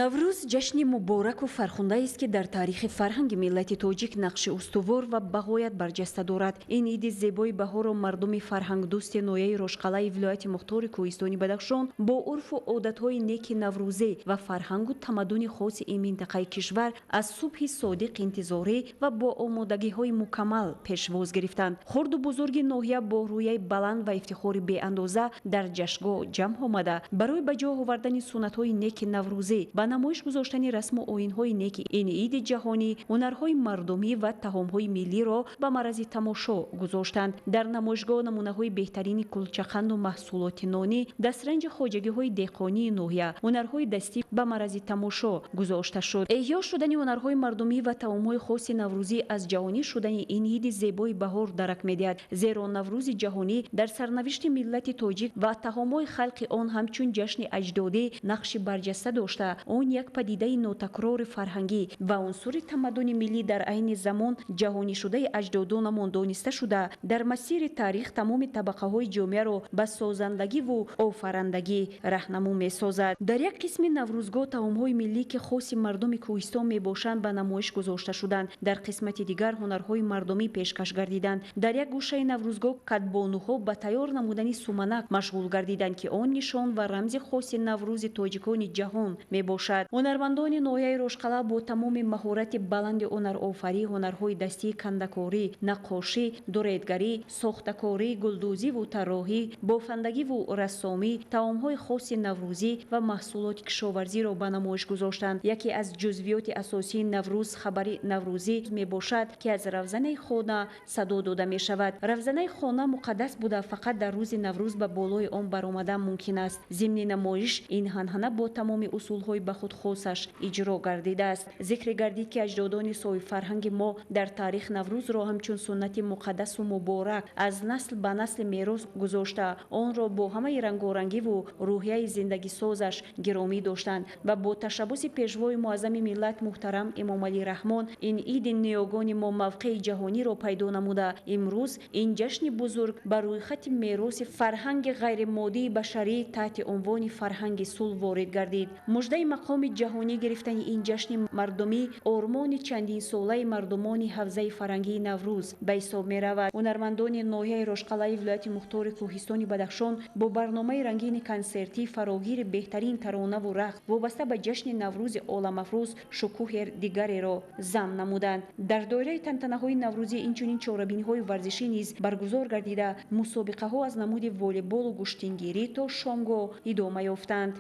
наврӯз ҷашни мубораку фархундае است که در تاریخ فرهنگ ملت تاجیک نقش استوار و بغایت برجسته دارد. این عید زیبای بهار و مردم فرهنگ دوست نویه روشقلای ولایت مختار کوهستانی بدخشان با عرف و عادت‌های نیک نوروزی و فرهنگ و تمدن خاص این منطقه کشور از صبح صادق انتظاری و با آمادگی‌های مکمل پیشواز گرفتند. خرد و بزرگ ناحیه با رویه بلند و افتخار بی اندازه در جشنگاه جمع آمده برای به جا آوردن سنت‌های نیک نوروزی با نمایش گذاشتن رسم و آیین‌های نیک این عید جهانی هنرهای مردمی و طعام‌های ملی را به معرض تماشا گذاشتند. در نمایشگاه نمونه‌های بهترین کلچه‌خند و محصولات نانی، دسترنج خواجگی‌های دهقانی ناحیه، هنرهای دستی به معرض تماشا گذاشته شد. احیا شدن هنرهای مردمی و طعام‌های خاص نوروزی از جهانی شدن این عید زیبای بهار درک می‌دهد، زیرا نوروز جهانی در سرنوشت ملت تاجیک و طعام‌های خلق آن همچون جشن اجدادی نقش برجسته داشته. آن یک پدیده نوتکرار فرهنگی و عنصر تمدن ملی در عین زمان جهانی شده اجدادانمان دانسته شده در مسیر تاریخ تمام طبقه‌های جامعه را به سازندگی و آفرندگی راهنما می‌سازد. در یک قسم نوروزگاه طعام‌های ملی که خاص مردم کوهستان میباشند به نمایش گذاشته شدند. در قسمت دیگر هنرهای مردمی پیشکش گردیدند. در یک گوشه نوروزگاه کدبانوها به تیار نمودن سومنک مشغول گردیدند که آن نشان و رمز خاص نوروز تاجیکان جهان میباشد. هنرمندان ناحیه روشقلا با تمام مهارت بلند هنرآفری، هنرهای دستی، کندکاری، نقاشی، دوریدگری، ساختکاری، گلدوزی و طراحی، بافندگی و رسامی، طعام‌های خاص نوروزی و محصولات کشاورزی را به نمایش گذاشتند. یکی از جزئیات اساسی نوروز خبری نوروزی میباشد که از روزنه خانه صدا داده می شود. روزنه خانه مقدس بوده، فقط در روز نوروز به بالای آن برآمدن ممکن است. ضمن نمایش این هنهنه با تمام اصول‌های به خود خاصش اجرا گردیده است. ذکر گردید که اجدادان صاحب فرهنگ ما در تاریخ نوروز را همچون سنت مقدس و مبارک از نسل به نسل میراث گذاشته آن را با همه رنگارنگی و روحیه زندگی سازش گرامی داشتند و با تشبث پیشوای معظم ملت محترم امامعلی رحمان این عید نیاگان ما موقع جهانی را پیدا نموده. امروز این جشن بزرگ بر روی خط میراث فرهنگ غیر مادی بشری تحت عنوان فرهنگ صلح وارد گردید. مژده مقام جهانی گرفتن این جشن مردمی آرمان چندین ساله مردمان حوزه فرهنگی نوروز به حساب می رود. هنرمندان ناحیه روشقلای ولایت مختار کوهستانی بدخشان با برنامه رنگین کنسرتی فراگیر بهترین ترانه و رقص وابسته به جشن نوروز عالم افروز شکوه دیگری را ضم نمودند. در دایره تنتنه‌های نوروزی اینچنین چاره‌بینی‌های ورزشی نیز برگزار گردیده مسابقه‌ها از نمود والیبال و گشتینگیری تا شامگاه ادامه یافتند.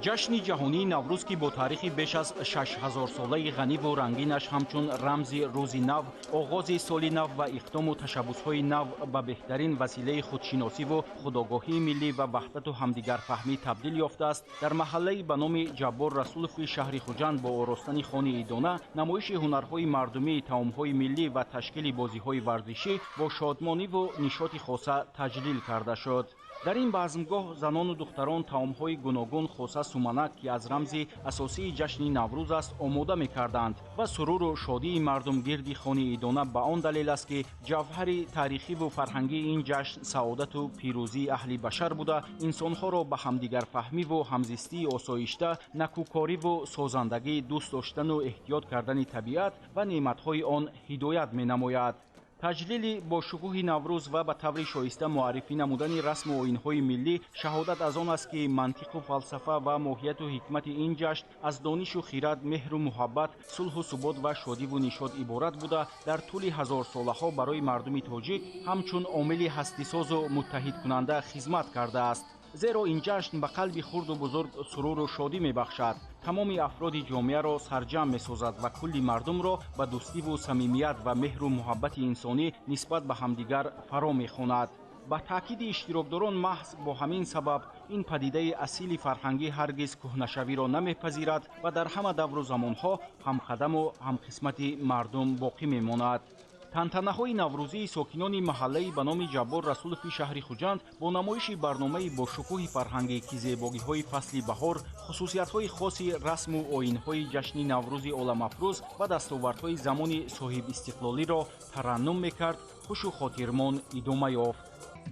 ҷашни ҷаҳонии наврӯз ки бо таърихи беш аз 6000 солаи ғаниву рангинаш ҳамчун рамзи рӯзи нав, оғози соли нав ва иқдому ташаббусҳои нав ба беҳтарин василаи худшиносиву худогоҳии миллӣ ва ваҳдату ҳамдигарфаҳмӣ табдил ёфтааст, дар маҳаллаи ба номи Ҷаббор Расулови шаҳри Хуҷанд бо оростани хони идона намоиши ҳунарҳои мардумии таомҳои миллӣ ва ташкили бозиҳои варзишӣ бо шодмониву нишоти хоса таҷлил карда шуд. дар ин базмгоҳ занону духтарон таомҳои гуногун хоса суманак ки аз рамзи асосии ҷашни наврӯз аст омода мекарданд ва суруру шодии мардум гирди хони идона ба он далел аст ки ҷавҳари таърихиву фарҳангии ин ҷашн саодату пирӯзии аҳли башар буда инсонҳоро ба ҳамдигарфаҳмиву ҳамзистии осоишта, накӯкориву созандагӣ, дӯст доштану эҳтиёт кардани табиат ва неъматҳои он ҳидоят менамояд. таҷлили бошукӯҳи наврӯз ва ба таври шоиста муаррифӣ намудани расму оинҳои миллӣ шаҳодат аз он аст ки мантиқу фалсафа ва моҳияту ҳикмати ин ҷашн аз донишу хирад, меҳру муҳаббат, сулҳу субот ва шодиву нишод иборат буда дар тӯли ҳазорсолаҳо барои мардуми тоҷик ҳамчун омили ҳастисозу муттаҳидкунанда хизмат кардааст. зеро ин ҷашн ба қалби хурду бузург суруру шодӣ мебахшад, тамоми афроди ҷомеаро сарҷамъ месозад ва кулли мардумро ба дӯстиву самимият ва меҳру муҳаббати инсонӣ нисбат ба ҳамдигар фаро мехонад. ба таъкиди иштирокдорон маҳз бо ҳамин сабаб ин падидаи асили фарҳангӣ ҳаргиз кӯҳнашавиро намепазирад ва дар ҳама давру замонҳо ҳамқадаму ҳамқисмати мардум боқӣ мемонад. тантанаҳои наврӯзии сокинони маҳаллаи ба номи Ҷаббор Расулови шаҳри Хуҷанд бо намоиши барномаи бошукӯҳи фарҳангӣ ки зебогиҳои фасли баҳор, хусусиятҳои хоси расму оинҳои ҷашни наврӯзи оламафрӯз ва дастовардҳои замони соҳибистиқлолиро тараннум мекард, хушу хотирмон идома ёфт.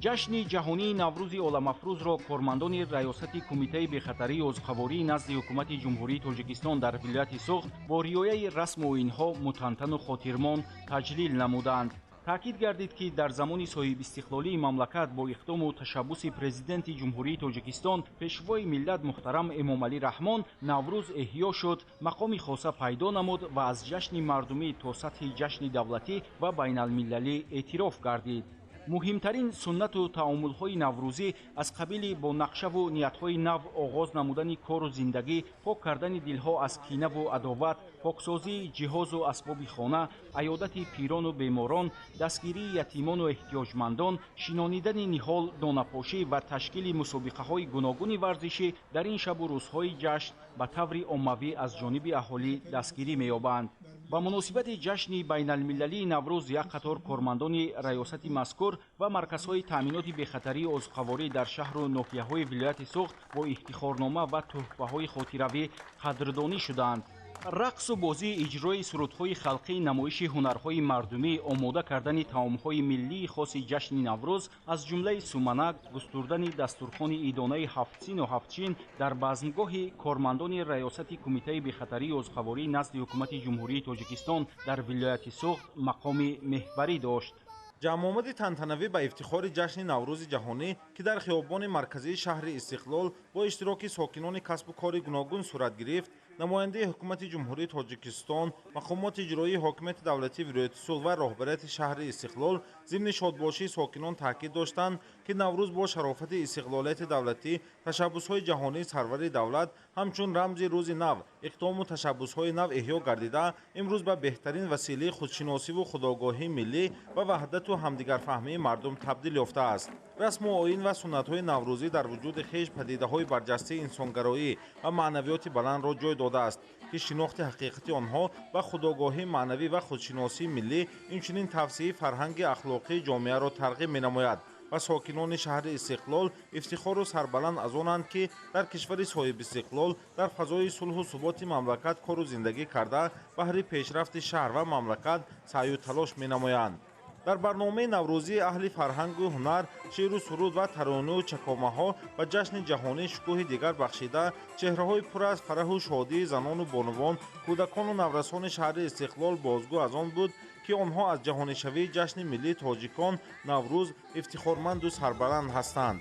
ҷашни ҷаҳонии наврӯзи оламафрӯзро кормандони раёсати кумитаи бехатарии озуқавории назди ҳукумати ҷумҳурии Тоҷикистон дар вилояти Суғд бо риояи расму оинҳо мутантану хотирмон таҷлил намуданд. таъкид гардид ки дар замони соҳибистиқлолии мамлакат бо иқдому ташаббуси президенти ҷумҳурии Тоҷикистон пешвои миллат муҳтарам Эмомалӣ Раҳмон наврӯз эҳьё шуд, мақоми хоса пайдо намуд ва аз ҷашни мардумӣ то сатҳи ҷашни давлатӣ ва байналмилалӣ эътироф гардид. муҳимтарин суннату таомулҳои наврӯзӣ аз қабили бо нақшаву ниятҳои нав оғоз намудани кору зиндагӣ, пок кардани дилҳо аз кинаву адоват, поксозии ҷиҳозу асбоби хона, аёдати пирону беморон, дастгирии ятимону эҳтиёҷмандон, шинонидани ниҳол, донапошӣ ва ташкили мусобиқаҳои гуногуни варзишӣ дар ин шабу рӯзҳои ҷашн ба таври оммавӣ аз ҷониби аҳолӣ дастгирӣ меёбанд. ба муносибати ҷашни байналмилалии наврӯз як қатор кормандони раёсати мазкур ва марказҳои таъминоти бехатарии озуқаворӣ дар шаҳру ноҳияҳои вилояти Суғд бо ифтихорнома ва тӯҳфаҳои хотиравӣ қадрдонӣ шуданд. рақсу бозӣ, иҷрои сурудҳои халқӣ, намоиши ҳунарҳои мардумӣ, омода кардани таомҳои миллии хоси ҷашни наврӯз аз ҷумлаи суманак, густурдани дастурхони идонаи ҳафтсину ҳафтчин дар базмгоҳи кормандони раёсати кумитаи бехатарии озуқавории назди ҳукумати ҷумҳурии Тоҷикистон дар вилояти Суғд мақоми меҳварӣ дошт. ҷамъомади тантанавӣ ба ифтихори ҷашни наврӯзи ҷаҳонӣ ки дар хиёбони марказии шаҳри Истиқлол бо иштироки сокинони касбу кори гуногун сурат гирифт, намояндаи ҳукумати ҷумҳурии Тоҷикистон, мақомоти иҷроии ҳокимияти давлатии вилояти Суғд ва роҳбарияти шаҳри Истиқлол зимни шодбошии сокинон таъкид доштанд, ки Наврӯз бо шарофати истиқлолияти давлатӣ, ташаббусҳои ҷаҳонии сарвари давлат, ҳамчун рамзи рӯзи нав, иқдому ташаббусҳои нав эҳьё гардида, имрӯз ба беҳтарин василаи худшиносиву худогоҳии миллӣ ва ваҳдату ҳамдигарфаҳмии мардум табдил ёфтааст. расму оин ва суннатҳои наврӯзӣ дар вуҷуди хеш падидаҳои барҷастаи инсонгароӣ ва маънавиёти баландро ҷой додааст, ки шинохти ҳақиқати онҳо ба худогоҳии маънавӣ ва худшиносии миллӣ, инчунин тавсеяи фарҳанги ахлоқии ҷомеаро тарғиб менамояд ва сокинони шаҳри Истиқлол ифтихору сарбаланд аз онанд, ки дар кишвари соҳибистиқлол дар фазои сулҳу суботи мамлакат кору зиндагӣ карда баҳри пешрафти шаҳр ва мамлакат саъю талош менамоянд. дар барномаи наврӯзии аҳли фарҳангу ҳунар, шеъру суруд ва таронаю чакомаҳо ба ҷашни ҷаҳонӣ шукӯҳи дигар бахшида, чеҳраҳои пур аз фараҳу шодии занону бонувон, кӯдакону наврасони шаҳри Истиқлол бозгӯ аз он буд, ки онҳо аз ҷаҳонишавии ҷашни миллии тоҷикон Наврӯз ифтихорманду сарбаланд ҳастанд.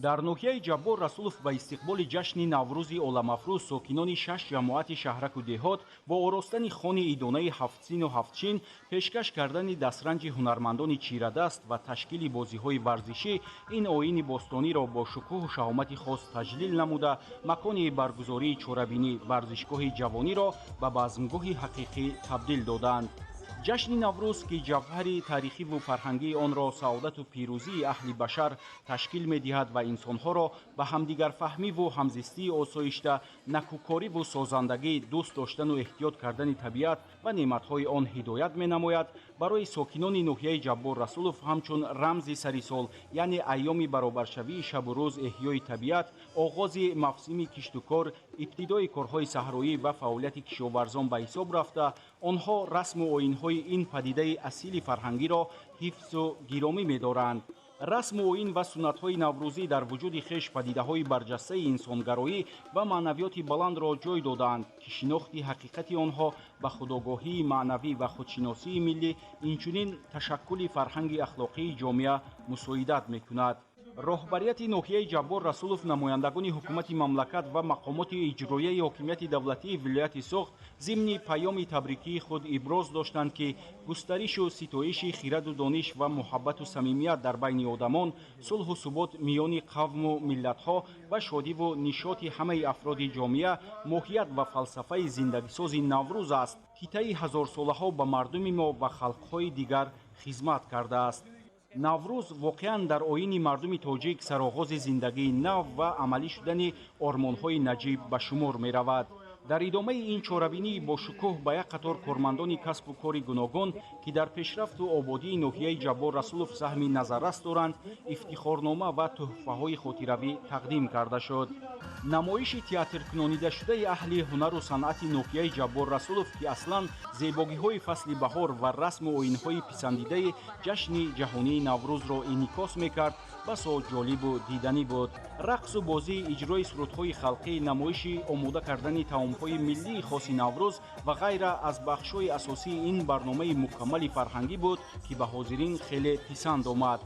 дар ноҳияи ҷаббор расулов ба истиқболи ҷашни наврӯзи оламафрӯз сокинони 6 ҷамоати шаҳраку деҳот бо оростани хони идонаи ҳафтсину ҳафтчин, пешкаш кардани дастранҷи ҳунармандони чирадаст ва ташкили бозиҳои варзишӣ ин оини бостониро бо шукӯҳу шаҳомати хос таҷлил намуда, макони баргузории чорабинӣ варзишгоҳи ҷавониро ба базмгоҳи ҳақиқӣ табдил доданд. ҷашни наврӯз ки ҷавҳари таърихиву фарҳангии онро саодату пирӯзии аҳли башар ташкил медиҳад ва инсонҳоро ба ҳамдигарфаҳмиву ҳамзистии осоишта, накӯкориву созандагӣ, дӯст доштану эҳтиёт кардани табиат ва неъматҳои он ҳидоят менамояд, барои сокинони ноҳияи ҷаббор расулов ҳамчун рамзи сари сол, яъне айёми баробаршавии шабу рӯз эҳёи табиат, оғози мавсими киштукор, ибтидои корҳои саҳроӣ ва фаъолияти кишоварзон ба ҳисоб рафта, онҳо расму оинҳои ин падидаи асили фарҳангиро ҳифзу гиромӣ медоранд. расму оин ва суннатҳои наврӯзӣ дар вуҷуди хеш падидаҳои барҷастаи инсонгароӣ ва маънавиёти баландро ҷой доданд, ки шинохти ҳақиқати онҳо ба худогоҳии маънавӣ ва худшиносии миллӣ, инчунин ташаккули фарҳанги ахлоқии ҷомеа мусоидат мекунад. роҳбарияти ноҳияи ҷаббор расулов намояндагони ҳукумати мамлакат ва мақомоти иҷроияи ҳокимияти давлатии вилояти Соғд зимни паёми табрикии худ иброз доштанд, ки густаришу ситоиши хираду дониш ва муҳаббату самимият дар байни одамон, сулҳу субот миёни қавму миллатҳо ва шодиву нишоти ҳамаи афроди ҷомеа моҳият ва фалсафаи зиндагисози Наврӯз аст. ҳитаи ҳазорсолаҳо ба мардуми мо ва халқҳои дигар хизмат кардааст. наврӯз воқеан дар оини мардуми тоҷик сароғози зиндагии нав ва амалӣ шудани ормонҳои наҷиб ба шумор меравад. дар идомаи ин чорабинии бошукӯҳ ба як қатор кормандони касбу кори гуногун, ки дар пешрафту ободии ноҳияи ҷаббор расулов саҳми назаррас доранд, ифтихорнома ва тӯҳфаҳои хотиравӣ тақдим карда шуд. намоиши театркунонидашудаи аҳли ҳунару санъати ноҳияи ҷаббор расулов, ки аслан зебогиҳои фасли баҳор ва расму оинҳои писандидаи ҷашни ҷаҳонии наврӯзро инъикос мекард, басо ҷолибу диданӣ буд. рақсу бозӣ, иҷрои сурудҳои халқӣ, намоиши омода кардани таомҳои миллии хоси наврӯз ва ғайра аз бахшҳои асосии ин барномаи мукаммали фарҳангӣ буд, ки ба ҳозирин хеле писанд омад.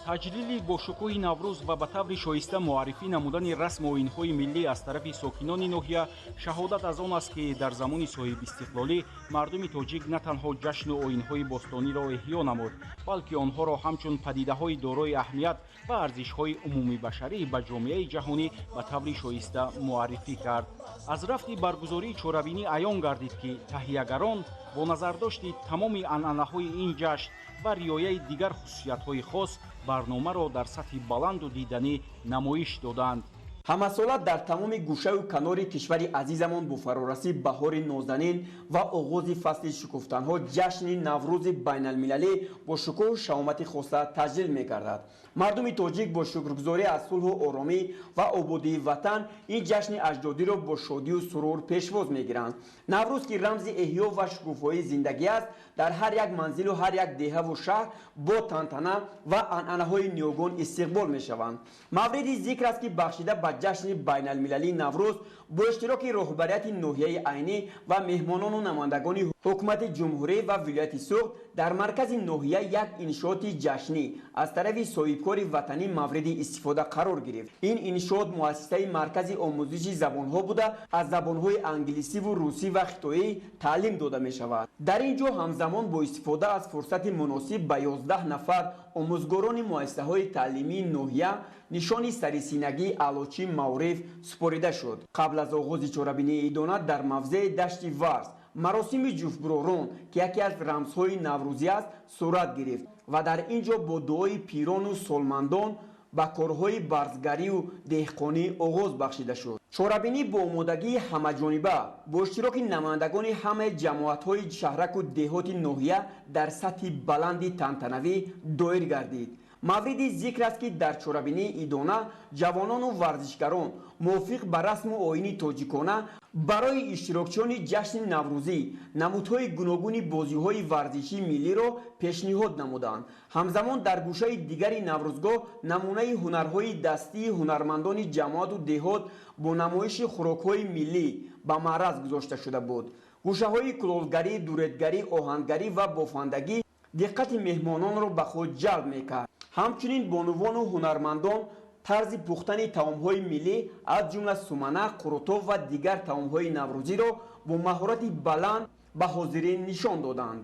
таҷлили бошукӯҳи наврӯз ва ба таври шоиста муаррифӣ намудани расму оинҳои миллӣ аз тарафи сокинони ноҳия шаҳодат аз он аст, ки дар замони соҳибистиқлолӣ мардуми тоҷик на танҳо ҷашну оинҳои бостониро эҳё намуд, балки онҳоро ҳамчун падидаҳои дорои аҳамият ва арзишҳои умумибашарӣ ба ҷомеаи ҷаҳонӣ ба таври шоиста муаррифӣ кард. аз рафти баргузории чорабинӣ аён гардид, ки таҳиягарон бо назардошти тамоми анъанаҳои ин ҷашн ва риояи дигар хусусиятҳои хос барномаро дар сатҳи баланду диданӣ намоиш доданд. ҳамасола дар тамоми гӯшаву канори кишвари азизамон бо фарорасӣ баҳори нозанин ва оғози фасли шукуфтанҳо ҷашни наврӯзи байналмилалӣ бо шукӯҳу шаомати хоса таҷлил мегардад. мардуми тоҷик бо шукргузорӣ аз сулҳу оромӣ ва ободии ватан ин ҷашни аҷдодиро бо шодию сурур пешвоз мегиранд. наврӯз, ки рамзи эҳё ва шукуфоии зиндагӣ аст, дар ҳар як манзилу ҳар як деҳаву шаҳр бо тантана ва анъанаҳои ниёгон истиқбол мешаванд. мавриди зикр аст, ки бахшида ба ҷашни байналмилалии наврӯз бо иштироки роҳбарияти ноҳияи айнӣ ва меҳмонону намояндагони ҳукумати ҷумҳурӣ ва вилояти Соғд дар маркази ноҳия як иншооти ҷашнӣ аз тарафи соҳибкори ватанӣ мавриди истифода қарор гирифт. ин иншоот муассисаи маркази омӯзиши забонҳо буда аз забонҳои англисиву русӣ ва хитоӣ таълим дода мешавад. дар ин ҷо ҳамзамон бо истифода аз фурсати муносиб ба 11 нафар омӯзгорони муассисаҳои таълимии ноҳия нишони сарисинагии аълочи маъриф супорида шуд. қабл аз оғози чорабинии идона дар мавзеи дашти варз маросими ҷуфтбуророн, ки яке аз рамзҳои наврӯзӣ аст, сурат гирифт ва дар ин ҷо бо дуои пирону солмандон ба корҳои барзгарию деҳқонӣ оғоз бахшида шуд. чорабинӣ бо омодагии ҳамаҷониба бо иштироки намояндагони ҳамаи ҷамоатҳои шаҳраку деҳоти ноҳия дар сатҳи баланди тантанавӣ доир гардид. мавриди зикр аст, ки дар чорабинии идона ҷавонону варзишгарон мувофиқ ба расму оини тоҷикона барои иштирокчиёни ҷашни наврӯзӣ намудҳои гуногуни бозиҳои варзишии миллиро пешниҳод намуданд. ҳамзамон дар гӯшаи дигари наврӯзгоҳ намунаи ҳунарҳои дастии ҳунармандони ҷамоату деҳот бо намоиши хӯрокҳои миллӣ ба маъраз гузошта шуда буд. гӯшаҳои кулолгарӣ, дуретгарӣ, оҳангарӣ ва бофандагӣ диққати меҳмононро ба худ ҷалб мекард. ҳамчунин бонувону ҳунармандон тарзи пухтани таомҳои миллӣ аз ҷумла сумана, қурутов ва дигар таомҳои наврӯзиро бо маҳорати баланд ба ҳозирин нишон доданд.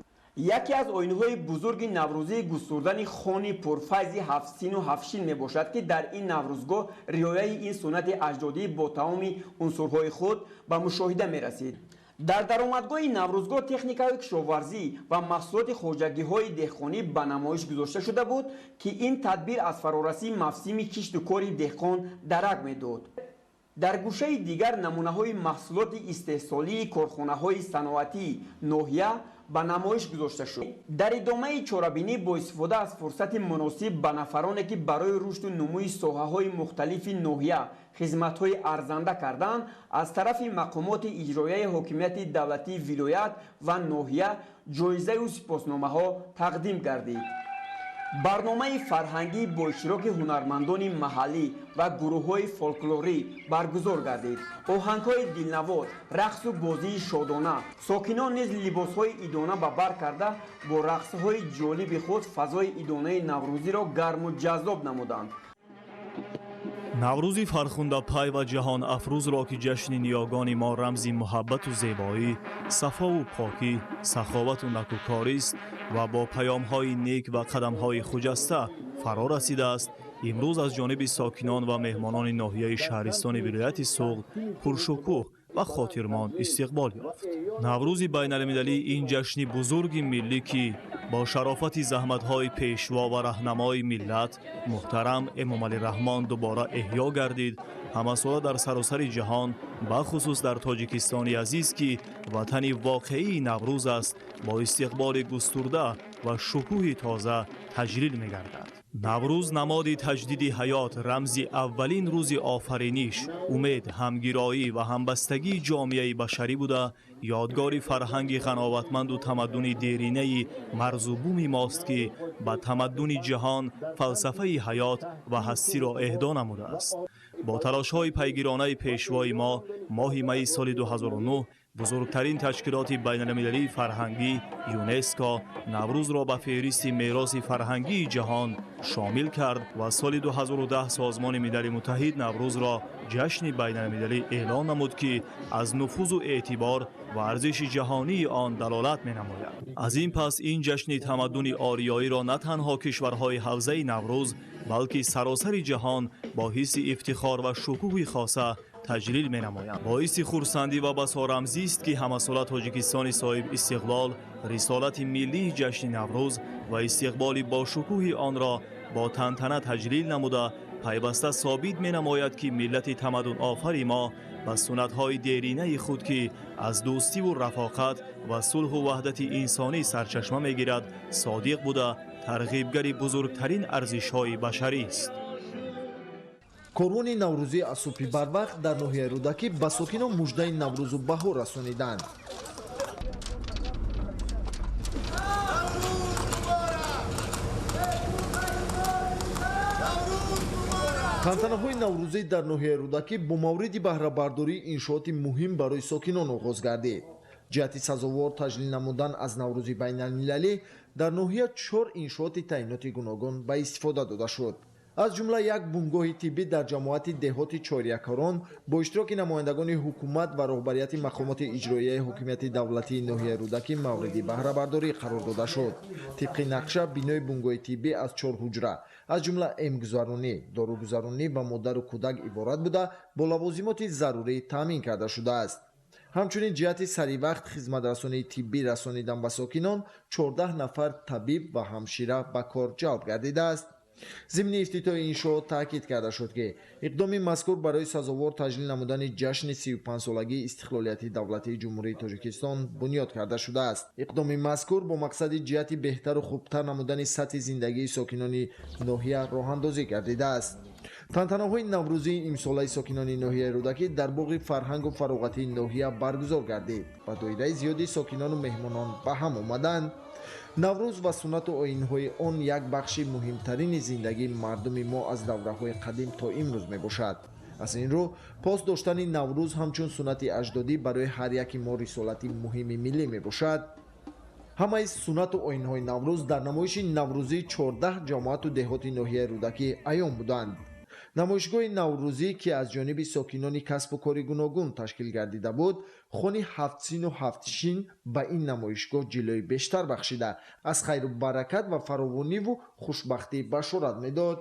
яке аз оинҳои бузурги наврӯзӣ густурдани хони пурфайзи ҳафсину ҳафшин мебошад, ки дар ин наврӯзгоҳ риояи ин суннати аҷдодӣ бо тамоми унсурҳои худ ба мушоҳида мерасид. дар даромадгоҳи наврӯзгоҳ техникаи кишоварзӣ ва маҳсулоти хоҷагиҳои деҳқонӣ ба намоиш гузошта шуда буд, ки ин тадбир аз фарорасии мавсими кишту кори деҳқон дарак медод. дар гӯшаи дигар намунаҳои маҳсулоти истеҳсолии корхонаҳои саноатии ноҳия ба намоиш гузошта шуд. дар идомаи чорабинӣ бо истифода аз фурсати муносиб ба нафароне ки барои рушду нумӯи соҳаҳои мухталифи ноҳия хизматҳои арзанда карданд, аз тарафи мақомоти иҷроияи ҳокимияти давлатии вилоят ва ноҳия ҷоизаю сипосномаҳо тақдим гардид. барномаи фарҳангӣ бо иштироки ҳунармандони маҳаллӣ ва гурӯҳҳои фолклорӣ баргузор гардид. оҳангҳои дилнавоз, рақсу бозии шодона, сокинон низ либосҳои идона ба бар карда бо рақсҳои ҷолиби худ фазои идонаи наврӯзиро гарму ҷаззоб намуданд. наврӯзи фархундапай ва ҷаҳонафрӯзро ки ҷашни ниёгони мо рамзи муҳаббату зебоӣ, сафову покӣ, саховату накӯкорист ва бо паёмҳои нек ва қадамҳои хуҷаста фаро расидааст, имрӯз аз ҷониби сокинон ва меҳмонони ноҳияи шаҳристони вилояти Суғд пуршукӯҳ ва хотирмонд истиқбол ёфт. наврӯзи байналмилалии ин ҷашни бузурги миллӣ ки бо шарофати заҳматҳои пешво ва раҳнамои миллат муҳтарам Эмомалираҳмон дубора эҳьё гардид, ҳамасола дар саросари ҷаҳон бахусус дар Тоҷикистони азиз ки ватани воқеии Наврӯз аст, бо истиқболи густурда ва шукӯҳи тоза таҷлил мегардад. наврӯз намоди таҷдиди ҳаёт, рамзи аввалин рӯзи офариниш, умед, ҳамгироӣ ва ҳамбастагии ҷомеаи башарӣ буда, ёдгори фарҳанги ғановатманду тамаддуни деринаи марзубуми мост ки ба тамаддуни ҷаҳон фалсафаи ҳаёт ва ҳастиро эҳдо намудааст. бо талошҳои пайгиронаи пешвои мо, моҳи майи соли 2009 бузургтарин ташкилоти байналмилалии фарҳангӣ ЮНЕСКО наврӯзро ба феҳристи мероси фарҳангии ҷаҳон шомил кард ва соли 2010 созмони милали муттаҳид наврӯзро ҷашни байналмилалӣ эълон намуд, ки аз нуфузу эътибор ва арзиши ҷаҳонии он далолат менамояд. аз ин пас ин ҷашни тамаддуни ориёиро на танҳо кишварҳои ҳавзаи наврӯз, балки саросари ҷаҳон бо ҳисси ифтихор ва шукӯҳи хоса таҷлил менамоянд. боиси хурсандӣ ва басорамзист, ки ҳамасола Тоҷикистони соҳиб истиқлол рисолати миллии ҷашни Наврӯз ва истиқболи бошукӯҳи онро бо тантана таҷлил намуда, пайваста собит менамояд, ки миллати тамаддунофари мо ба суннатҳои деринаи худ, ки аз дӯстиву рафоқат ва сулҳу ваҳдати инсонӣ сарчашма мегирад, содиқ буда тарғибгари бузургтарин арзишҳои башарист. корвони наврӯзӣ аз субҳи барвақт дар ноҳияи рӯдакӣ ба сокинон муждаи наврӯзу баҳор расониданд. тантанаҳои наврӯзӣ дар ноҳияи рӯдакӣ бо мавриди баҳрабардории иншооти муҳим барои сокинон оғоз гардид. ҷиҳати сазовор таҷлил намудан аз наврӯзи байналмилалӣ дар ноҳия 4 иншооти таъиноти гуногун ба истифода дода шуд. аз ҷумла як бунгоҳи тиббӣ дар ҷамоати деҳоти чорякорон бо иштироки намояндагони ҳукумат ва роҳбарияти мақомоти иҷроияи ҳокимияти давлатии ноҳияи рӯдакӣ мавриди баҳрабардорӣ қарор дода шуд. тибқи нақша бинои бунгоҳи тиббӣ аз 4 ҳуҷра аз ҷумла эмгузаронӣ, доругузаронӣ ва модару кӯдак иборат буда бо лавозимоти зарурӣ таъмин карда шудааст. ҳамчунин ҷиҳати саривақт хизматрасонии тиббӣ расонидан ба сокинон 14 нафар табиб ва ҳамшира ба кор ҷалб гардидааст. зимни ифтитоҳи иншоот таъкид карда шуд, ки иқдоми мазкур барои сазовор таҷлил намудани ҷашни 35-солагии истиқлолияти давлатии ҷумҳурии Тоҷикистон бунёд карда шудааст. иқдоми мазкур бо мақсади ҷиҳати беҳтару хубтар намудани сатҳи зиндагии сокинони ноҳия роҳандозӣ гардидааст. тантанаҳои наврӯзии имсолаи сокинони ноҳияи рӯдакӣ дар боғи фарҳангу фароғатии ноҳия баргузор гардид. ба доираи зиёди сокинону меҳмонон ба ҳам омаданд. наврӯз ва суннату оинҳои он як бахши муҳимтарини зиндагии мардуми мо аз давраҳои қадим то имрӯз мебошад. аз ин рӯ пос доштани наврӯз ҳамчун суннати аҷдодӣ барои ҳар яки мо рисолати муҳими миллӣ мебошад. ҳамаи суннату оинҳои наврӯз дар намоиши наврӯзии 14 ҷамоату деҳоти ноҳияи рӯдакӣ аён буданд. намоишгоҳи наврӯзӣ ки аз ҷониби сокинони касбу кори гуногун ташкил гардида буд хони 7 шин ба ин намоишгоҳ ҷилои бештар бахшида аз хайру баракат ва фаровониву хушбахтӣ башорат медод.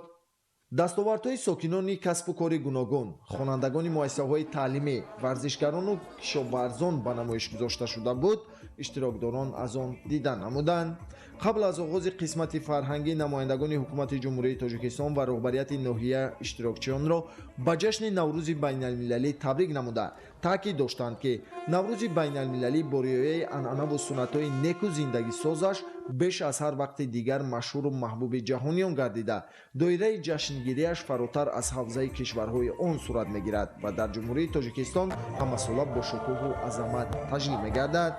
дастовардҳои сокинони касбу кори гуногун, хонандагони муассисаҳои таълимӣ, варзишгарону кишоварзон ба намоиш гузошта шуда буд, иштирокдорон аз он дида намуданд. қабл аз оғози қисмати фарҳангӣ намояндагони ҳукумати ҷумҳурии Тоҷикистон ва роҳбарияти ноҳия иштирокчиёнро ба ҷашни Наврӯзи байналмилалӣ табрик намуда, таъкид доштанд ки Наврӯзи байналмилалӣ бо риояи анъанаву суннатҳои неку зиндагисозаш беш аз ҳар вақти дигар машҳуру маҳбуби ҷаҳониён гардида, доираи ҷашнгирияш фаротар аз ҳавзаи кишварҳои он сурат мегирад ва дар ҷумҳурии Тоҷикистон ҳамасола бо шукӯҳу азамат таҷлил мегардад.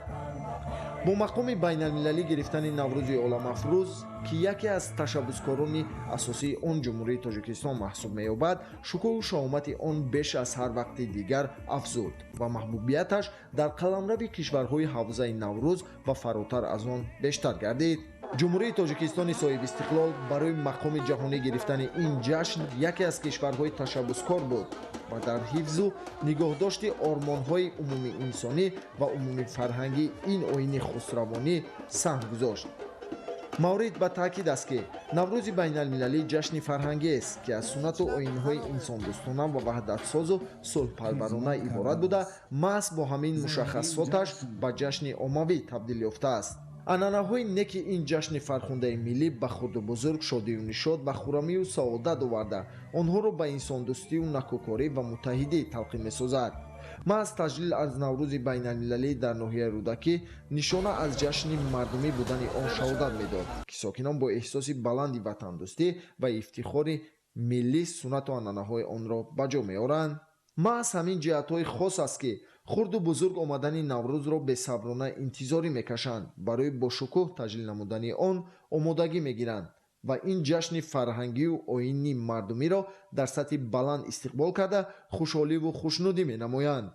бо мақоми байналмилалӣ гирифтани Наврӯзи оламафрӯз ки яке аз ташаббускорони асосии он ҷумҳурии Тоҷикистон маҳсуб меёбад, шукӯҳу шаҳомати он беш аз ҳар вақти дигар афзуд ва маҳбубияташ дар қаламрави кишварҳои ҳавзаи Наврӯз ва фаротар аз он бештар гардид. ҷумҳурии Тоҷикистони соҳибистиқлол барои мақоми ҷаҳонӣ гирифтани ин ҷашн яке аз кишварҳои ташаббускор буд ва дар ҳифзу нигоҳдошти ормонҳои умумии инсонӣ ва умуми фарҳангии ин оини хусравонӣ саҳм гузошт. маврид ба таъкид аст ки Наврӯзи байналмилалӣ ҷашни фарҳангиест ки аз суннату оинҳои инсондӯстона ва ваҳдатсозу сулҳпарварона иборат буда маҳз бо ҳамин мушаххасоташ ба ҷашни оммавӣ табдил ёфтааст. анъанаҳои неки ин ҷашни фархундаи миллӣ ба хурду бузург шодию нишод ва хуррамию саодат оварда онҳоро ба инсондӯстию накӯкорӣ ва муттаҳидӣ талқин месозад. маҳз таҷлил аз Наврӯзи байналмилалӣ дар ноҳияи рӯдакӣ нишона аз ҷашни мардумӣ будани он шаҳодат медод ки сокинон бо эҳсоси баланди ватандӯстӣ ва ифтихори миллӣ суннату анъанаҳои онро ба ҷо меоранд. маҳз ҳамин ҷиҳатҳои хос аст ки хурду бузург омадани Наврӯзро бесаброна интизорӣ мекашанд, барои бо шукӯҳ таҷлил намудани он омодагӣ мегиранд ва ин ҷашни фарҳангию оини мардумиро дар сатҳи баланд истиқбол карда хушҳоливу хушнудӣ менамоянд.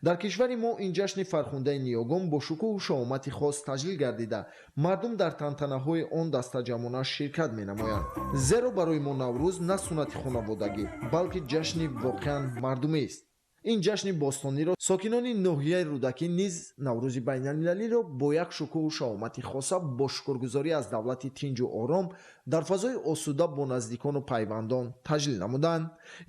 дар кишвари мо ин ҷашни фархундаи ниёгон бо шукӯҳу шаҳомати хос таҷлил гардида мардум дар тантанаҳои он дастаҷамона ширкат менамоянд. зеро барои мо Наврӯз на суннати хонаводагӣ, балки ҷашни воқеан мардумист. ин ҷашни бостониро сокинони ноҳияи рӯдакӣ низ Наврӯзи байналмилалиро бо як шукӯҳу шаҳомати хоса бо шукргузорӣ аз давлати тинҷу ором дар фазои осуда бо наздикону пайвандон таҷлил намуданд.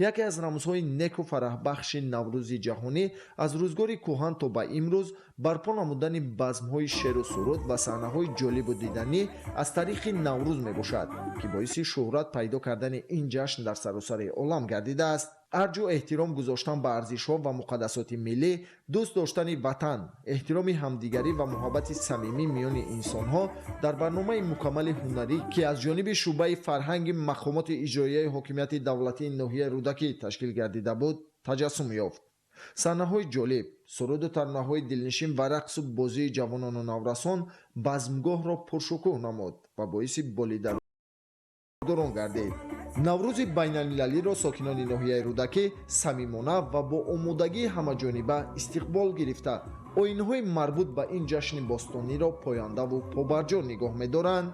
яке аз рамзҳои неку фараҳбахши Наврӯзи ҷаҳонӣ аз рӯзгори кӯҳан то ба имрӯз барпо намудани базмҳои шеру суруд ва саҳнаҳои ҷолибу диданӣ аз таърихи Наврӯз мебошад, ки боиси шӯҳрат пайдо кардани ин ҷашн дар саросари олам гардидааст. арҷу эҳтиром гузоштан ба арзишҳо ва муқаддасоти миллӣ, дӯст доштани ватан, эҳтироми ҳамдигарӣ ва муҳаббати самимӣ миёни инсонҳо дар барномаи мукаммали ҳунарӣ ки аз ҷониби шуъбаи фарҳанги мақомоти иҷроияи ҳокимияти давлатии ноҳияи рӯдакӣ ташкил гардида буд, таҷассум ёфт. саҳнаҳои ҷолиб, суруду таронаҳои дилнишин ва рақсу бозии ҷавонону наврасон базмгоҳро пуршукӯҳ намуд ва боиси болидарон гардид. Наврӯзи байналмилалиро сокинони ноҳияи рӯдакӣ самимона ва бо омодагии ҳамаҷониба истиқбол гирифта оинҳои марбут ба ин ҷашни бостониро пояндаву побарҷо нигоҳ медоранд.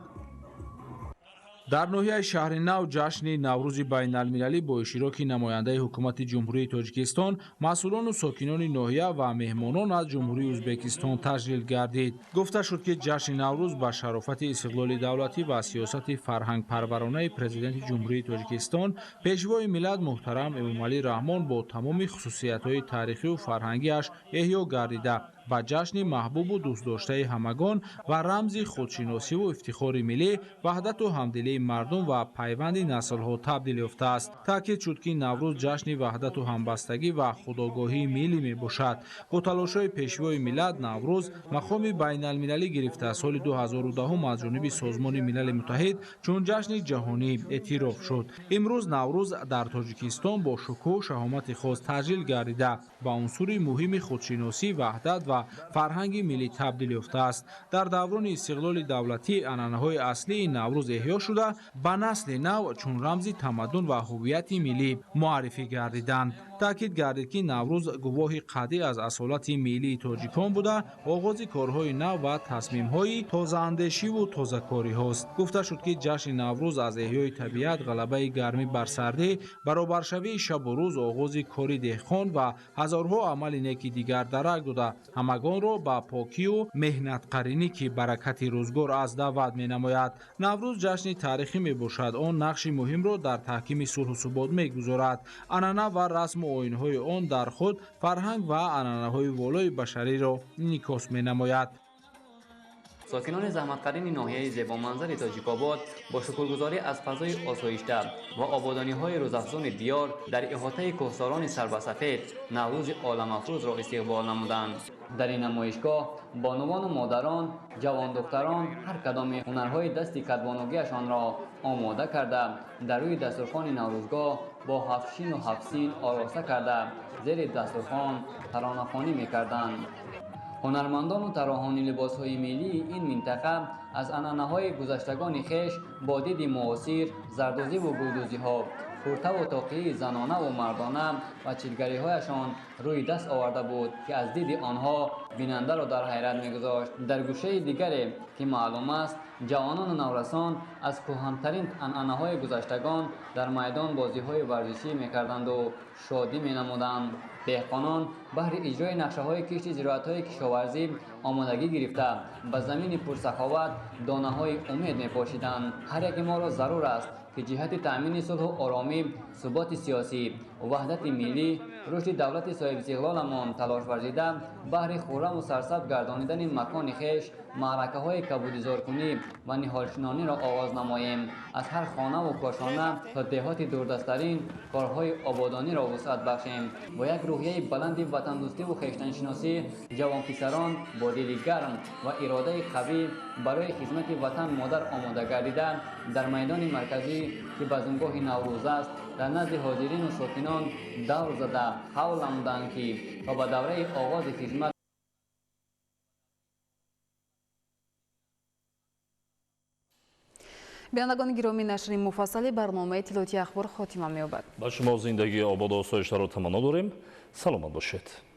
дар ноҳияи шаҳри нав ҷашни Наврӯзи байналмилалӣ бо иштироки намояндаи ҳукумати ҷумҳурии Тоҷикистон, масъулону сокинони ноҳия ва меҳмонон аз ҷумҳурии Ӯзбекистон таҷлил гардид. гуфта шуд ки ҷашни Наврӯз ба шарофати истиқлоли давлатӣ ва сиёсати фарҳангпарваронаи президенти ҷумҳурии Тоҷикистон, пешвои миллат муҳтарам Эмомалӣ Раҳмон бо тамоми хусусиятҳои таърихиву фарҳангиаш эҳьё гардида ба ҷашни маҳбубу дӯстдоштаи ҳамагон ва рамзи худшиносиву ифтихори миллӣ, ваҳдату ҳамдилии мардум ва пайванди наслҳо табдил ёфтааст. таъкид шуд ки Наврӯз ҷашни ваҳдату ҳамбастагӣ ва худогоҳии миллӣ мебошад. бо талошҳои пешвои миллат Наврӯз мақоми байналмилалӣ гирифта соли 2010 аз ҷониби Созмони Милали Муттаҳид чун ҷашни ҷаҳонӣ эътироф шуд. имрӯз Наврӯз дар Тоҷикистон бо шукӯҳ шаҳомати хос таҷлил гардида ба унсури муҳими худшиносӣ, ваҳдат ва ва фарҳанги миллӣ табдил ёфтааст. Дар даврони истиқлоли давлатӣ анъанаҳои аслии Наврӯз эҳё шуда, ба насли нав чун рамзи тамаддун ва ҳуввияти миллӣ муаррифӣ гардиданд. таъкид гардид ки Наврӯз гувоҳи қади аз асолати миллии тоҷикон буда, оғози корҳои нав ва тасмимҳои тозаандешиву тозакориҳост. гуфта шуд ки ҷашни Наврӯз аз эҳёи табиат, ғалабаи гармӣ бар сардӣ, баробаршавии шабу рӯз, оғози кори деҳқон ва ҳазорҳо амали неки дигар дарак дода, ҳамагонро ба покию меҳнатқаринӣ ки баракати рӯзгор аст даъват менамояд. Наврӯз ҷашни таърихӣ мебошад. Он нақши муҳимро дар таҳкими сулҳу субот мегузорад. анъана ва расму оинҳои он дар худ фарҳанг ва анъанаҳои волои башариро инъикос менамояд. ساکنان زحمتکارین ناحیه زیبامنظر تاجیک‌آباد با شکرگزاری از فضای آسایش‌ده و آبادانی‌های روزافزون دیار در احاطه کوهساران سربسفید نوروز عالم افروز را استقبال نمودند. در این نمایشگاه بانوان و مادران، جوان دختران هر کدام هنرهای دستی کدبانوگیشان را آماده کرده در روی دسترخوان نوروزگاه با هفت‌شین و هفت‌سین آراسته کرده زیر دسترخوان ترانه‌خوانی می‌کردند. هنرمندان و طراحان لباس‌های ملی این منطقه از انعنه‌های گذشتگان خویش با دید معاصر، زردوزی و گلدوزی‌ها، کرته و تاقی زنانه و مردانه و چیلگری‌هایشان روی دست آورده بود که از دید آنها بیننده را در حیرت می‌گذاشت. در گوشه دیگری که معلوم است جوانان نورسان از کهن‌ترین انعنه‌های گذشتگان در میدان بازی‌های ورزشی می‌کردند و شادی می‌نمودند. دهقانان بهر اجرای نقشه‌های کشت زراعت‌های کشاورزی آمادگی گرفته به زمین پرسخاوت دانه‌های امید می‌پاشیدند. هر یک ما را ضرور است که جهت تأمین صلح و آرامی، ثبات سیاسی، وحدت ملی، رشد دولت صاحب استقلالمان تلاش ورزیده بهر خرم و سرسبز گردانیدن مکان خویش معرکه‌های کبودی‌زارکنی و نهالشنانی را آغاز نماییم. از هر خانه و کاشانه تا دهات دوردست‌ترین کارهای آبادانی را وسعت بخشیم و یک روحیه بلند وطن دوستی و خویشتن‌شناسی جوان پسران با دل گرم و اراده قوی برای خدمت وطن مادر آماده گردیده در میدان مرکزی که بزمگاه نوروز است در نزد حاضرین و ساکنان دور زده حول نمودند که تا به دوره آغاز خدمت بینندگان گرامی، نشر مفصل برنامه اطلاعاتی اخبار خاتمه می‌یابد. با شما زندگی آباد و آسایش‌تر رو تمنا داریم. سلامت باشید.